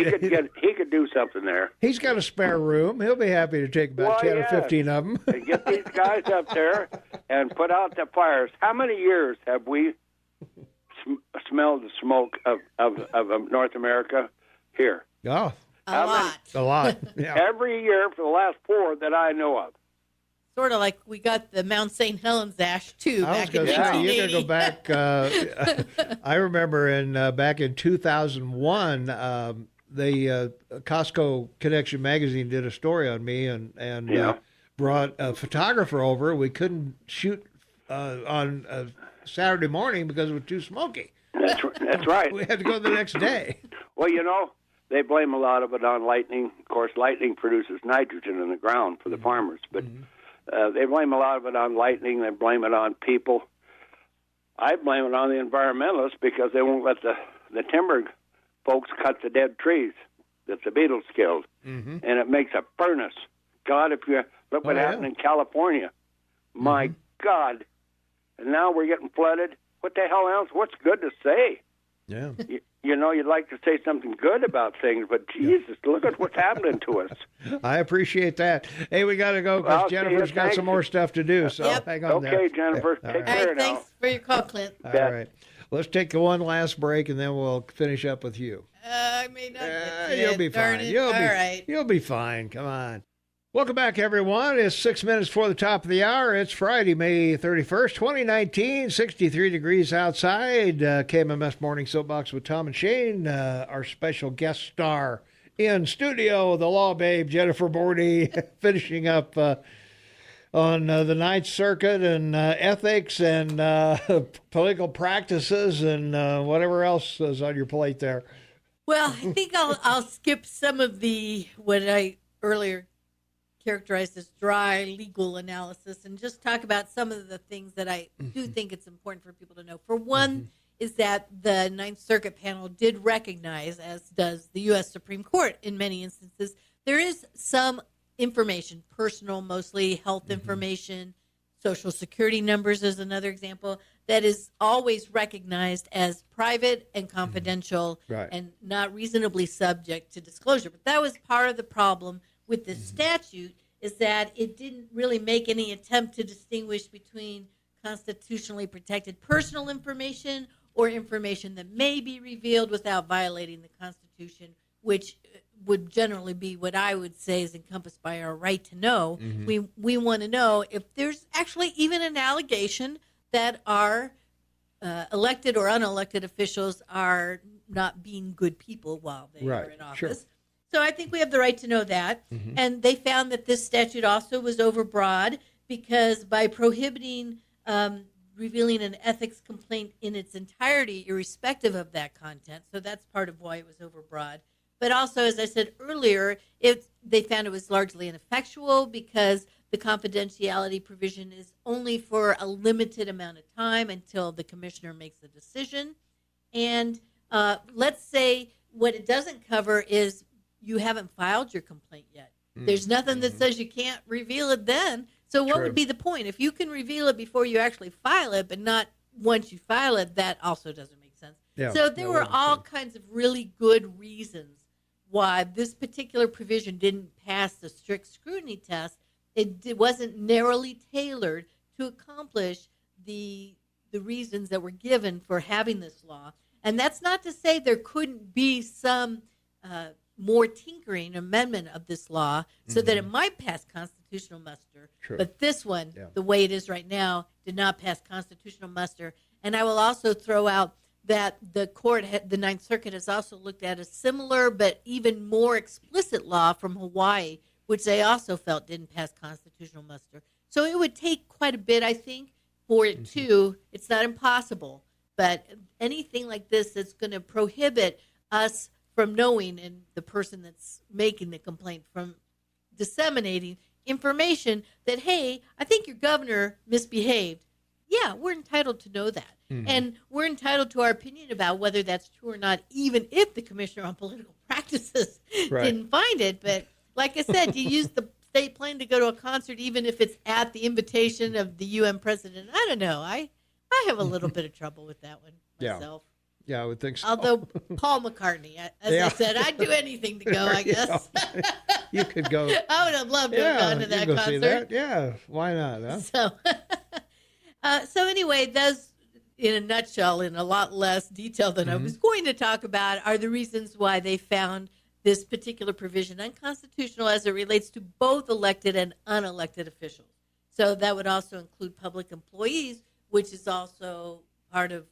S11: could do something there.
S1: He's got a spare room. He'll be happy to take about 10 or 15 of them.
S11: Get these guys up there and put out the fires. How many years have we smelled the smoke of North America here?
S1: Oh,
S9: a lot.
S1: A lot. Yeah.
S11: Every year for the last 4 that I know of.
S9: Sort of like we got the Mount St. Helens ash too
S1: I was
S9: back in
S1: going to say, you got to
S9: 1980.
S1: go back. I remember back in 2001, the Costco Connection magazine did a story on me and brought a photographer over. We couldn't shoot on Saturday morning because it was too smoky.
S11: That's right.
S1: We had to go the next day.
S11: Well, you know, they blame a lot of it on lightning. Of course, lightning produces nitrogen in the ground for the farmers, but they blame a lot of it on lightning. They blame it on people. I blame it on the environmentalists because they won't let the timber folks cut the dead trees that the beetles killed, and it makes a furnace. God, if you look what happened in California, my God, and now we're getting flooded. What the hell else? What's good to say?
S1: Yeah.
S11: You know, you'd like to say something good about things, but Jesus, look at what's happening to us.
S1: I appreciate that. Hey, we got to go because Jennifer's got some more stuff to do, so hang on there.
S11: Okay, Jennifer, take care now.
S9: Thanks for your call, Clint.
S1: All right. Let's take one last break, and then we'll finish up with you.
S9: I may not get to
S1: You'll
S9: it.
S1: be
S9: Darn
S1: fine.
S9: it.
S1: You'll be fine. Come on. Welcome back, everyone. It's 6 minutes before the top of the hour. It's Friday, May 31st, 2019, 63 degrees outside. KMMS Morning Soapbox with Tom and Shane, our special guest star in studio, the law babe, Jennifer Bordy, finishing up on the Ninth Circuit and ethics and political practices and whatever else is on your plate there.
S9: Well, I think I'll skip some of what I earlier characterized as dry legal analysis and just talk about some of the things that I do think it's important for people to know. For one, is that the Ninth Circuit panel did recognize, as does the U.S. Supreme Court in many instances, there is some information, personal, mostly health information, Social Security numbers is another example, that is always recognized as private and confidential and not reasonably subject to disclosure. But that was part of the problem with this statute, is that it didn't really make any attempt to distinguish between constitutionally protected personal information or information that may be revealed without violating the Constitution, which would generally be what I would say is encompassed by our right to know. We want to know if there's actually even an allegation that our elected or unelected officials are not being good people while they are in office.
S1: Sure.
S9: So I think we have the right to know that. And they found that this statute also was overbroad because by prohibiting revealing an ethics complaint in its entirety, irrespective of that content, so that's part of why it was overbroad. But also, as I said earlier, they found it was largely ineffectual because the confidentiality provision is only for a limited amount of time until the commissioner makes a decision. And let's say what it doesn't cover is you haven't filed your complaint yet. There's nothing that says you can't reveal it then. So what would be the point? If you can reveal it before you actually file it, but not once you file it, that also doesn't make sense.
S1: Yeah,
S9: so there were all kinds of really good reasons why this particular provision didn't pass the strict scrutiny test. It wasn't narrowly tailored to accomplish the reasons that were given for having this law. And that's not to say there couldn't be some more tinkering amendment of this law so that it might pass constitutional muster.
S1: True.
S9: But this one, the way it is right now, did not pass constitutional muster. And I will also throw out that the Ninth Circuit has also looked at a similar but even more explicit law from Hawaii, which they also felt didn't pass constitutional muster. So it would take quite a bit, I think, for it to. It's not impossible, but anything like this that's going to prohibit us from knowing, and the person that's making the complaint from disseminating information that, hey, I think your governor misbehaved. Yeah, we're entitled to know that. And we're entitled to our opinion about whether that's true or not, even if the Commissioner on Political Practices didn't find it. But like I said, you use the state plane to go to a concert, even if it's at the invitation of the UN president. I don't know. I have a little bit of trouble with that one myself.
S1: Yeah, I would think so.
S9: Although Paul McCartney, as I said, I'd do anything to go, I guess.
S1: You could go.
S9: I would have loved to have gone to that
S1: go
S9: concert.
S1: See that? Yeah, why not? Huh?
S9: So anyway, those, in a nutshell, in a lot less detail than I was going to talk about, are the reasons why they found this particular provision unconstitutional as it relates to both elected and unelected officials. So that would also include public employees, which is also part of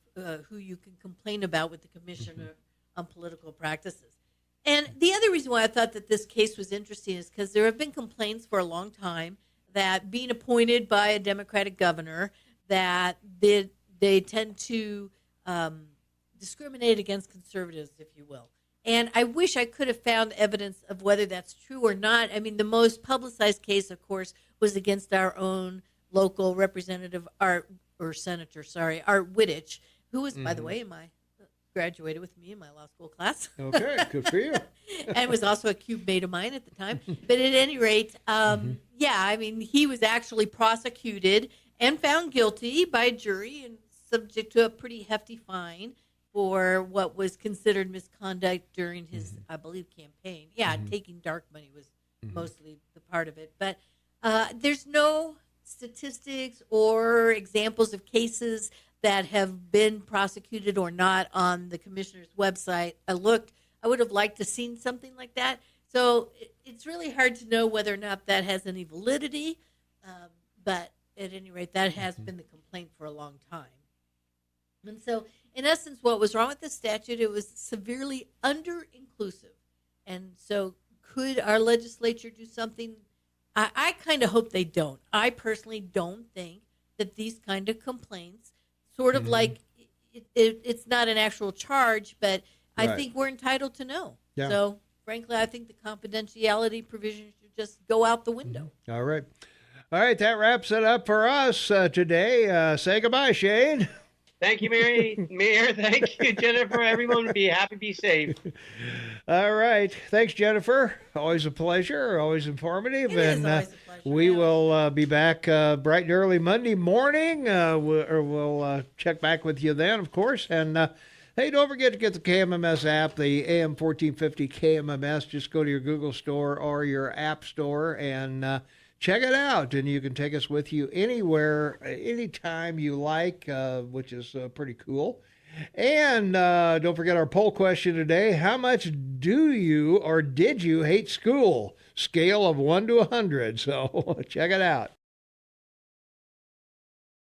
S9: who you can complain about with the Commissioner on Political Practices. And the other reason why I thought that this case was interesting is because there have been complaints for a long time that being appointed by a Democratic governor, that they tend to discriminate against conservatives, if you will. And I wish I could have found evidence of whether that's true or not. I mean, the most publicized case, of course, was against our own local representative, Art Wittich, who was, by the way, graduated with me in my law school class.
S1: Okay, good for you.
S9: And was also a cube mate of mine at the time. But at any rate, I mean, he was actually prosecuted and found guilty by a jury and subject to a pretty hefty fine for what was considered misconduct during his, I believe, campaign. Yeah, taking dark money was mostly the part of it. But there's no statistics or examples of cases that have been prosecuted or not on the commissioner's website. I would have liked to seen something like that. So it's really hard to know whether or not that has any validity. But at any rate, that has been the complaint for a long time. And so, in essence, what was wrong with the statute, it was severely under-inclusive. And so could our legislature do something? I kind of hope they don't. I personally don't think that these kind of complaints, sort of like it's not an actual charge, but I think we're entitled to know. Yeah. So, frankly, I think the confidentiality provision should just go out the window.
S1: All right. All right, that wraps it up for us today. Say goodbye, Shane.
S2: Thank you, Mayor. Thank you, Jennifer. Everyone be happy, be safe.
S1: All right. Thanks, Jennifer. Always a pleasure, always informative.
S9: It is always a pleasure.
S1: We will be back bright and early Monday morning. We'll check back with you then, of course. And hey, don't forget to get the KMMS app, the AM 1450 KMMS. Just go to your Google store or your App Store and check it out, and you can take us with you anywhere, anytime you like, which is pretty cool. And don't forget our poll question today. How much do you or did you hate school? Scale of 1 to 100. So check it out.